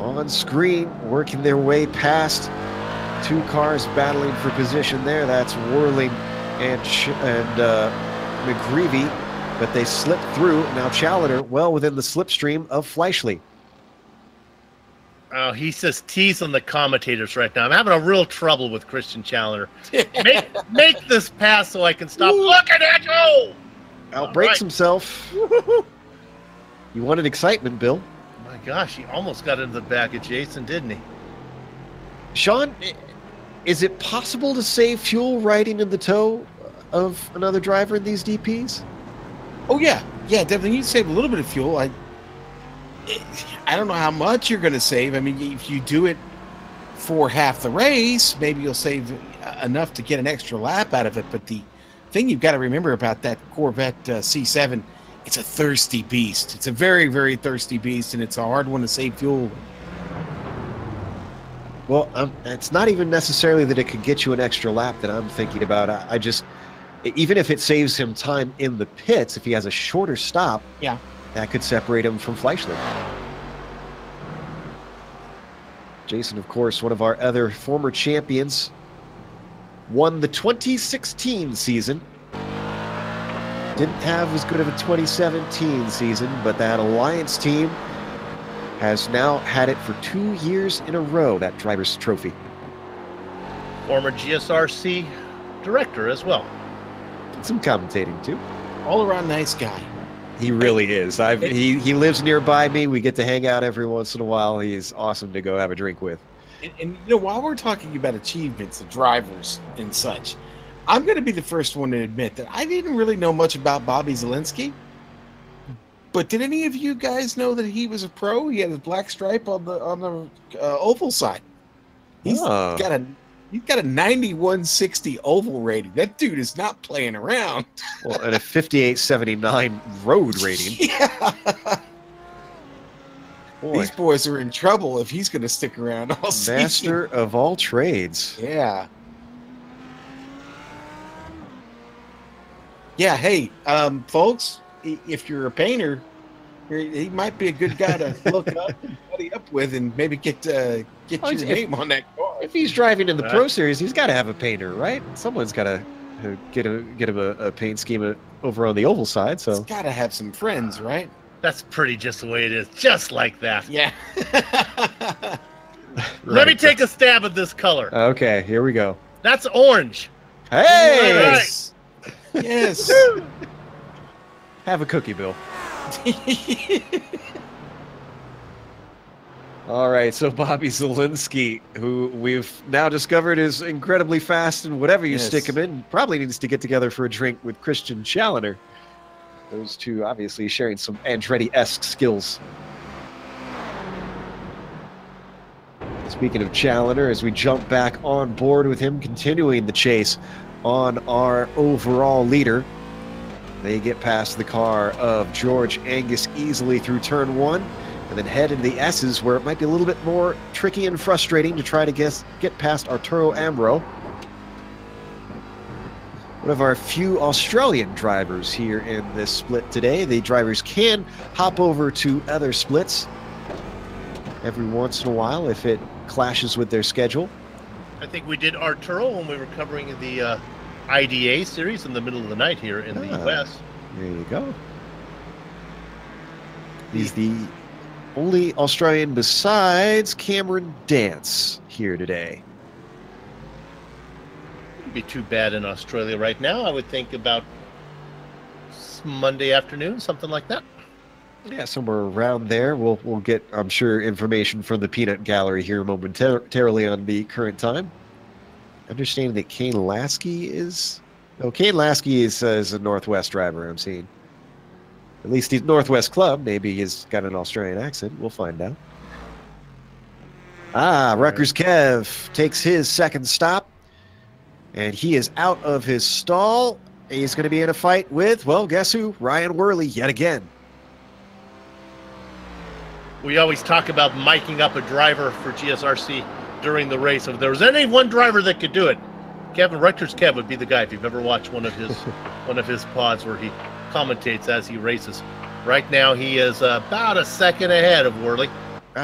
On screen, working their way past two cars battling for position there. That's Worling and McGreevy, but they slipped through. Now Challenger well within the slipstream of Fleischle. Oh, he's just teasing the commentators right now. I'm having a real trouble with Christian Challenger. Make this pass so I can stop looking at you! Outbreaks himself. You wanted excitement, Bill. My gosh, he almost got into the back of Jason, didn't he? Sean, is it possible to save fuel riding in the toe of another driver in these DPs? Oh, yeah. Yeah, definitely. You save a little bit of fuel. I don't know how much you're going to save. I mean, if you do it for half the race, maybe you'll save enough to get an extra lap out of it. But the thing you've got to remember about that Corvette C7, it's a thirsty beast. It's a very, very thirsty beast, and it's a hard one to save fuel. Well, it's not even necessarily that it could get you an extra lap that I'm thinking about. I just, even if it saves him time in the pits, if he has a shorter stop, yeah, that could separate him from Fleischle. Jason, of course, one of our other former champions, won the 2016 season. Didn't have as good of a 2017 season, but that Alliance team has now had it for 2 years in a row, that driver's trophy. Former GSRC director as well. Did some commentating, too. All-around nice guy. He really is. He lives nearby me. We get to hang out every once in a while. He's awesome to go have a drink with. And you know, while we're talking about achievements of drivers and such, I'm going to be the first one to admit that I didn't really know much about Bobby Zelensky. But did any of you guys know that he was a pro? He had his black stripe on the oval side. He's got a 9160 oval rating. That dude is not playing around. Well, and a 5879 road rating. Yeah. Boy. These boys are in trouble if he's going to stick around all season. Master of all trades. Yeah. Yeah, hey, folks, if you're a painter, he might be a good guy to look up and buddy up with, and maybe get your name on that car. If he's driving in the Pro Series, he's got to have a painter, right? Someone's got to get him a paint scheme over on the oval side. So he's got to have some friends, right? That's pretty just the way it is, just like that. Yeah. Let me take a stab at this color. Okay, here we go. That's orange. Hey! Yes. Yes. Have a cookie, Bill. All right, so Bobby Zielinski, who we've now discovered is incredibly fast, and whatever you stick him in, probably needs to get together for a drink with Christian Challoner. Those two obviously sharing some Andretti-esque skills. Speaking of Challoner, as we jump back on board with him, continuing the chase on our overall leader, they get past the car of George Angus easily through turn 1, and then head into the S's, where it might be a little bit more tricky and frustrating to try to get past Arturo Amro. One of our few Australian drivers here in this split today. The drivers can hop over to other splits every once in a while if it clashes with their schedule. I think we did Arturo when we were covering the IDA series in the middle of the night here in the U.S. There you go. He's the only Australian besides Cameron Dance here today. Wouldn't be too bad in Australia right now. I would think about Monday afternoon, something like that. Yeah, somewhere around there. We'll get, I'm sure, information from the Peanut Gallery here momentarily on the current time. Understanding that Kane Lasky is... No, Kane Lasky is a Northwest driver, I'm seeing. At least he's Northwest Club. Maybe he's got an Australian accent. We'll find out. Rutgers Kev takes his second stop. And he is out of his stall. He's going to be in a fight with, well, guess who? Ryan Worley yet again. We always talk about miking up a driver for GSRC during the race. If there was any one driver that could do it, Rutgers Kev would be the guy. If you've ever watched one of his pods where he commentates as he races. Right now he is about a second ahead of Worley.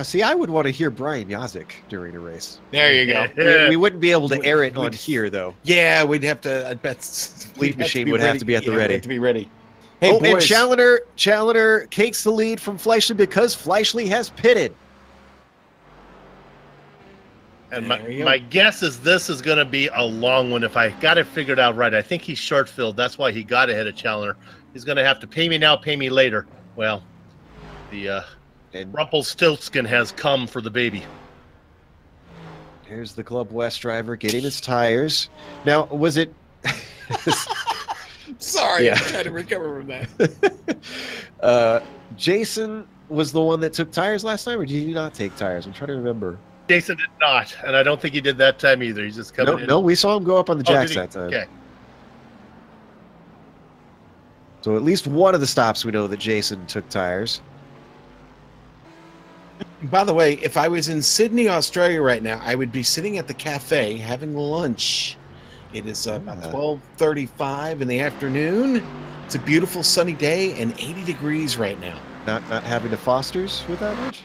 See, I would want to hear Brian Yazik during a race. There you go. We wouldn't be able to air it on here, though. Yeah, we'd have to. I bet Lead machine would have to be at the ready. Have to be ready. Hey, boys. And Challoner takes the lead from Fleischle because Fleischle has pitted. And my guess is this is going to be a long one if I got it figured out right. I think he's short-filled. That's why he got ahead of Challoner. He's going to have to pay me now, pay me later. Well, the Rumpelstiltskin has come for the baby. Here's the Club West driver getting his tires. Now, was it... Sorry, I'm trying to recover from that. Jason was the one that took tires last time, or did he not take tires? I'm trying to remember. Jason did not, and I don't think he did that time either. He's just coming in. No, we saw him go up on the jacks that time. Okay. So at least one of the stops we know that Jason took tires. By the way, if I was in Sydney, Australia right now, I would be sitting at the cafe having lunch. It is about 12:35 in the afternoon. It's a beautiful sunny day and 80 degrees right now. Not having to Foster's with that much?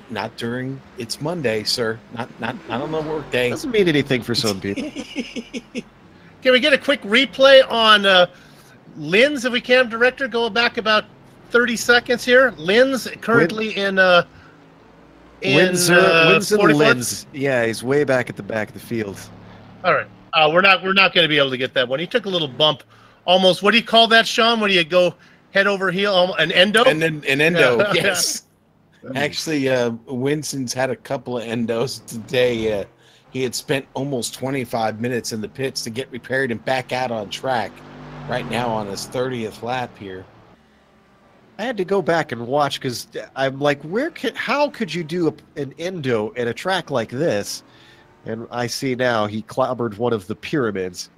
Not during, it's Monday, sir. Not on the work day. Doesn't mean anything for some people. Can we get a quick replay on Linz, if we can, Director? Go back about 30 seconds here. Linz currently in Linz. Yeah, he's way back at the back of the field. All right. We're not going to be able to get that one. He took a little bump. Almost, what do you call that, Sean? When you go head over heel? An endo? An endo, yes. Actually, Winston's had a couple of endos today. He had spent almost 25 minutes in the pits to get repaired and back out on track. Right now on his 30th lap here. I had to go back and watch because I'm like, how could you do an endo at a track like this? And I see now he clobbered one of the pyramids.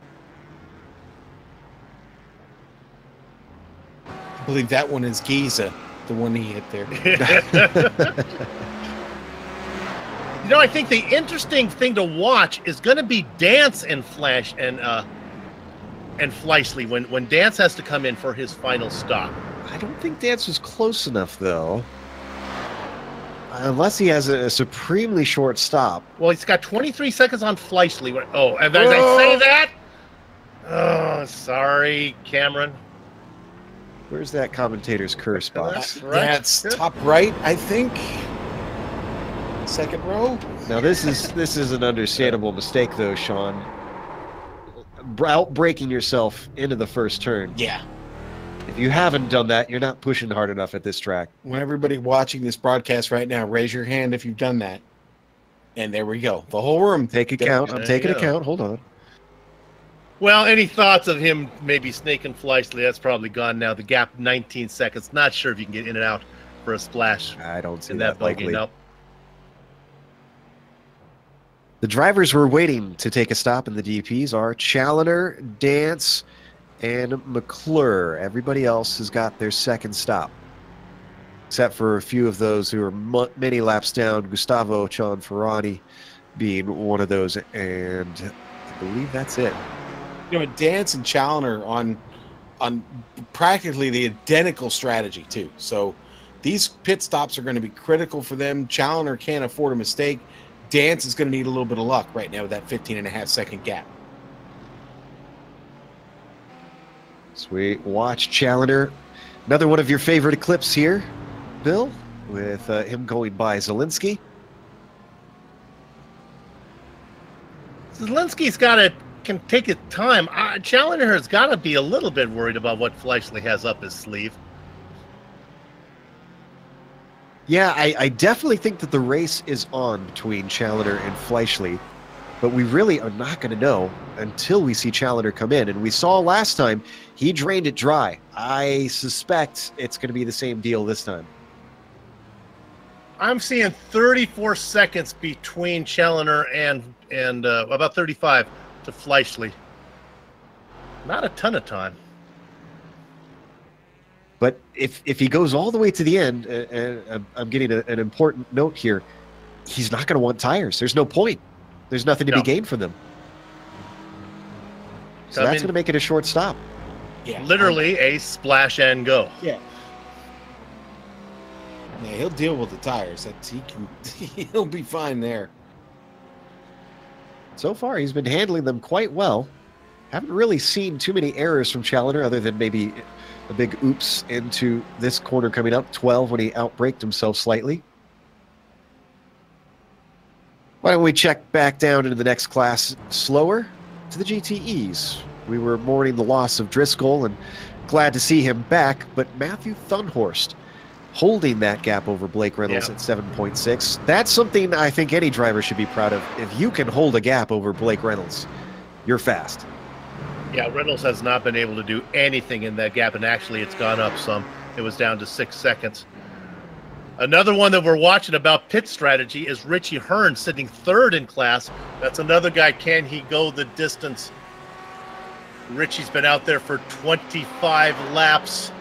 I believe that one is Giza, the one he hit there. You know, I think the interesting thing to watch is going to be Dance and Flash and and Fleischle when Dance has to come in for his final stop. I don't think Dance was close enough, though. Unless he has a supremely short stop. Well, he's got 23 seconds on Fleischle. Oh, and as I say that, oh, sorry, Cameron. Where's that commentator's curse box? That's top right, I think. Second row. Now this is an understandable mistake, though, Sean. Outbraking yourself into the first turn. Yeah. If you haven't done that, you're not pushing hard enough at this track. When everybody watching this broadcast right now, raise your hand if you've done that. And there we go. The whole room. Take account. I'm taking account. Hold on. Well, any thoughts of him maybe snaking Fleischle? That's probably gone now. The gap, 19 seconds. Not sure if you can get in and out for a splash. I don't see in that buggy. likely. Nope. The drivers were waiting to take a stop in the DPs are Challoner, Dance, and McClure. Everybody else has got their second stop, except for a few of those who are many laps down, Gustavo Cianferrani being one of those, and I believe that's it. You know, Dance and Challoner on practically the identical strategy, too. So these pit stops are going to be critical for them. Challoner can't afford a mistake. Dance is going to need a little bit of luck right now with that 15.5-second gap. Sweet. Watch Challoner. Another one of your favorite clips here, Bill, with him going by Zielinski. Zielinski's can take his time. Challoner has got to be a little bit worried about what Fleischle has up his sleeve. Yeah, I definitely think that the race is on between Challoner and Fleischle, but we really are not going to know until we see Challoner come in. And we saw last time he drained it dry. I suspect it's going to be the same deal this time. I'm seeing 34 seconds between Challoner and about 35 to Fleischle. Not a ton of time. But if he goes all the way to the end, I'm getting an important note here, he's not going to want tires. There's no point. There's nothing to be gained for them. So that's going to make it a short stop. Yeah, literally a splash and go. Yeah. Yeah, he'll deal with the tires. He'll be fine there. So far, he's been handling them quite well. Haven't really seen too many errors from Challoner, other than maybe a big oops into this corner coming up, 12, when he outbraked himself slightly. Why don't we check back down into the next class slower to the GTEs. We were mourning the loss of Driscoll and glad to see him back, but Matthew Thunhorst holding that gap over Blake Reynolds at 7.6. That's something I think any driver should be proud of. If you can hold a gap over Blake Reynolds, you're fast. Yeah, Reynolds has not been able to do anything in that gap, and actually it's gone up some. It was down to 6 seconds. Another one that we're watching about pit strategy is Richie Hearn sitting third in class. That's another guy. Can he go the distance? Richie's been out there for 25 laps.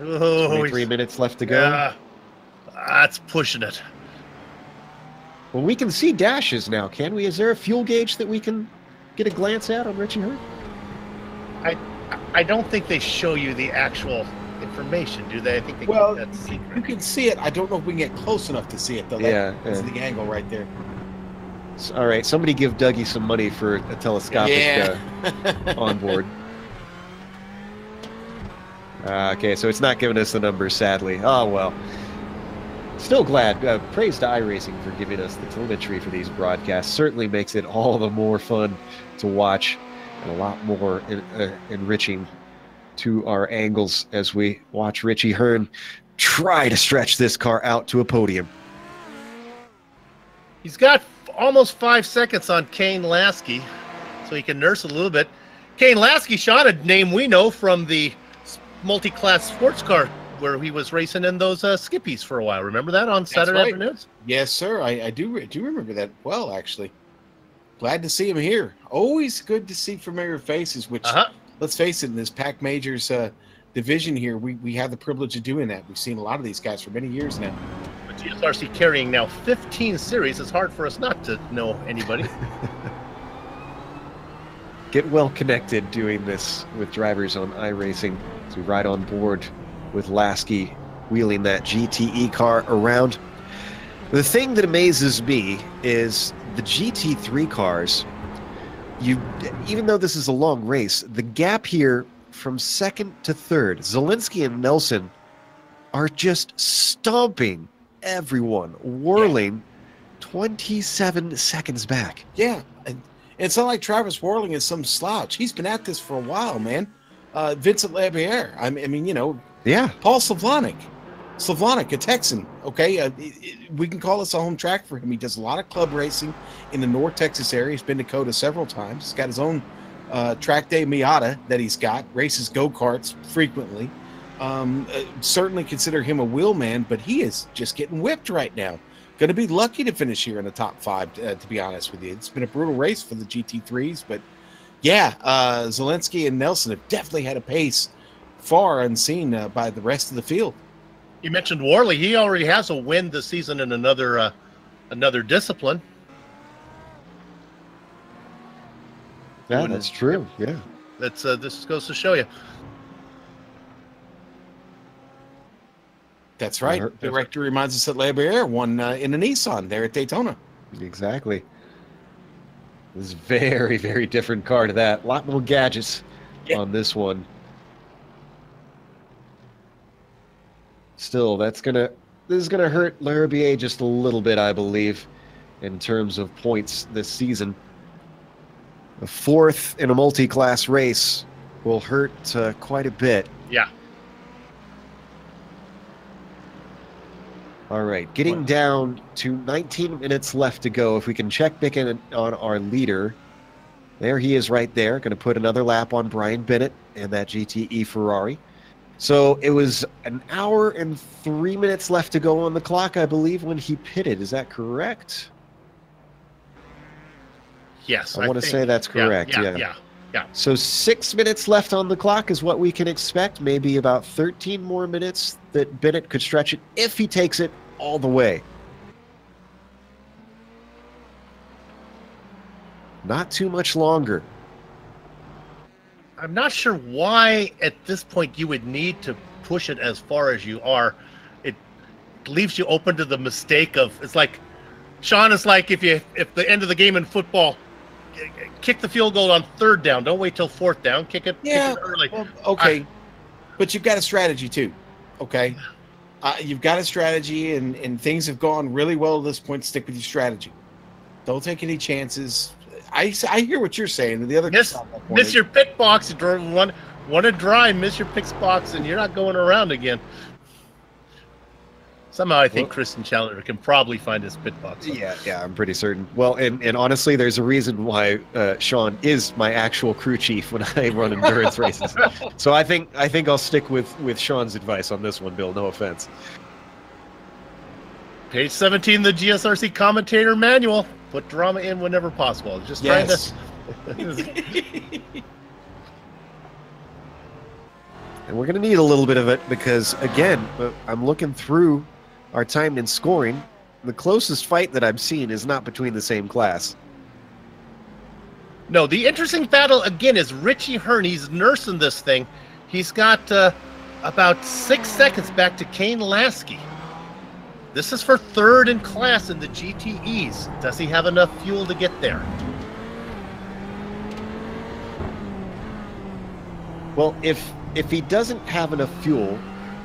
Oh, 23 minutes left to go. Yeah, that's pushing it. Well, we can see dashes now, can we? Is there a fuel gauge that we can get a glance at on Richie Hearn? I don't think they show you the actual information, do they? I think they keep that secret. You can see it. I don't know if we can get close enough to see it, though. That's the angle right there. All right, somebody give Dougie some money for a telescopic onboard. Okay, so it's not giving us the numbers, sadly. Oh, well. Still glad. Praise to iRacing for giving us the telemetry for these broadcasts. Certainly makes it all the more fun to watch and a lot more enriching to our angles as we watch Richie Hearn try to stretch this car out to a podium. He's got almost 5 seconds on Kane Lasky, so he can nurse a little bit. Kane Lasky, Sean, a name we know from the multi-class sports car where he was racing in those skippies for a while. Remember that on Saturday afternoons? Yes, sir. I do remember that well, actually. Glad to see him here. Always good to see familiar faces, which, let's face it, in this Pac Majors division here, we have the privilege of doing that. We've seen a lot of these guys for many years now. With GSRC carrying now 15 series, it's hard for us not to know anybody. get well connected doing this with drivers on iRacing as we ride on board with Lasky wheeling that GTE car around. The thing that amazes me is the GT3 cars. Even though this is a long race, the gap here from second to third, Zelensky and Nelson are just stomping everyone, whirling 27 seconds back. Yeah, and it's not like Travis Worling is some slouch. He's been at this for a while, man. Vincent Labiere, I mean, you know, yeah. Paul Slavonic, a Texan, okay? We can call this a home track for him. He does a lot of club racing in the North Texas area. He's been to COTA several times. He's got his own track day Miata that he's got, races go-karts frequently. Certainly consider him a wheelman, but he is just getting whipped right now. Going to be lucky to finish here in the top 5, to be honest with you. It's been a brutal race for the GT3s, but yeah, Zelensky and Nelson have definitely had a pace far unseen by the rest of the field. You mentioned Worley. He already has a win this season in another discipline. Yeah, that's true. Yeah, that's this goes to show you. That's right. The director reminds us that Labiere won in a Nissan there at Daytona. Exactly. This is very, very different car to that. A lot more gadgets on this one. Still, this is gonna hurt Labiere just a little bit, I believe, in terms of points this season. A 4th in a multi-class race will hurt quite a bit. Yeah. All right, getting down to 19 minutes left to go. If we can check back in on our leader. There he is right there. Going to put another lap on Brian Bennett and that GTE Ferrari. So it was an hour and 3 minutes left to go on the clock, I believe, when he pitted. Is that correct? Yes. I want to say that's correct. Yeah. So 6 minutes left on the clock is what we can expect. Maybe about 13 more minutes that Bennett could stretch it if he takes it all the way. Not too much longer. I'm not sure why at this point you would need to push it as far as you are. It leaves you open to the mistake of, it's like, Sean, it's like if the end of the game in football, kick the field goal on 3rd down. Don't wait till 4th down. Kick it early. Well, okay. But you've got a strategy too. Okay. You've got a strategy and things have gone really well at this point. Stick with your strategy. Don't take any chances. I hear what you're saying. The other miss your pit box. Want to drive, miss your pit box, and you're not going around again. Somehow I think Kristen Challenger can probably find his pit box. Yeah, I'm pretty certain. Well, and honestly, there's a reason why Sean is my actual crew chief when I run endurance races. So I think I'll stick with Sean's advice on this one, Bill. No offense. Page 17, the GSRC commentator manual. Put drama in whenever possible. Just trying to. And we're going to need a little bit of it because, again, I'm looking through our time and scoring. The closest fight that I've seen is not between the same class. No, the interesting battle, again, is Richie Hearn. He's nursing this thing. He's got about 6 seconds back to Kane Lasky. This is for 3rd in class in the GTEs. Does he have enough fuel to get there? Well, if he doesn't have enough fuel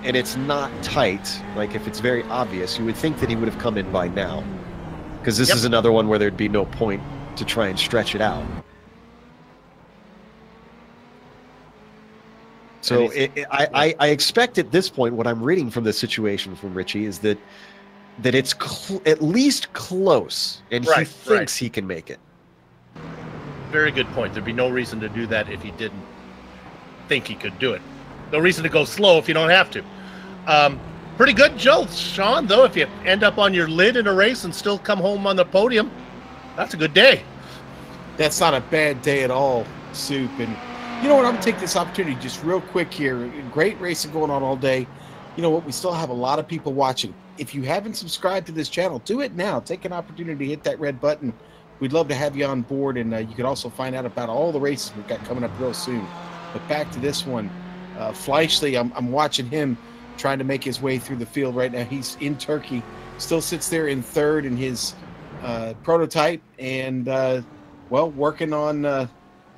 and it's not tight, like if it's very obvious, you would think that he would have come in by now. Because this is another one where there'd be no point to try and stretch it out. So I expect at this point, what I'm reading from the situation from Richie is that it's at least close, and he thinks he can make it. Very good point. There'd be no reason to do that if he didn't think he could do it. No reason to go slow if you don't have to. Pretty good jolt, Sean, though. If you end up on your lid in a race and still come home on the podium, that's a good day. That's not a bad day at all, Soup. And you know what? I'm going to take this opportunity just real quick here. Great racing going on all day. You know what? We still have a lot of people watching. If you haven't subscribed to this channel, do it now. Take an opportunity to hit that red button. we'd love to have you on board, and you can also find out about all the races we've got coming up real soon. But back to this one, Fleischle, I'm watching him trying to make his way through the field right now. He's in Turkey, still sits there in third in his prototype, and well, working on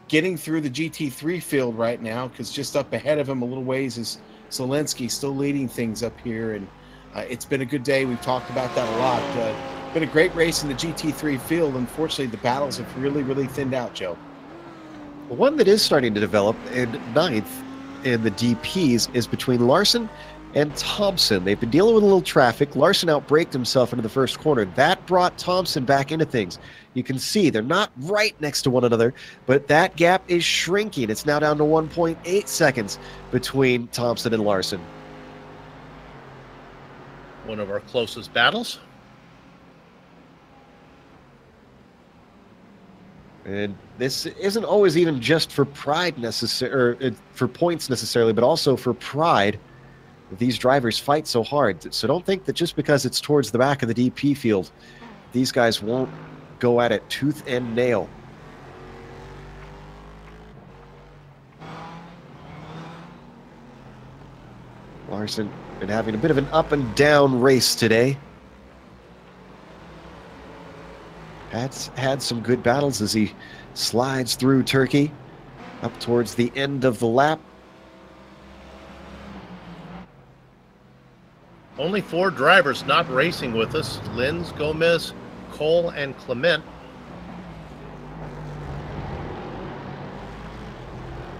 getting through the GT3 field right now, because just up ahead of him a little ways is Zelensky, still leading things up here. And it's been a good day. We've talked about that a lot. Been a great race in the GT3 field. Unfortunately, the battles have really thinned out, Joe. One that is starting to develop in ninth in the DPs is between Larson and Thompson. They've been dealing with a little traffic. Larson outbraked himself into the first corner. That brought Thompson back into things. You can see they're not right next to one another, but that gap is shrinking. It's now down to 1.8 seconds between Thompson and Larson. One of our closest battles. And this isn't always even just for pride or for points necessarily, but also for pride. These drivers fight so hard. So don't think that just because it's towards the back of the DP field, these guys won't go at it tooth and nail. Larson been having a bit of an up and down race today. Had some good battles as he slides through Turkey up towards the end of the lap. Only 4 drivers not racing with us: Linz, Gomez, Cole, and Clement.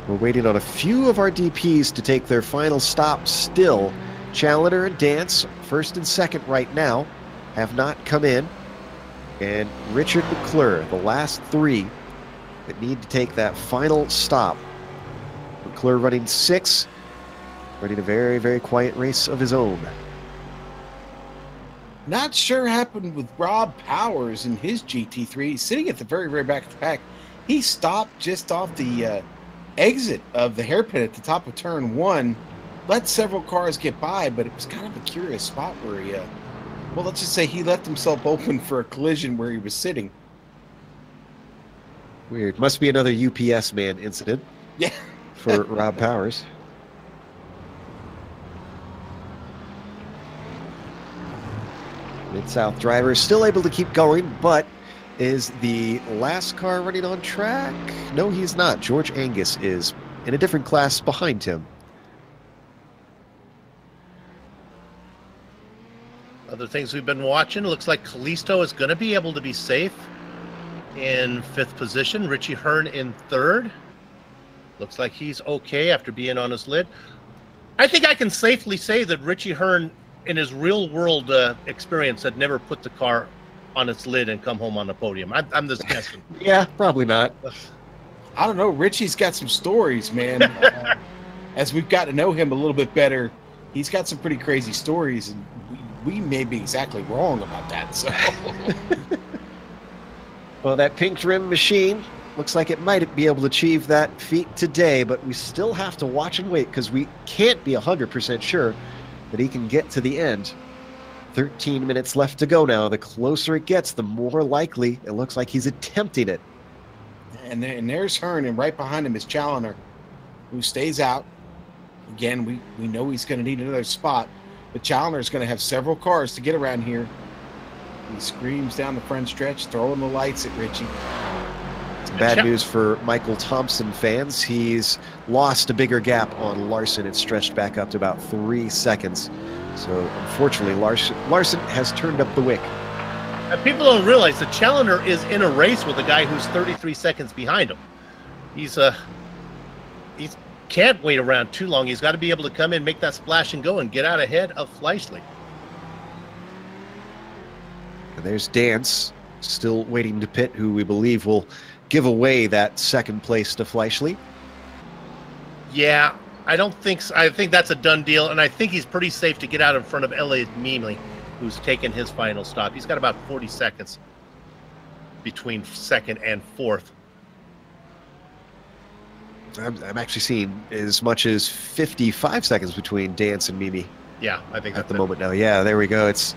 We're waiting on a few of our DPs to take their final stop still. Challenger and Dance, first and second right now, have not come in. And Richard McClure, the last 3 that need to take that final stop. McClure running 6, running a very quiet race of his own. Not sure happened with Rob Powers in his GT3. He's sitting at the very back of the pack. He stopped just off the exit of the hairpin at the top of turn 1. Let several cars get by, but it was kind of a curious spot where he, well, let's just say he left himself open for a collision where he was sitting. Weird. Must be another UPS man incident. Yeah. For Rob Powers. Mid-South driver still able to keep going, but is the last car running on track? No, he's not. George Angus is in a different class behind him. Other things we've been watching, looks like Kalisto is going to be able to be safe in 5th position. Richie Hearn in 3rd. Looks like he's okay after being on his lid. I think I can safely say that Richie Hearn, in his real-world experience, had never put the car on its lid and come home on the podium. I'm just guessing. Yeah, probably not. I don't know. Richie's got some stories, man. As we've got to know him a little bit better, he's got some pretty crazy stories, and we may be exactly wrong about that. So, well, that pink trim machine looks like it might be able to achieve that feat today, but we still have to watch and wait because we can't be 100% sure that he can get to the end. 13 minutes left to go now. The closer it gets, the more likely it looks like he's attempting it. And there's Hearn, and right behind him is Challenger, who stays out. Again, we know he's going to need another spot, but Challenger's going to have several cars to get around here. He screams down the front stretch, throwing the lights at Richie. Bad news for Michael Thompson fans. He's lost a bigger gap on Larson. It's stretched back up to about 3 seconds. So unfortunately, Larson has turned up the wick. People don't realize the Challenger is in a race with a guy who's 33 seconds behind him. He can't wait around too long. He's got to be able to come in, make that splash and go, and get out ahead of Fleischle. And there's Dance, still waiting to pit, who we believe will give away that second place to Fleischle. Yeah, I don't think so. I think that's a done deal, and I think he's pretty safe to get out in front of Elliot Meemley, who's taken his final stop. He's got about 40 seconds between 2nd and 4th. I'm actually seeing as much as 55 seconds between Dance and Mimi. Yeah, I think at the moment now. Yeah, there we go. It's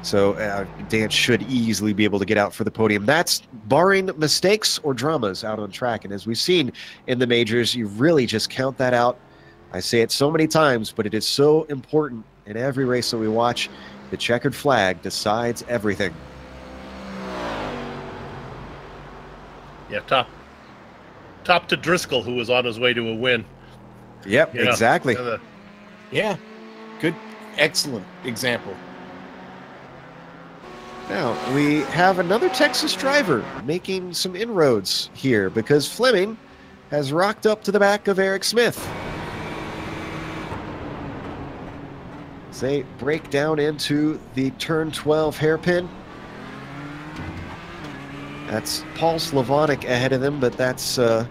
So Dance should easily be able to get out for the podium. That's barring mistakes or dramas out on track. And as we've seen in the majors, you really just count that out. I say it so many times, but it is so important in every race that we watch. The checkered flag decides everything. Yeah, top to Driscoll, who was on his way to a win. Yep, exactly. Yeah, good, excellent example. Now, we have another Texas driver making some inroads here because Fleming has rocked up to the back of Eric Smith. As they break down into the turn 12 hairpin. That's Paul Slavonic ahead of them, but that's a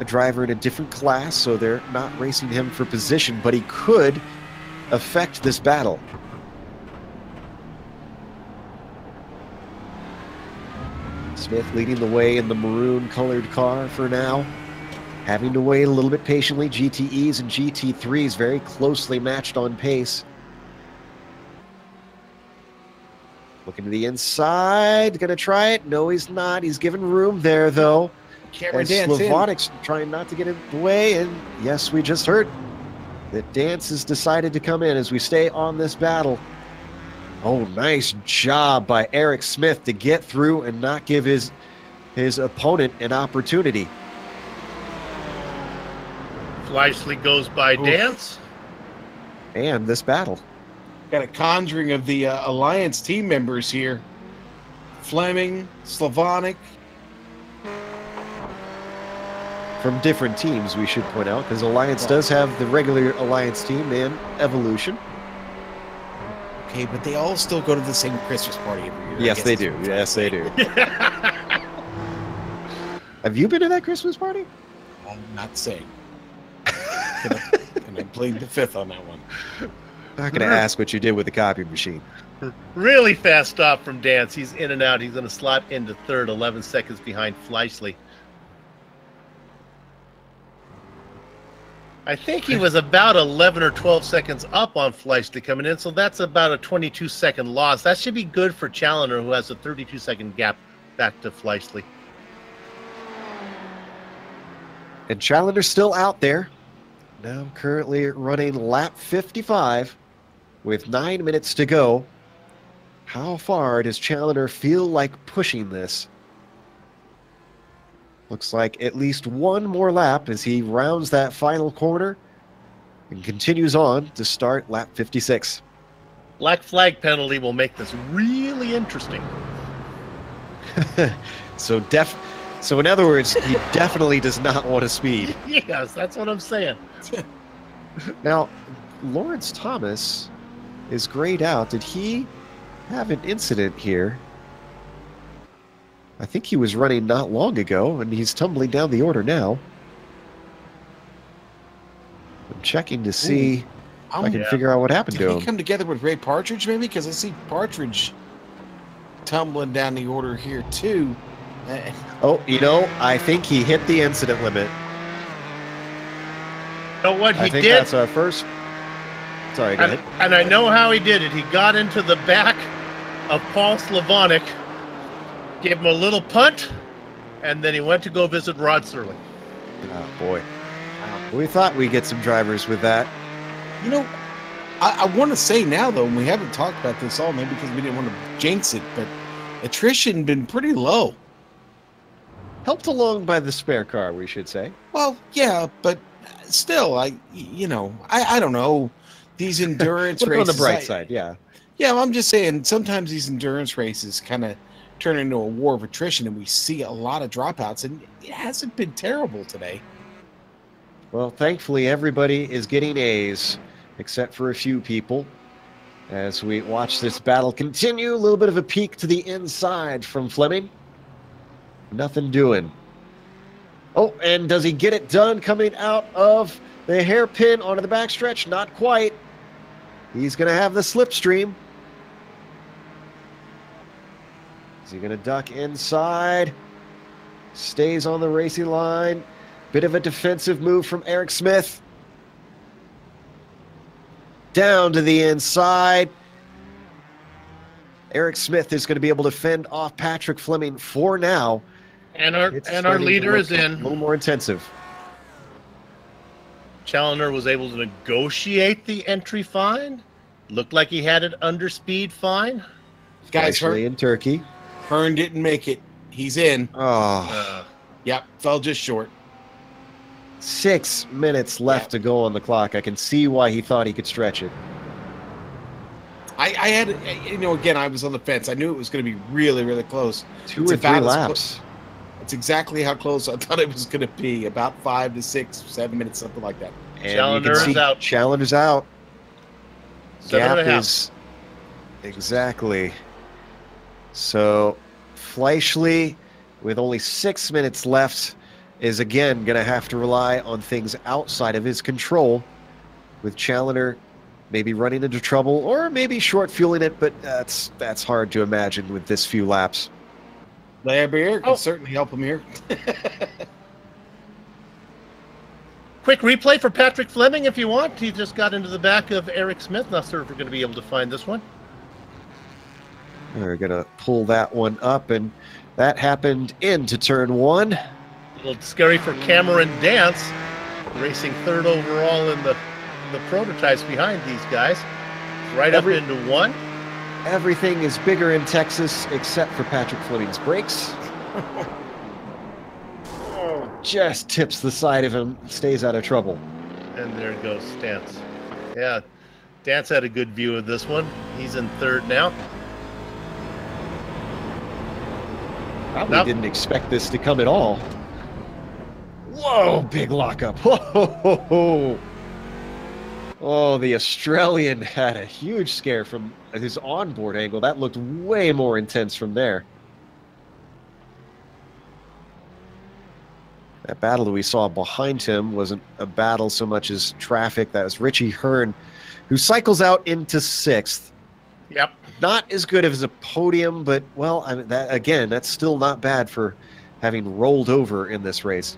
driver in a different class, so they're not racing him for position, but he could affect this battle. Smith leading the way in the maroon-colored car for now. Having to wait a little bit patiently. GTEs and GT3s very closely matched on pace. Looking to the inside. Going to try it. No, he's not. He's given room there, though. Cameron As Dance Slavonic's trying not to get in the way. And yes, we just heard that Dance has decided to come in as we stay on this battle. Oh, nice job by Eric Smith to get through and not give his opponent an opportunity. Fleischle goes by Dance. And this battle. Got a conjuring of the Alliance team members here. Fleming, Slavonic. From different teams, we should point out, because Alliance does have the regular Alliance team and Evolution. Okay, but they all still go to the same Christmas party every year. Yes, they do. Yes, they do. Have you been to that Christmas party? I'm not saying. And I played the fifth on that one. Not going to ask what you did with the copy machine. Really fast stop from Dance. He's in and out. He's going to slot into third, 11 seconds behind Fleischle. I think he was about 11 or 12 seconds up on Fleischle coming in, so that's about a 22-second loss. That should be good for Challenger, who has a 32-second gap back to Fleischle. And Challenger's still out there. Now currently running lap 55 with 9 minutes to go. How far does Challenger feel like pushing this? Looks like at least one more lap as he rounds that final corner and continues on to start lap 56. Black flag penalty will make this really interesting. So in other words, he definitely does not want to speed. Yes, that's what I'm saying. Now, Lawrence Thomas is grayed out. Did he have an incident here? I think he was running not long ago, and he's tumbling down the order now. I'm checking to see if I can figure out what happened to him. Did he come together with Ray Partridge, maybe? Because I see Partridge tumbling down the order here, too. Oh, I think he hit the incident limit. You know what he I think did? that's our first. Sorry, go ahead. And I know how he did it. He got into the back of Paul Slavonic, gave him a little punt, and then he went to go visit Rod Serling. Oh, boy. We thought we'd get some drivers with that. I want to say now, though, and we haven't talked about this all, maybe because we didn't want to jinx it, but attrition been pretty low. Helped along by the spare car, we should say. Well, yeah, but still, I don't know. These endurance races. On the bright side, yeah. Yeah, I'm just saying, sometimes these endurance races kind of turn into a war of attrition, and we see a lot of dropouts, and it hasn't been terrible today. Well, thankfully, everybody is getting A's, except for a few people. As we watch this battle continue, a little bit of a peek to the inside from Fleming. Nothing doing. Oh, and does he get it done coming out of the hairpin onto the backstretch? Not quite. He's going to have the slipstream. Is he going to duck inside? Stays on the racing line. Bit of a defensive move from Eric Smith. Down to the inside. Eric Smith is going to be able to fend off Patrick Fleming for now. And our leader is in. A little more intensive. Challenger was able to negotiate the entry fine. Looked like he had it under speed fine. Guys, in Turkey. Hearn didn't make it. He's in. Oh. Yep, fell just short. 6 minutes left to go on the clock. I can see why he thought he could stretch it. I had, again, I was on the fence. I knew it was going to be really, really close. 2 or 3 laps. It's exactly how close I thought it was going to be. About 5 to 6, 7 minutes, something like that. And Challenger's out. Challenger's out. 7.5. Gap is exactly. So Fleischle, with only 6 minutes left, is again going to have to rely on things outside of his control, with Challenger maybe running into trouble or maybe short fueling it, but that's hard to imagine with this few laps. Lair can certainly help him here. Quick replay for Patrick Fleming if you want. He just got into the back of Eric Smith. Not sure if we're going to be able to find this one. We're going to pull that one up, and that happened into turn 1. A little scary for Cameron Dance, racing 3rd overall in the prototypes behind these guys. Right up into 1. Everything is bigger in Texas except for Patrick Fleming's brakes. Just tips the side of him, stays out of trouble. And there goes Dance. Yeah, Dance had a good view of this one. He's in 3rd now. Probably didn't expect this to come at all. Whoa, big lockup. Whoa. Oh, the Australian had a huge scare from his onboard angle. That looked way more intense from there. That battle that we saw behind him wasn't a battle so much as traffic. That was Richie Hearn, who cycles out into 6th. Yep. Not as good as a podium, but, well, I mean, that's still not bad for having rolled over in this race.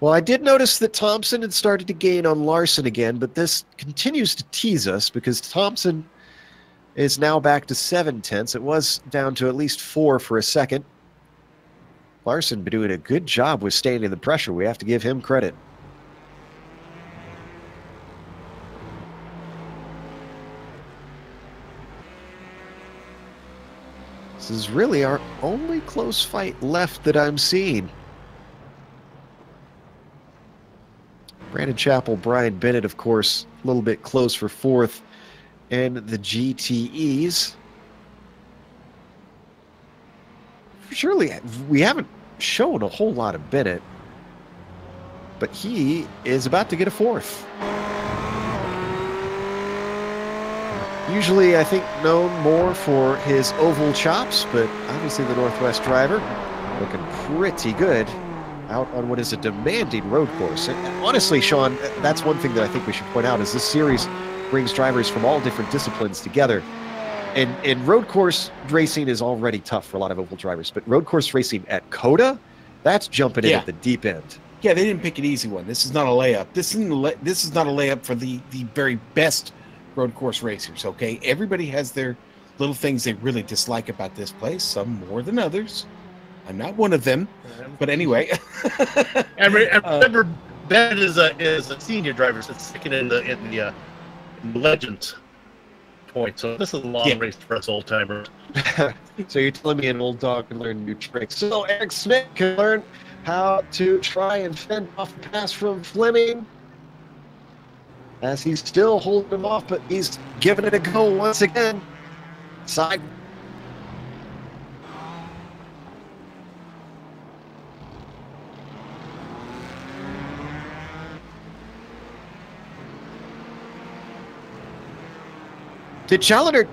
Well, I did notice that Thompson had started to gain on Larson again, but this continues to tease us because Thompson is now back to 7/10. It was down to at least 4 for a second. Larson been doing a good job withstanding the pressure. We have to give him credit. This is really our only close fight left that I'm seeing. Brandon Chappell, Brian Bennett, of course, a little bit close for 4th. And the GTEs. Surely, we haven't shown a whole lot of Bennett. But he is about to get a 4th. Usually, I think, known more for his oval chops, but obviously the Northwest driver looking pretty good out on what is a demanding road course. And honestly, Sean, that's one thing that I think we should point out is this series brings drivers from all different disciplines together. And road course racing is already tough for a lot of oval drivers, but road course racing at COTA, that's jumping in at the deep end. Yeah, they didn't pick an easy one. This is not a layup. This is not a layup for the very best road course racers, okay? Everybody has their little things they really dislike about this place, some more than others. I'm not one of them, but anyway. And remember, Ben is a senior driver, so it's second in the Legends point. So this is a long race for us old timers. So you're telling me an old dog can learn new tricks. So Eric Smith can learn how to try and fend off the pass from Fleming, as he's still holding him off, but he's giving it a go once again. Side. Did Challenger?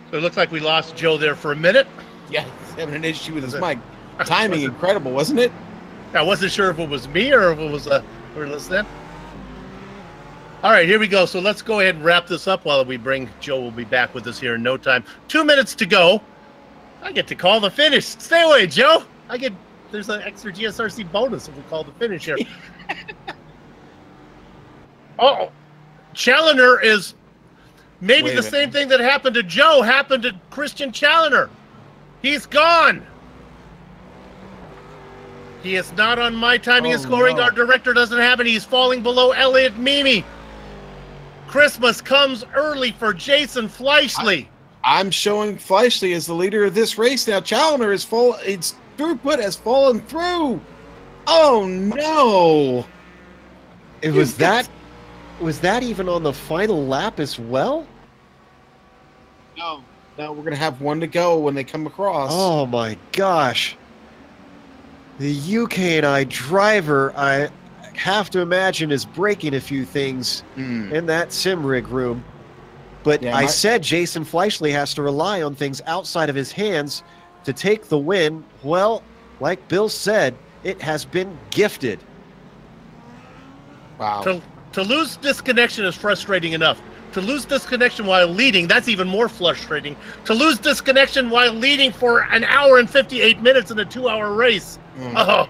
So it looks like we lost Joe there for a minute. Yeah, he's having an issue with his mic. Timing incredible, wasn't it? I wasn't sure if it was me or if it was we're listening. All right, here we go. So let's go ahead and wrap this up while we bring Joe. Will be back with us here in no time. 2 minutes to go. I get to call the finish. Stay away, Joe. I get there's an extra GSRC bonus if we call the finish here. Oh, Challenger is maybe the same thing that happened to Joe happened to Christian Challenger. He's gone. He is not on my timing and scoring. No. Our director doesn't have it. He's falling below Elliot Mimi. Christmas comes early for Jason Fleischle. I'm showing Fleischle as the leader of this race now. Challenger is full. Its throughput has fallen through. Oh no! Was that even on the final lap as well? No, we're gonna have one to go when they come across. Oh my gosh! The UK&I driver, I have to imagine, is breaking a few things in that sim rig room. But yeah, I said Jason Fleischle has to rely on things outside of his hands to take the win. Well, like Bill said, it has been gifted. Wow. To lose disconnection is frustrating enough. To lose disconnection while leading, that's even more frustrating. To lose disconnection while leading for an hour and 58 minutes in a 2-hour race. Oh, it's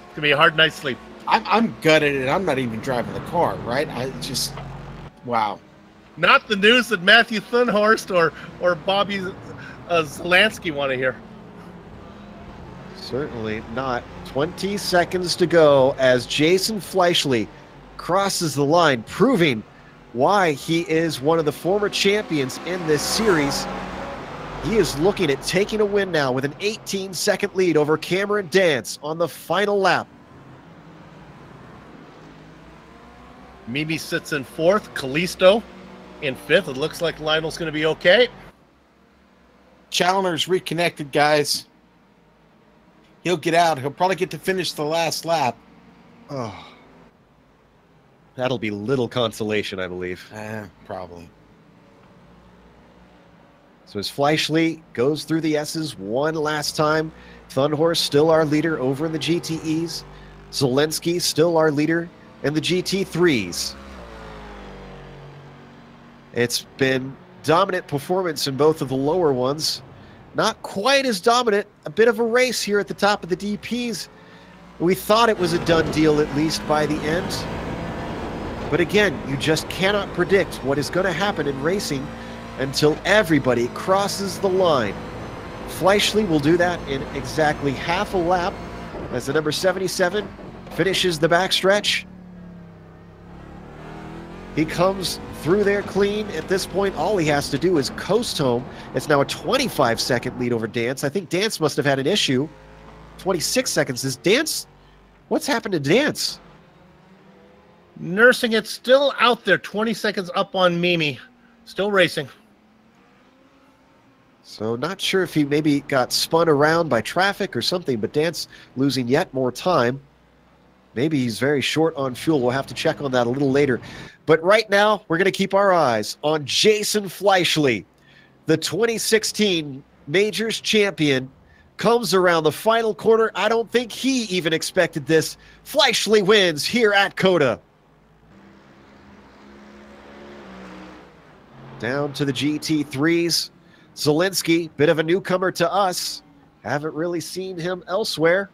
going to be a hard night's sleep. I'm gutted and I'm not even driving the car, right? I just, wow. Not the news that Matthew Thunhorst or Bobby Zelansky want to hear. Certainly not. 20 seconds to go as Jason Fleischle crosses the line, proving why he is one of the former champions in this series. He is looking at taking a win now with an 18-second lead over Cameron Dance on the final lap. Mimi sits in fourth, Kalisto in fifth. It looks like Lionel's going to be okay. Challenger's reconnected, guys. He'll get out. He'll probably get to finish the last lap. Oh, that'll be little consolation, I believe. Probably. So as Fleischle goes through the S's one last time, Thunhorst still our leader over in the GTEs. Zelensky still our leader in the GT3s. It's been dominant performance in both of the lower ones. Not quite as dominant. A bit of a race here at the top of the DPs. We thought it was a done deal, at least by the end. But again, you just cannot predict what is going to happen in racing until everybody crosses the line. Fleischle will do that in exactly half a lap as the number 77 finishes the backstretch. He comes through there clean. At this point, all he has to do is coast home. It's now a 25-second lead over Dance. I think Dance must have had an issue. 26 seconds. Is Dance... What's happened to Dance? Nursing it, still out there. 20 seconds up on Mimi. Still racing. So not sure if he maybe got spun around by traffic or something, but Dance losing yet more time. Maybe he's very short on fuel. We'll have to check on that a little later. But right now, we're going to keep our eyes on Jason Fleischle. The 2016 Majors champion comes around the final corner. I don't think he even expected this. Fleischle wins here at COTA. Down to the GT3s. Zelensky, bit of a newcomer to us. Haven't really seen him elsewhere.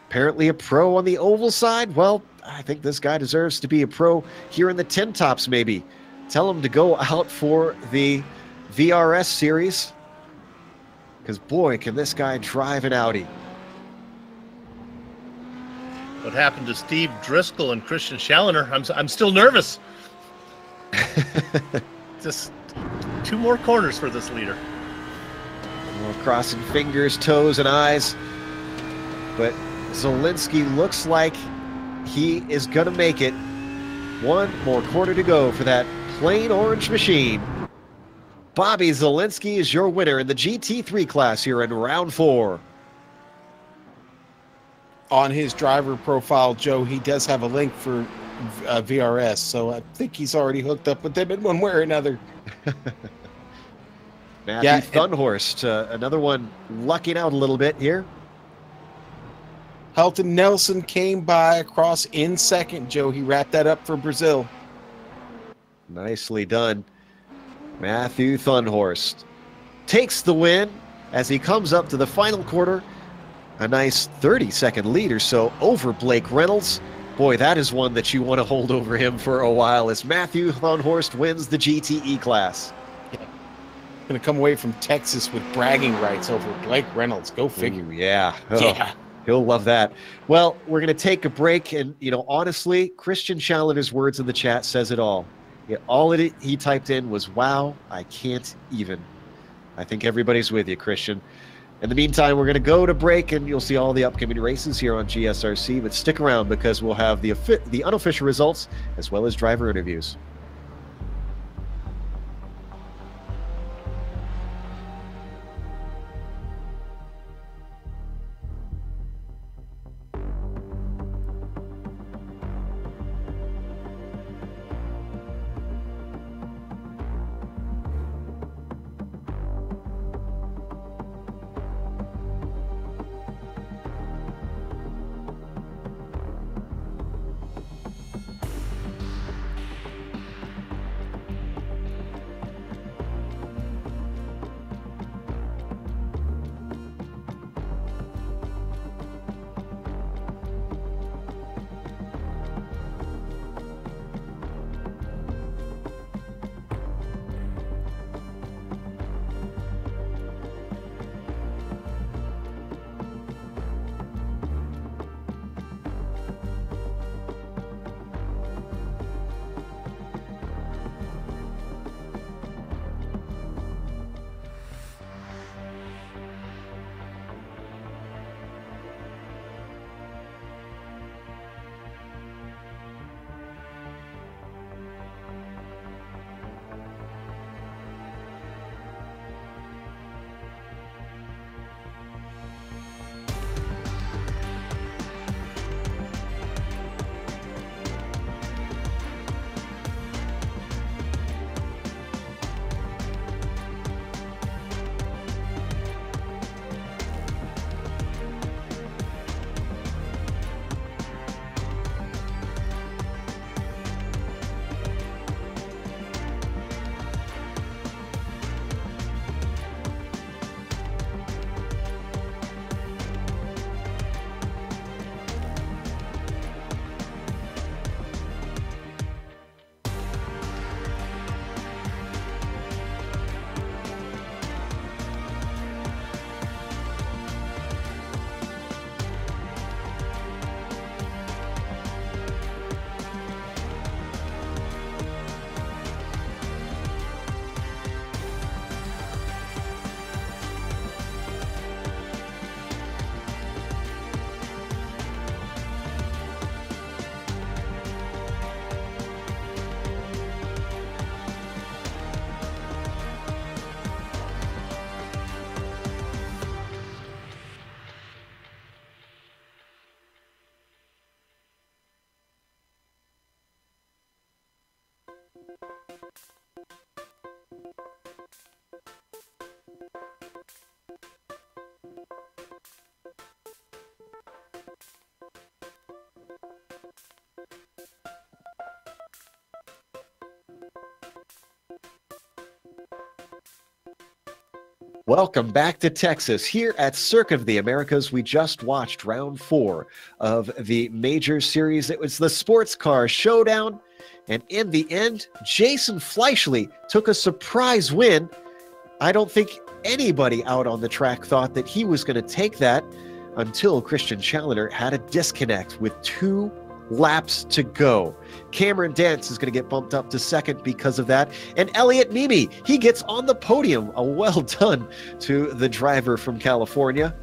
Apparently a pro on the oval side. Well, I think this guy deserves to be a pro here in the 10 tops maybe. Tell him to go out for the VRS series. Because boy, can this guy drive an Audi. What happened to Steve Driscoll and Christian Challenger? I'm still nervous. Just 2 more corners for this leader. Well, crossing fingers, toes, and eyes. But Zelensky looks like he is going to make it. 1 more quarter to go for that plain orange machine. Bobby Zelensky is your winner in the GT3 class here in round 4. On his driver profile, Joe, he does have a link for VRS, so I think he's already hooked up with them in one way or another. Matthew Thunhorst, another one lucking out a little bit here. Helton Nelson came by across in second, Joe. He wrapped that up for Brazil. Nicely done. Matthew Thunhorst takes the win as he comes up to the final quarter. a nice 30-second lead or so over Blake Reynolds. Boy, that is one that you want to hold over him for a while as Matthew Thunhorst wins the GTE class. Going to come away from Texas with bragging rights over Blake Reynolds. Go figure. Ooh, yeah. Oh, yeah. He'll love that. Well, we're going to take a break. And, honestly, Christian Challenger's words in the chat says it all. All he typed in was, wow, I can't even. I think everybody's with you, Christian. In the meantime, we're going to go to break, and you'll see all the upcoming races here on GSRC. But stick around because we'll have the unofficial results as well as driver interviews. Welcome back to Texas. Here at Circuit of the Americas, we just watched round 4 of the major series. It was the Sportscar Showdown. And in the end, Jason Fleischle took a surprise win. I don't think anybody out on the track thought that he was going to take that until Christian Challenger had a disconnect with 2 laps to go. Cameron Dance is going to get bumped up to second because of that. And Elliot Nemi, he gets on the podium. A well done to the driver from California.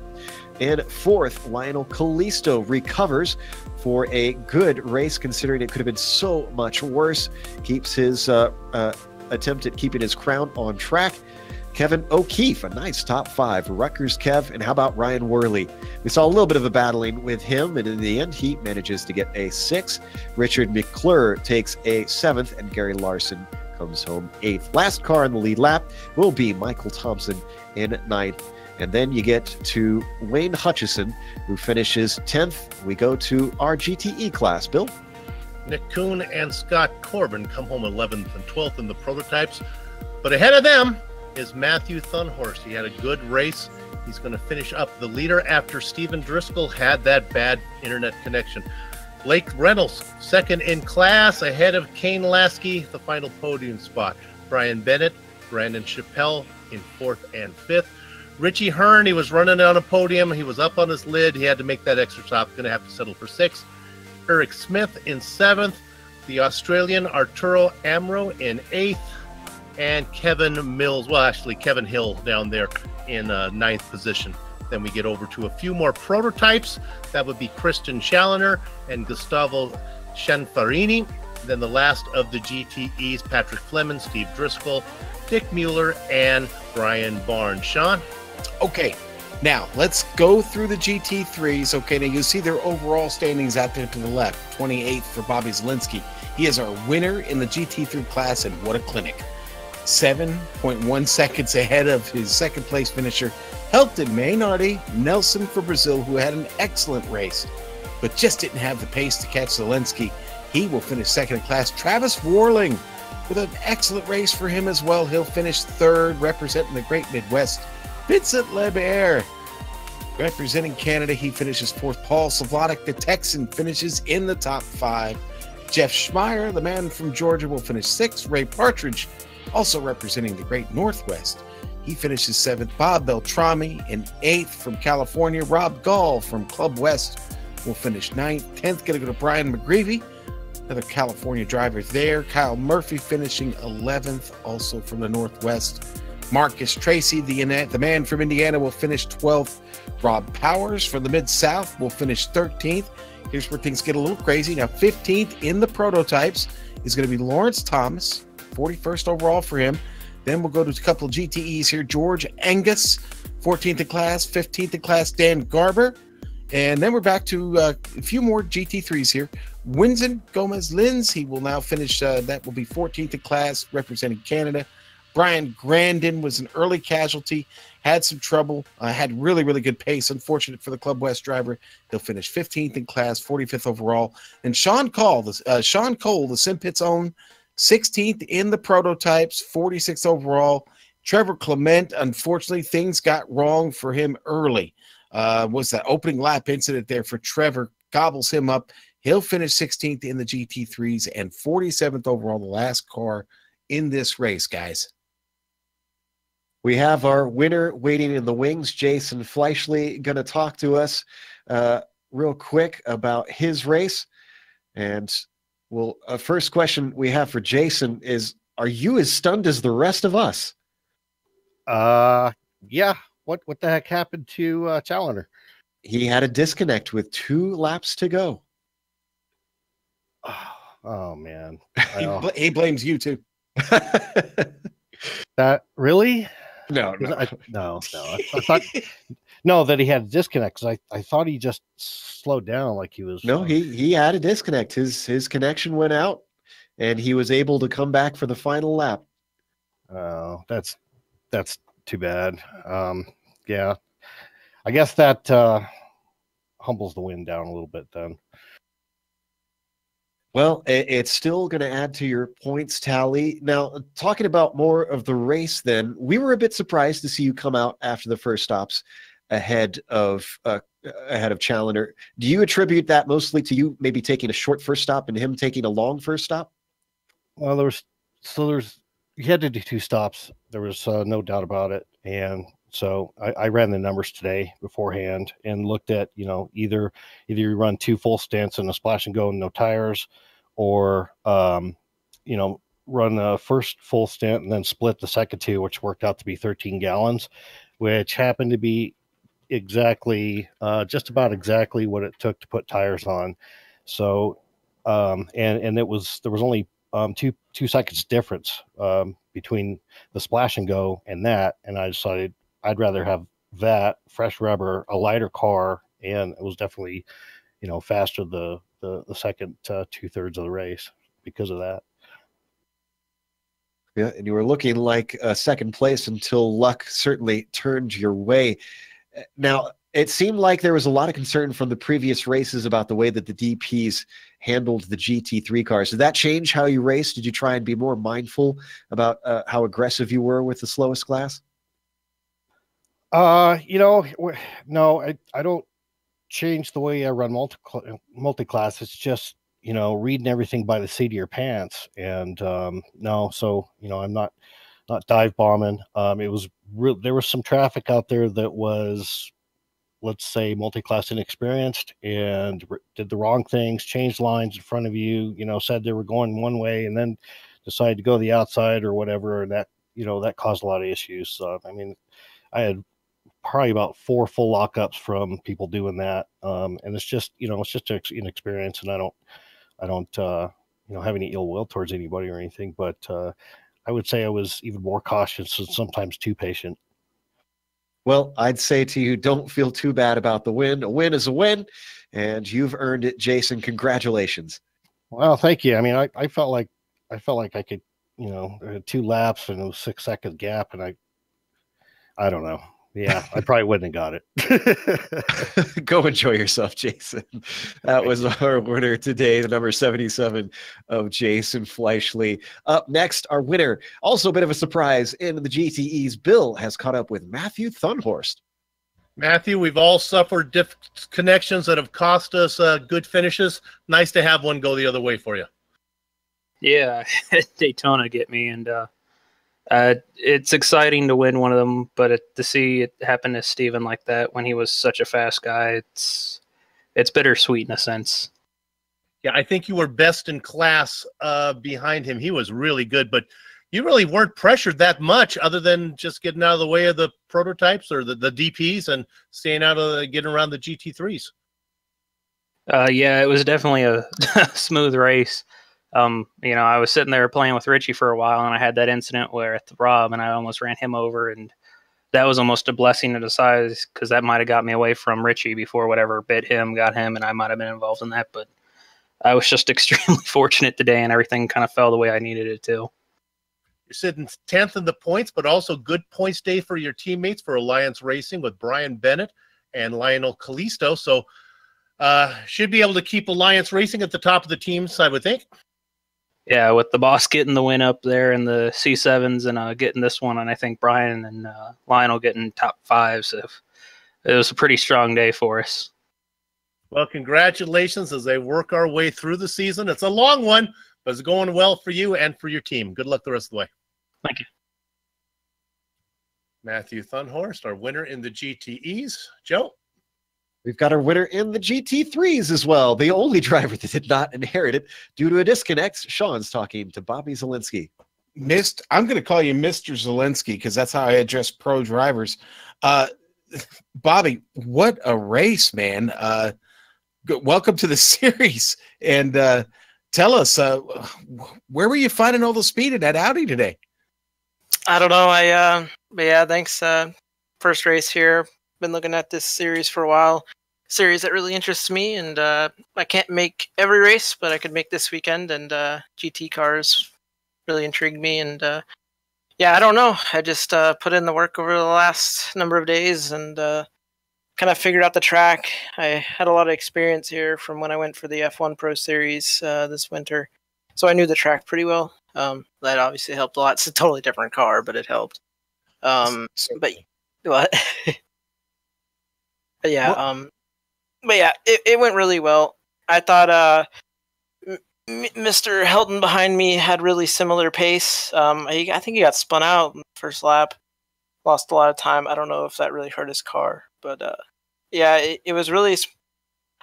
And fourth, Lionel Callisto recovers for a good race, considering it could have been so much worse. Keeps his attempt at keeping his crown on track. Kevin O'Keefe, a nice top 5. Rutgers Kev, and how about Ryan Worley? We saw a little bit of a battling with him, and in the end, he manages to get a 6. Richard McClure takes a 7th, and Gary Larson comes home 8th. Last car in the lead lap will be Michael Thompson in 9th. And then you get to Wayne Hutchison, who finishes 10th. We go to our GTE class. Bill? Nick Kuhn and Scott Corbin come home 11th and 12th in the prototypes. But ahead of them is Matthew Thunhorst. He had a good race. He's going to finish up the leader after Steven Driscoll had that bad internet connection. Blake Reynolds, second in class, ahead of Kane Lasky, the final podium spot. Brian Bennett, Brandon Chappelle in fourth and fifth. Richie Hearn, he was running on a podium. He was up on his lid. He had to make that extra stop. Going to have to settle for sixth. Eric Smith in seventh. The Australian Arturo Amro in eighth. And Kevin Mills, well, actually Kevin Hill down there in ninth position. Then we get over to a few more prototypes. That would be Christian Challoner and Gustavo Scianfarini. Then the last of the GTEs, Patrick Fleming, Steve Driscoll, Dick Mueller, and Brian Barnes. Sean? Okay, now let's go through the GT3s. Okay, now you see their overall standings out there to the left. 28th for Bobby Zielinski. He is our winner in the GT3 class, and what a clinic. 7.1 seconds ahead of his second place finisher, Helton Maynardi Nelson for Brazil, who had an excellent race, but just didn't have the pace to catch Zielinski. He will finish second in class. Travis Warling with an excellent race for him as well. He'll finish third, representing the Great Midwest. Vincent Lebert, representing Canada, he finishes fourth. Paul Savlatic, the Texan, finishes in the top five. Jeff Schmeier, the man from Georgia, will finish sixth. Ray Partridge, also representing the Great Northwest, he finishes seventh. Bob Beltrami in eighth from California. Rob Gall from Club West will finish ninth. 10th, going to go to Brian McGreevy, another California driver there. Kyle Murphy finishing 11th, also from the Northwest. Marcus Tracy, the man from Indiana, will finish 12th. Rob Powers from the Mid-South will finish 13th. Here's where things get a little crazy. Now, 15th in the prototypes is going to be Lawrence Thomas, 41st overall for him. Then we'll go to a couple of GTEs here. George Angus, 14th in class. 15th in class, Dan Garber. And then we're back to a few more GT3s here. Winston Gomez Lins, he will now finish, that will be 14th in class, representing Canada. Brian Grandin was an early casualty, had some trouble, had really, really good pace. Unfortunate for the Club West driver. He'll finish 15th in class, 45th overall. And Sean Cole, the SimPit's own, 16th in the prototypes, 46th overall. Trevor Clement, unfortunately, things got wrong for him early. Was that opening lap incident there for Trevor, gobbles him up. He'll finish 16th in the GT3s and 47th overall, the last car in this race, guys. We have our winner waiting in the wings, Jason Fleischle, going to talk to us real quick about his race. And well, first question we have for Jason is, are you as stunned as the rest of us? Yeah. What the heck happened to Challoner? He had a disconnect with 2 laps to go. Oh man. He blames you too. That really? No. I thought no, that he had a disconnect, because I thought he just slowed down like he was. No, he had a disconnect. His connection went out, and he was able to come back for the final lap. Oh, that's too bad. Yeah, I guess that humbles the win down a little bit then. Well, it's still going to add to your points tally. Now, talking about more of the race then, we were a bit surprised to see you come out after the first stops ahead of Challoner. Do you attribute that mostly to you maybe taking a short first stop and him taking a long first stop? Well, you had to do 2 stops. There was no doubt about it. And so I ran the numbers today beforehand and looked at, either you run 2 full stints and a splash and go and no tires, or, run the first full stint and then split the second 2, which worked out to be 13 gallons, which happened to be just about exactly what it took to put tires on. So, and there was only 2 seconds difference between the splash and go and that, and I decided I'd rather have that fresh rubber, a lighter car, and it was definitely, faster the second 2/3 of the race because of that. Yeah, and you were looking like second place until luck certainly turned your way. Now, it seemed like there was a lot of concern from the previous races about the way that the DPs handled the GT3 cars. Did that change how you raced? Did you try and be more mindful about how aggressive you were with the slowest class? No, I don't change the way I run multi-class. It's just, reading everything by the seat of your pants. And no, so, I'm not dive bombing. There was some traffic out there that was, let's say, multi-class inexperienced and did the wrong things, changed lines in front of you, said they were going one way and then decided to go the outside or whatever. And that, that caused a lot of issues. I had probably about 4 full lockups from people doing that. And it's just, it's just inexperience, and I don't have any ill will towards anybody or anything, but I would say I was even more cautious and sometimes too patient. Well, I'd say to you, don't feel too bad about the win. A win is a win, and you've earned it, Jason. Congratulations. Well, thank you. I mean, I felt like I could, I had 2 laps and it was 6-second gap, and I don't know. Yeah, I probably wouldn't have got it. Go enjoy yourself, Jason. That was our winner today, the number 77 of Jason Fleischle. Up next, our winner, also a bit of a surprise in the GTEs. Bill has caught up with Matthew Thunhorst. Matthew, we've all suffered connections that have cost us good finishes. Nice to have one go the other way for you. Yeah, Daytona get me, and it's exciting to win one of them, but to see it happen to Steven like that when he was such a fast guy, it's bittersweet in a sense. Yeah, I think you were best in class behind him. He was really good, but you really weren't pressured that much other than just getting out of the way of the prototypes or the DPs and staying out of getting around the GT3s. Yeah, it was definitely a smooth race. I was sitting there playing with Richie for a while, and I had that incident where at the Rob, and I almost ran him over, and that was almost a blessing in disguise because that might have got me away from Richie before whatever bit him got him, and I might have been involved in that. But I was just extremely fortunate today, and everything kind of fell the way I needed it to. You're sitting 10th in the points, but also good points day for your teammates for Alliance Racing with Brian Bennett and Lionel Callisto. So should be able to keep Alliance Racing at the top of the teams, I would think. Yeah, with the boss getting the win up there in the C7s and getting this one, and I think Brian and Lionel getting top 5s. So it was a pretty strong day for us. Well, congratulations as they work our way through the season. It's a long one, but it's going well for you and for your team. Good luck the rest of the way. Thank you. Matthew Thunhorst, our winner in the GTEs. Joe? We've got our winner in the GT3s as well. The only driver that did not inherit it due to a disconnect. Sean's talking to Bobby Zielinski. I'm going to call you Mr. Zielinski because that's how I address pro drivers. Bobby, what a race, man. Welcome to the series. And tell us, where were you finding all the speed in that Audi today? I don't know. But yeah, thanks. First race here. Been looking at this series for a while. Series that really interests me, and I can't make every race, but I could make this weekend, and GT cars really intrigued me. And yeah, I don't know. I just put in the work over the last number of days and kind of figured out the track. I had a lot of experience here from when I went for the F1 Pro Series this winter, so I knew the track pretty well. That obviously helped a lot. It's a totally different car, but it helped. But what? But yeah, it went really well. I thought Mr. Helton behind me had really similar pace. I think he got spun out in the first lap, lost a lot of time. I don't know if that really hurt his car, but yeah, it was really.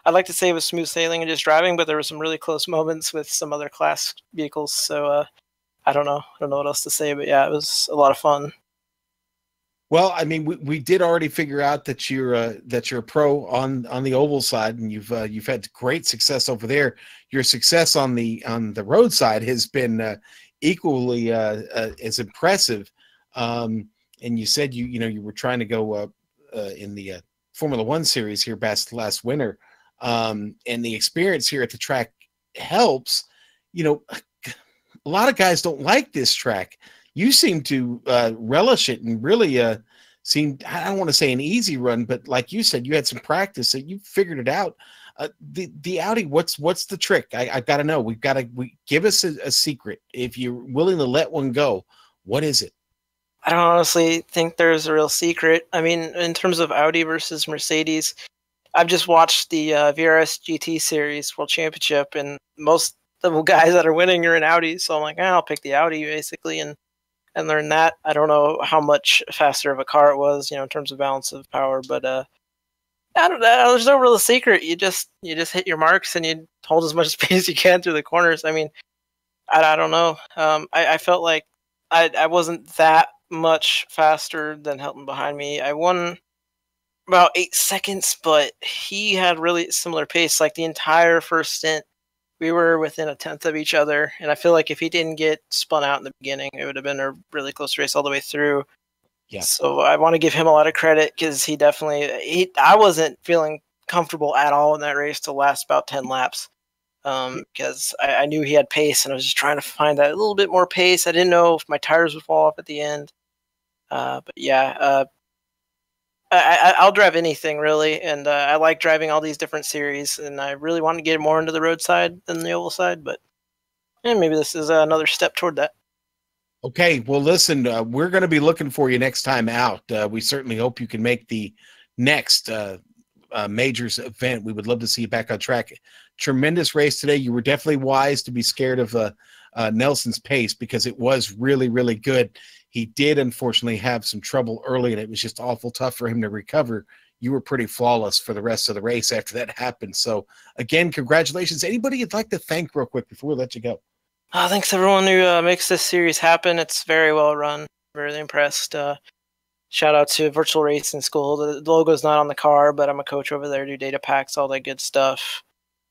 I'd like to say it was smooth sailing and just driving, but there were some really close moments with some other class vehicles. So I don't know what else to say, but yeah, it was a lot of fun. Well, I mean, we did already figure out that you're a pro on the oval side, and you've had great success over there. Your success on the road side has been equally as impressive. And you said you were trying to go in the Formula One series here last winter, and the experience here at the track helps. A lot of guys don't like this track. You seem to relish it and really seemed, I don't want to say an easy run, but like you said, you had some practice and you figured it out. The Audi, what's the trick? I've got to know. Give us a secret. If you're willing to let one go, what is it? I don't honestly think there's a real secret. I mean, in terms of Audi versus Mercedes, I've just watched the VRS GT Series World Championship, and most of the guys that are winning are in Audi. So I'm like, I'll pick the Audi basically, and learn that. I don't know how much faster of a car it was, in terms of balance of power, but I don't know. There's no real secret. You just hit your marks and you hold as much speed as you can through the corners. I mean, I don't know. I felt like I wasn't that much faster than Hilton behind me. I won about 8 seconds, but he had really similar pace. Like the entire first stint, we were within a tenth of each other. And I feel like if he didn't get spun out in the beginning, it would have been a really close race all the way through. Yeah. So I want to give him a lot of credit because he definitely, I wasn't feeling comfortable at all in that race to last about 10 laps. Because I knew he had pace and I was just trying to find that a little bit more pace. I didn't know if my tires would fall off at the end. But yeah, I'll drive anything really. And I like driving all these different series. And I really want to get more into the road side than the oval side. But maybe this is another step toward that. Okay, well, listen, we're going to be looking for you next time out. We certainly hope you can make the next majors event. We would love to see you back on track. Tremendous race today. You were definitely wise to be scared of Nelson's pace because it was really, really good. He did, unfortunately, have some trouble early, and it was just awful tough for him to recover. You were pretty flawless for the rest of the race after that happened. So, again, congratulations. Anybody you'd like to thank real quick before we let you go? Thanks everyone who makes this series happen. It's very well run. Really impressed. Shout out to Virtual Racing School. The logo's not on the car, but I'm a coach over there. Do data packs, all that good stuff.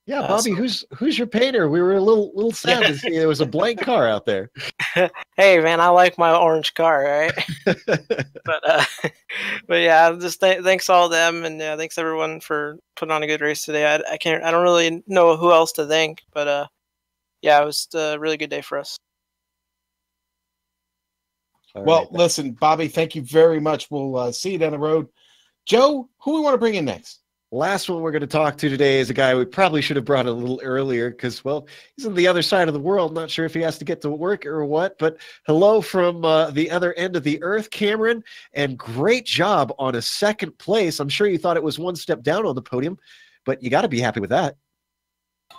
Yeah, Bobby, who's your painter? We were a little sad to see there was a blank car out there. Hey man, I like my orange car, right? but yeah, just thanks all of them, and thanks everyone for putting on a good race today. I don't really know who else to thank, but yeah, it was a really good day for us. Well, listen, Bobby, thank you very much. We'll see you down the road. Joe, who we want to bring in next? Last one we're going to talk to today is a guy we probably should have brought a little earlier because, well, he's on the other side of the world. Not sure if he has to get to work or what, but hello from the other end of the earth, Cameron, and great job on a second place. I'm sure you thought it was one step down on the podium, but you got to be happy with that.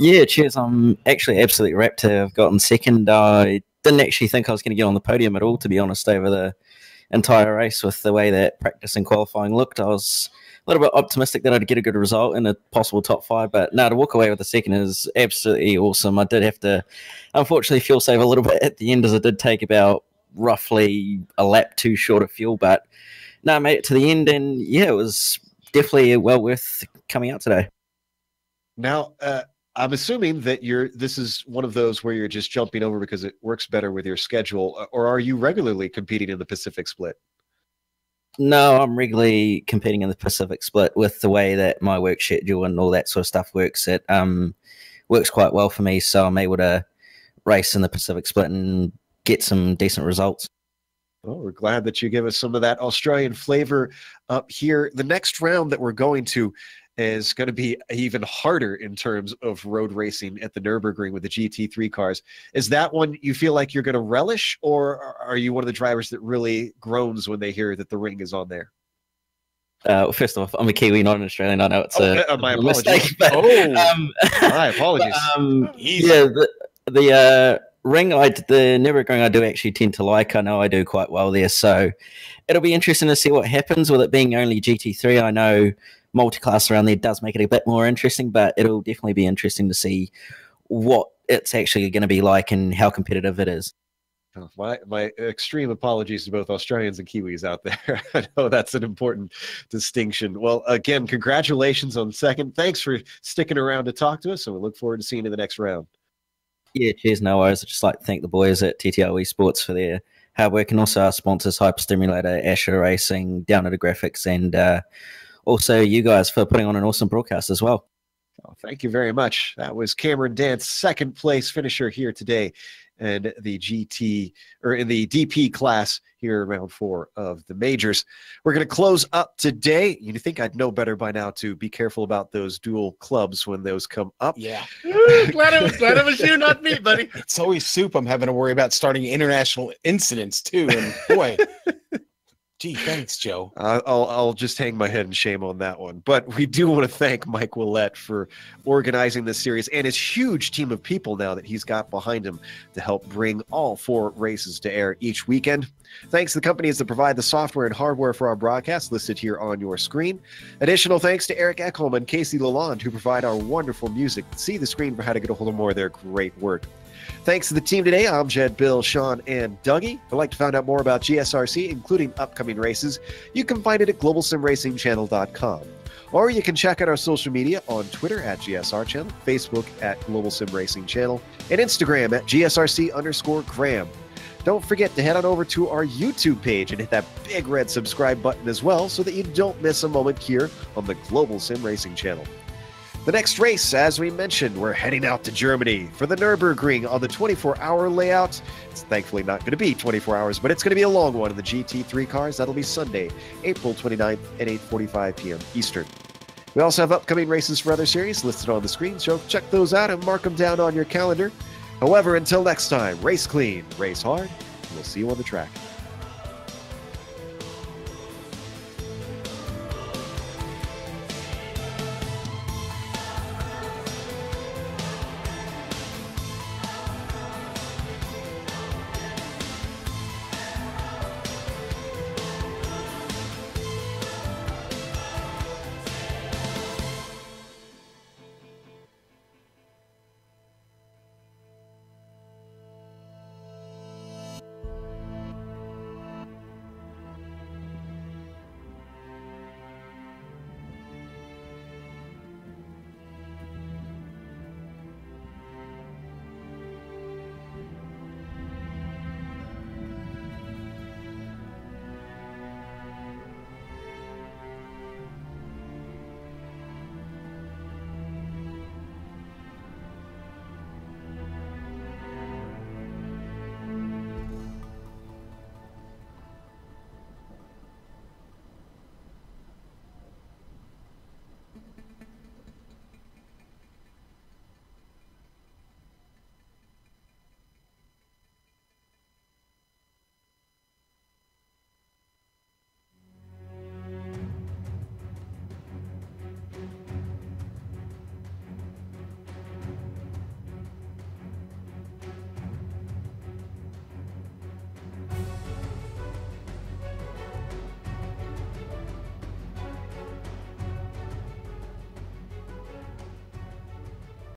Yeah, cheers. I'm actually absolutely wrapped to have gotten second. I didn't actually think I was going to get on the podium at all, to be honest, over the entire race with the way that practice and qualifying looked. I was a little bit optimistic that I'd get a good result in a possible top 5, but no, to walk away with the second is absolutely awesome. I did have to, unfortunately, fuel save a little bit at the end as it did take about roughly a lap too short of fuel, but no, I made it to the end, and yeah, it was definitely well worth coming out today. Now, I'm assuming that this is one of those where you're just jumping over because it works better with your schedule, or are you regularly competing in the Pacific Split? No, I'm regularly competing in the Pacific Split with the way that my work schedule and all that sort of stuff works. It works quite well for me, so I'm able to race in the Pacific Split and get some decent results. Well, we're glad that you give us some of that Australian flavor up here. The next round that we're going to is going to be even harder in terms of road racing at the Nürburgring with the GT3 cars. Is that one you feel like you're going to relish, or are you one of the drivers that really groans when they hear that the ring is on there? First off, I'm a Kiwi, not an Australian. I know it's my a apologies. mistake. But, my apologies. Yeah, the ring, the Nürburgring I do actually tend to like. I know I do quite well there, so it'll be interesting to see what happens with it being only GT3. I know multi-class around there does make it a bit more interesting, but it'll definitely be interesting to see what it's actually going to be like and how competitive it is. My extreme apologies to both Australians and Kiwis out there. I know that's an important distinction. Well, again, congratulations on second. Thanks for sticking around to talk to us, and we look forward to seeing you in the next round. Yeah, cheers, no worries. I'd just like to thank the boys at TTL Esports for their hard work, and also our sponsors, Hyperstimulator, Asher Racing, Down Under Graphics, and also you guys for putting on an awesome broadcast as well. Oh, thank you very much. That was Cameron Dance, second place finisher here today and the in the DP class here, round 4 of the majors. We're going to close up today. You'd think I'd know better by now to be careful about those dual clubs when those come up. Yeah. glad it was you, not me, buddy. It's always soup I'm having to worry about starting international incidents too. And boy, Gee, thanks, Joe. I'll just hang my head in shame on that one. But we do want to thank Mike Willett for organizing this series and his huge team of people now that he's got behind him to help bring all 4 races to air each weekend. Thanks to the companies that provide the software and hardware for our broadcast listed here on your screen. Additional thanks to Eric Ekholm and Casey Lalonde, who provide our wonderful music. See the screen for how to get a hold of more of their great work. Thanks to the team today. I'm Jed, Bill, Sean, and Dougie. If you'd like to find out more about GSRC, including upcoming races, you can find it at globalsimracingchannel.com. Or you can check out our social media on Twitter at GSR Channel, Facebook at Global Sim Racing Channel, and Instagram at GSRC_Graham. Don't forget to head on over to our YouTube page and hit that big red subscribe button as well so that you don't miss a moment here on the Global Sim Racing Channel. The next race, as we mentioned, we're heading out to Germany for the Nürburgring on the 24-hour layout. It's thankfully not going to be 24 hours, but it's going to be a long one in the GT3 cars. That'll be Sunday, April 29th at 8:45 p.m. Eastern. We also have upcoming races for other series listed on the screen, so check those out and mark them down on your calendar. However, until next time, race clean, race hard, and we'll see you on the track.